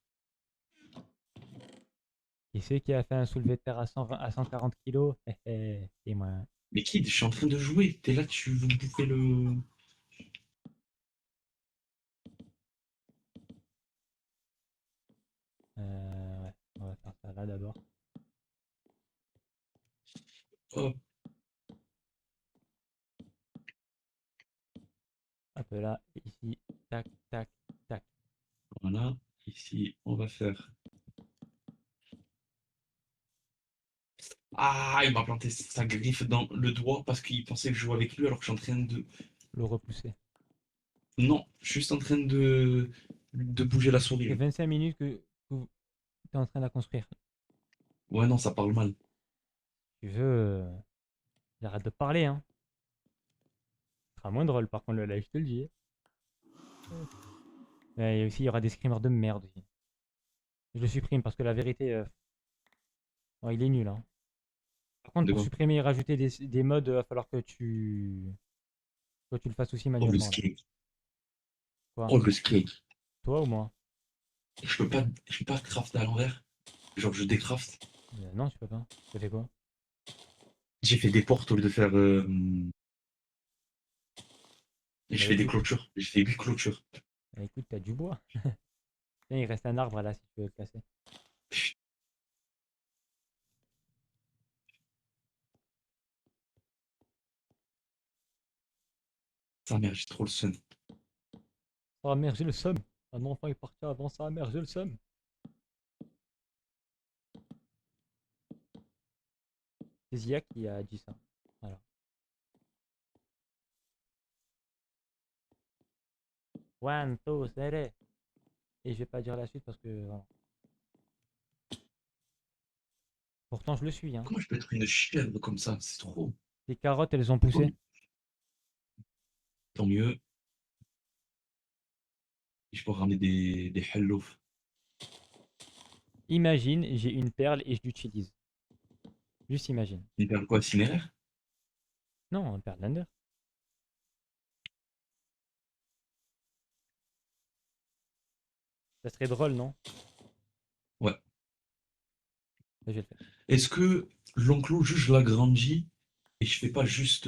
Qui c'est qui a fait un soulevé de terre à 120, à 140 kilos? Et moi. Mais Kid, je suis en train de jouer. T'es là, tu veux me bouffer le. Ouais, on va faire ça là d'abord. Hop, Hop là, ici, tac, tac, tac. voilà. Ici, on va faire. Ah, il m'a planté sa griffe dans le doigt parce qu'il pensait que je jouais avec lui alors que je suis en train de. Le repousser. Non, je suis juste en train de bouger la souris, C'est là. 25 minutes que tu es en train de la construire. Ouais, non, ça parle mal. Tu veux, j'arrête de parler, hein. Ce sera moins drôle par contre le live, je te le dis. Et aussi, il y aura des screamers de merde aussi. Je le supprime parce que la vérité, il est nul, hein. Par contre, De pour quoi? supprimer et rajouter des modes, il va falloir que tu le fasses aussi Oh, le manuellement là. skate. Quoi? Oh, le skate. Toi ou moi? Je peux pas crafter à l'envers. Genre, je décraft. Non, tu peux pas. Tu fais quoi? J'ai fait des portes au lieu de faire. Et je Bah fais des écoute, clôtures. J'ai fait 8 clôtures. écoute, t'as du bois. Tiens, il reste un arbre là si tu veux le casser. Sa mère, j'ai trop le seum. Ah merde, j'ai le seum. Un enfant est parti avant ça, merde, j'ai le seum. C'est Zia qui a dit ça. Voilà. One, two, three. Et je vais pas dire la suite parce que voilà. Pourtant, je le suis, hein. Comment je peux être une chèvre comme ça? C'est trop. Les carottes, elles ont poussé. Tant mieux. Je peux ramener des hello. Imagine, j'ai une perle et je l'utilise. Juste imagine. Il perd quoi, cinéraire? Non, une perle d'Ender. Ça serait drôle, non? Ouais. Là, je vais le faire. Est-ce que l'enclos juge l'agrandit et je fais pas juste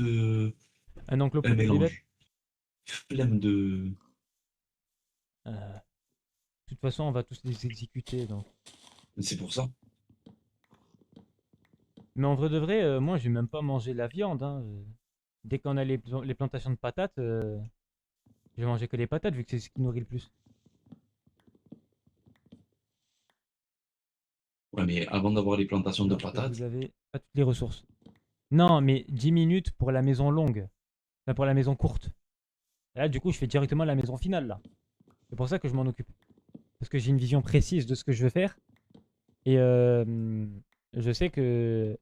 Un enclos un pour des bébêtes? mélange? Flemme de. De toute façon, on va tous les exécuter, donc. C'est pour ça. Mais en vrai de vrai, moi, je vais même pas manger la viande, hein. Dès qu'on a les plantations de patates, je vais manger que les patates, vu que c'est ce qui nourrit le plus. Ouais, mais avant d'avoir les plantations de Alors que vous patates, avez pas toutes les ressources. Non, mais 10 minutes pour la maison longue. Enfin, pour la maison courte. Là, du coup, je fais directement la maison finale, là. C'est pour ça que je m'en occupe. Parce que j'ai une vision précise de ce que je veux faire. Et je sais que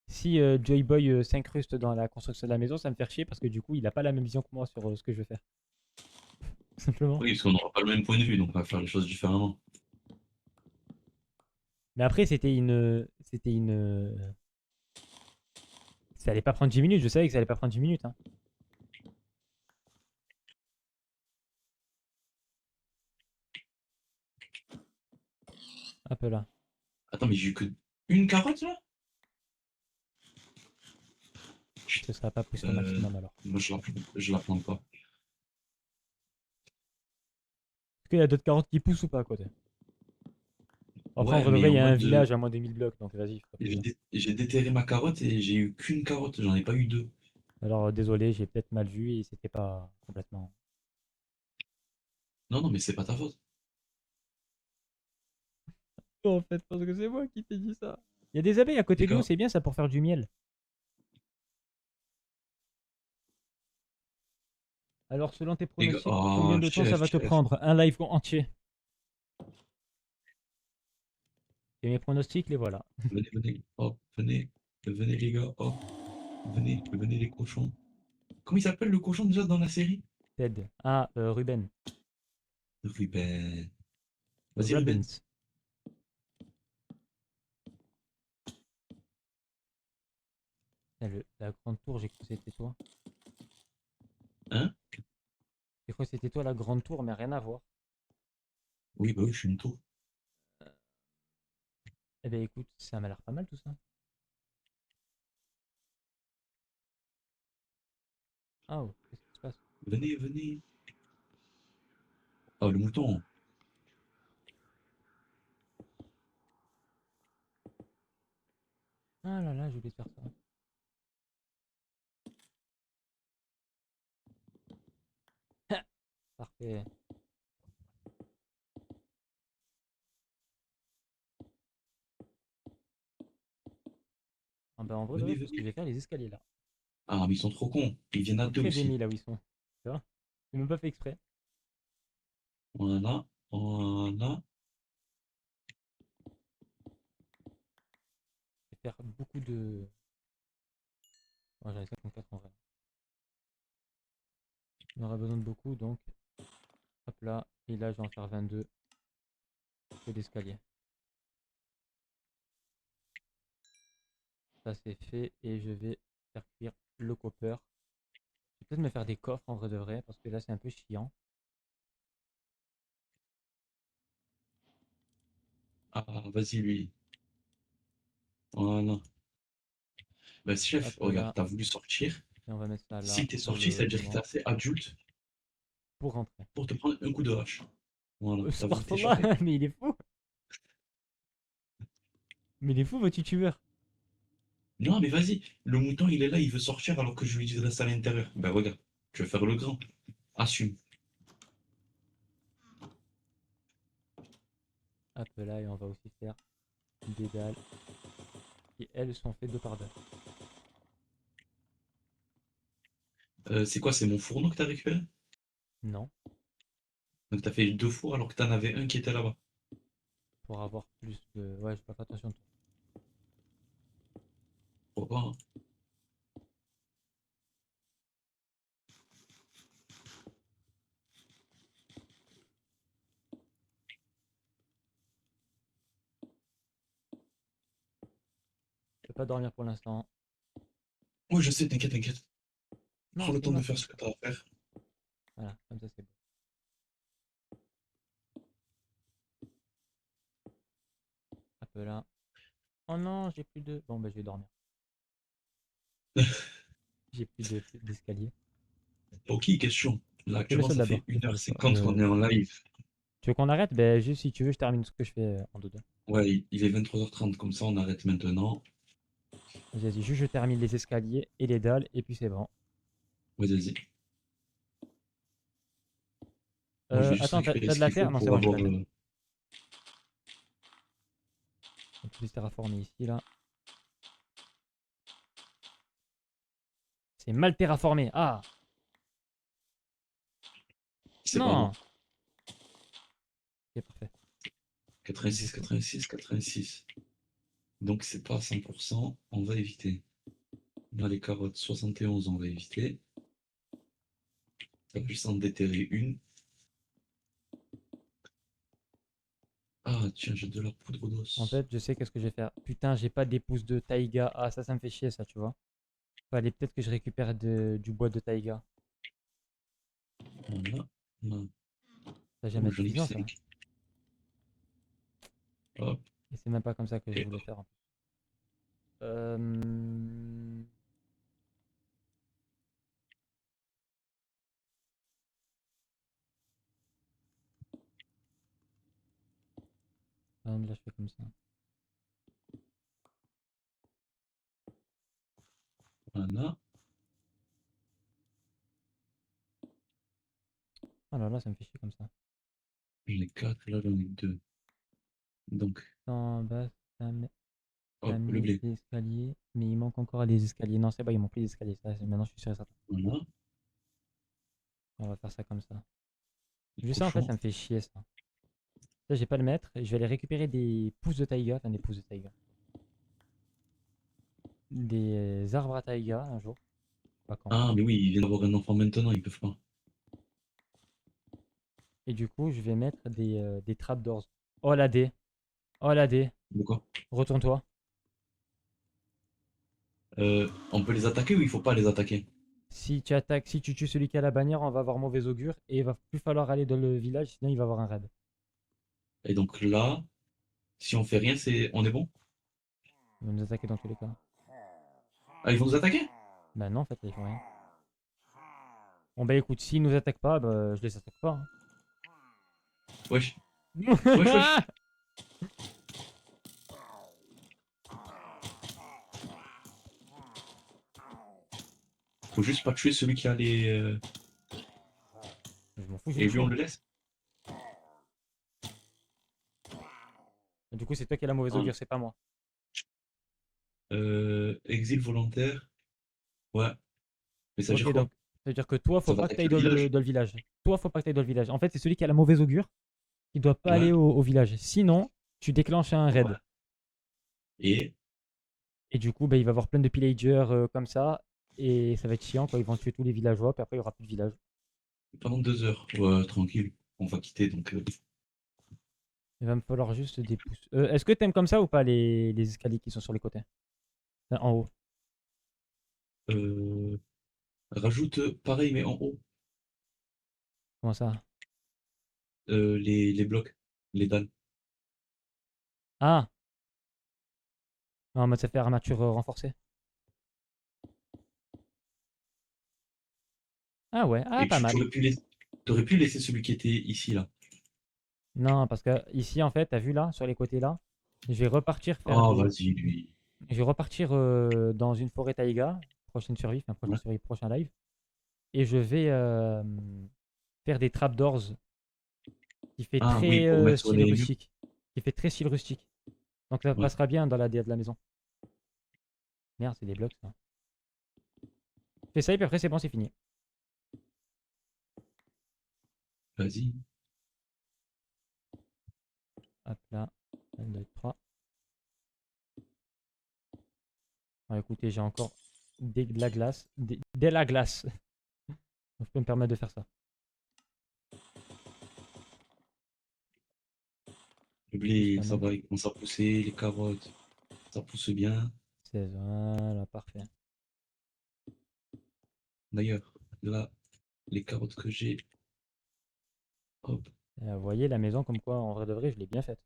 si Joy Boy s'incruste dans la construction de la maison, ça me fait chier parce que du coup, il a pas la même vision que moi sur ce que je veux faire. Tout simplement. oui, parce qu'on n'aura pas le même point de vue, donc on va faire les choses différemment. Mais après, ça allait pas prendre 10 minutes. Je savais que ça allait pas prendre 10 minutes, hein. Hop là. Attends, mais j'ai eu que une carotte là? Ce sera pas poussé au Euh, maximum alors. Moi je la plante pas. Est-ce qu'il y a d'autres carottes qui poussent ou pas à côté? Bon, après, en Ouais, vrai de mais vrai, il en y a un mode village à moins de 1000 blocs, donc vas-y, fais pas plus. j'ai déterré ma carotte et j'ai eu qu'une carotte, j'en ai pas eu deux. Alors, désolé, j'ai peut-être mal vu et c'était pas complètement. Non, non, mais c'est pas ta faute. En fait, parce que c'est moi qui t'ai dit ça. Il y a des abeilles à côté Les de nous, gars, c'est bien ça pour faire du miel. Alors, selon tes les gars, pronostics, combien oh, de temps ça chef, va te chef. prendre? Un live entier. Et mes pronostics, les voilà. Venez, venez, hop, venez, venez les gars, hop, venez, venez les cochons. Comment il s'appelle le cochon déjà dans la série? Ted. Ah, Ruben. Ruben. Vas-y Ruben. Rubens. La grande tour, j'ai cru que c'était toi. Hein? J'ai cru que c'était toi la grande tour, mais rien à voir. Oui, bah oui, je suis une tour. Eh ben écoute, ça m'a l'air pas mal tout ça. Ah, oh, qu'est-ce qui se passe? Venez, venez. Oh, le mouton. Ah là là, j'ai oublié de faire ça. Parfait. Ah ben en vrai, de Venez, vrai, ce que je venez. vais faire, les escaliers là. Ah, mais ils sont trop cons. Ils viennent Ils à sont deux très aussi. aimés là où ils sont. Tu vois? J'ai même pas fait exprès. Voilà, voilà. Je vais faire beaucoup de. Oh, j'en ai 54 en vrai. On aura besoin de beaucoup, donc hop là. Et là, je vais en faire 22 que d'escaliers. Ça c'est fait et je vais faire cuire le copper. Je vais peut-être me faire des coffres en vrai de vrai parce que là c'est un peu chiant. Ah, vas-y, lui. Voilà. Bah, chef, Hop regarde, là. t'as voulu sortir. Et on va mettre ça là Si t'es pour sorti, ça le veut dire que t'es moment. assez adulte Pour rentrer. pour te prendre un coup de hache. Voilà, t'as voulu Astaghfirullah, t'échapper. mais il est fou! Mais il est fou votre youtubeur! Non, mais vas-y, le mouton, il est là, il veut sortir alors que je lui dis de rester à l'intérieur. Ben regarde, tu veux faire le grand. Assume. Hop là, et on va aussi faire des dalles qui elles sont faites de par deux. C'est quoi, c'est mon fourneau que t'as récupéré? Non, Donc t'as fait deux fours alors que t'en avais un qui était là-bas. pour avoir plus de. Ouais, j'ai pas fait attention. Pourquoi, hein? pas dormir pour l'instant. Oui, je sais, t'inquiète, t'inquiète. Non, Prends le c'est temps de moi, faire c'est. ce que t'as à faire. Voilà, comme ça c'est bon. Un peu là. Oh non, j'ai plus de. Bon, bah, je vais dormir. J'ai plus d'escalier. Ok, question. Là, Fais le actuellement, sol ça d'abord. fait Fais faire 1h50 qu'on est en live. Tu veux qu'on arrête? Ben, juste si tu veux, je termine ce que je fais en deux. Ouais, il est 23h30, comme ça, on arrête maintenant. Vas-y, juste je termine les escaliers et les dalles, et puis c'est bon. Vas-y, vas-y. Moi, je vais juste Attends, récupérer t'as ce de la qu'il faut terre? Non, c'est pour bon, j'ai de avoir... la terre. On peut les terraformer ici, là. C'est mal terraformé. Ah! C'est pas Non! moi. Ok, parfait. Du 86, coup, 86, 86. Donc, c'est pas à 100%. On va éviter. Là, les carottes, 71, on va éviter. Ça peut s'en déterrer une. Ah, tiens, j'ai de la poudre en d'os. fait, je sais qu'est-ce que je vais faire. Putain, j'ai pas d'épouse de taïga. Ah, ça me fait chier, ça, tu vois. Fallait peut-être que je récupère du bois de taïga. Voilà. Voilà. Ça va jamais Oh, être j'en ai que suffisant, ça. 5. Hop, Et c'est même pas comme ça que je et voulais hop. faire, en plus. Euh... Là, je fais comme ça. Voilà. Oh là là, ça me fait chier comme ça. J'en ai 4, là, j'en ai 2. Donc, En bas, ça hop, le met blé. des escaliers. Mais il manque encore des escaliers. Non, c'est bon, il manque plus d'escaliers. Maintenant, je suis sûr et certain. Voilà. On va faire ça comme ça. Le Juste ça, en fait, cochon. ça me fait chier, ça. Ça, je vais pas le mettre. Je vais aller récupérer des pousses de taïga. Enfin, des pousses de taïga. Des arbres à taïga un jour. Je sais pas quand. Ah, mais oui, il vient d'avoir un enfant maintenant, ils peuvent pas. Et du coup, je vais mettre des trapdoors. Oh la D. Oh la D. Pourquoi? Retourne-toi. On peut les attaquer ou il faut pas les attaquer? Si tu attaques, si tu tues celui qui a la bannière, on va avoir mauvais augure. Et il va plus falloir aller dans le village, sinon il va avoir un raid. Et donc là, si on fait rien, on est bon? Il va nous attaquer dans tous les cas. Ah, ils vont nous attaquer? Bah non, en fait, ils font rien. Bon bah écoute, s'ils nous attaquent pas, bah je les attaque pas, Wesh, wesh, wesh. hein. Faut juste pas tuer celui qui a les... Je m'en fous, je vais Et le lui, on tuer. le laisse? Du coup, c'est toi qui as la mauvaise Ah. augure, c'est pas moi. Exil volontaire. Ouais. Mais ça veut Ok, dire donc quoi? ça veut dire que toi, faut Ça va pas que tu attaquer ailles le village? dans le village. Toi, faut pas que tu ailles dans le village. En fait, c'est celui qui a la mauvaise augure qui doit pas aller Ouais. au village. Sinon, tu déclenches un Ouais. raid. Et Et du coup, bah, il va y avoir plein de pillagers comme ça. Et ça va être chiant quand ils vont tuer tous les villageois. Puis après, il y aura plus de village. pendant 2 heures. Ouais, tranquille. On va quitter, donc... Il va me falloir juste des pouces. Est-ce que t'aimes comme ça ou pas les escaliers qui sont sur les côtés? Enfin, en haut. euh, rajoute pareil, mais en haut. Comment ça? Les blocs. Les dalles. Ah! En mode ça fait armature renforcée. Ah ouais, ah Et pas tu mal. aurais pu laisser celui qui était ici, là. Non, parce que ici en fait, t'as vu là, sur les côtés là, je vais repartir faire Ah, des. vas-y, lui. Je vais repartir dans une forêt taïga, prochaine survie, enfin prochaine Ouais. survie, prochain live. Et je vais faire des trapdoors qui fait Ah oui, très pour mettre sur style les murs. rustique. Qui fait très style rustique. Donc ça Ouais, passera bien dans la DA de la maison. Merde, c'est des blocs ça. Fais ça et puis après c'est bon, c'est fini. vas-y. Hop là. 1, 2, 3. Bon, écoutez, j'ai encore de la glace. De la glace. Donc, je peux me permettre de faire ça. Le blé, ça Justement. va, il commence à pousser. Les carottes, ça pousse bien. 16, voilà, parfait. D'ailleurs, là, les carottes que j'ai, hop, Et, vous voyez la maison comme quoi, en vrai de vrai, je l'ai bien faite.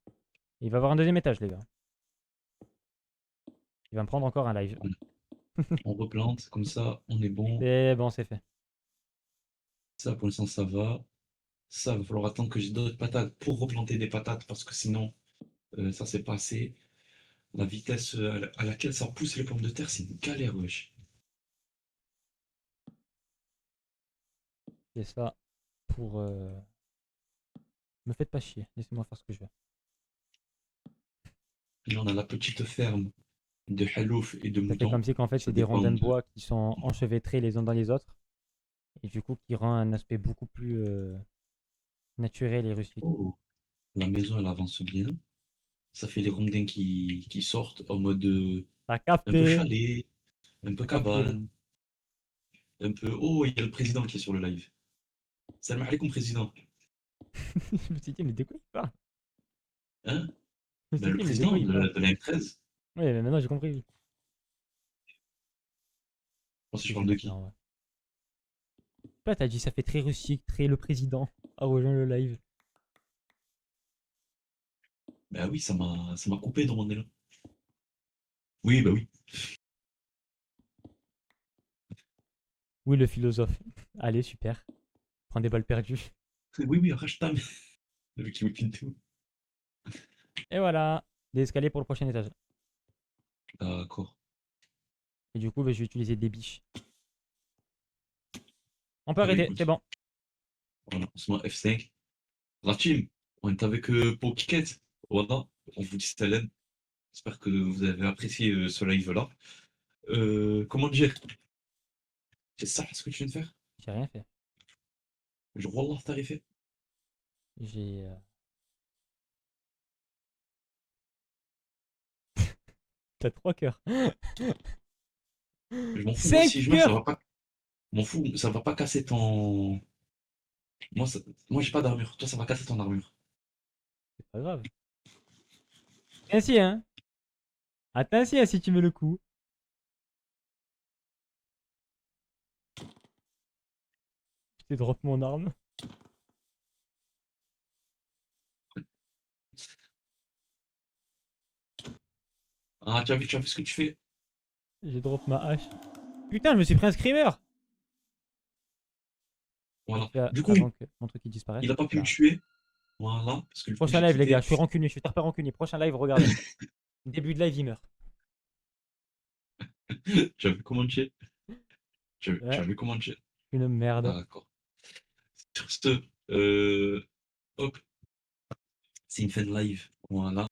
Il va y avoir un deuxième étage, les gars. Il va me prendre encore un live. on replante, comme ça, on est bon. C'est bon, c'est fait. Ça, pour l'instant, ça va. Ça, va falloir attendre que j'ai d'autres patates pour replanter des patates, parce que sinon, ça, c'est pas assez. La vitesse à laquelle ça pousse les pommes de terre, c'est une galère, wesh. C'est ça pour... Me faites pas chier, laissez-moi faire ce que je veux. Là, on a la petite ferme de halouf et de Ça fait moutons. comme si qu'en fait Ça c'est des dépend rondins de de... bois qui sont enchevêtrés les uns dans les autres. Et du coup qui rend un aspect beaucoup plus naturel et rustique. Oh, la maison, elle avance bien. Ça fait les rondins qui sortent en mode T'as un peu capté? chalet, un peu T'as capté? cabane, un peu... Oh, il y a le président qui est sur le live. Salam alaikum, président. Je me suis dit mais de quoi il parle? Hein? Je me Ben, suis le dit mais de quoi président il parle? de la M13. Oui mais maintenant j'ai compris. Je pense que Il je fait parle de capter qui? en vrai. Pas t'as dit ça fait très rustique, très le président a rejoint le live. Ben oui, ça m'a coupé dans mon élan. Oui, bah oui. Oui le philosophe. Allez super. Prends des balles perdues. Oui, oui, Rashtam. Avec les Pinto. Et voilà. Des escaliers pour le prochain étage. D'accord. Et du coup bah, je vais utiliser des biches. On peut Ah bah arrêter, c'est écoute, bon. voilà, on se met F5. La team, on est avec Pokiket. Voilà, on vous dit salam. J'espère que vous avez apprécié ce live-là. Comment dire? C'est ça ce que tu viens de faire? J'ai rien fait. Genre, Wallah, t'as fait. J'ai... T'as 3 cœurs. Je m'en fous, moi, 5 si je meurs, ça cœurs! va pas. Je m'en fous, ça va pas casser ton. Moi, moi j'ai pas d'armure. Toi, ça va casser ton armure. C'est pas grave. Ainsi, hein. Attention hein, si tu mets le coup. Je te drop mon arme. Ah, tu as vu ce que tu fais? J'ai drop ma hache. Putain, je me suis pris un screamer! Vite Voilà. fait, Du coup, avant que mon truc il disparaisse. il a pas pu me Là. tuer. Voilà, parce que du coup, Prochain j'ai live, les gars. quitté. Je suis rancunier. Je suis hyper rancunier. Prochain live, regardez. Début de live, il meurt. Tu as vu comment tu tu Ouais, as vu comment tu une merde. D'accord. Sur ce, hop, c'est une fin de live. Voilà.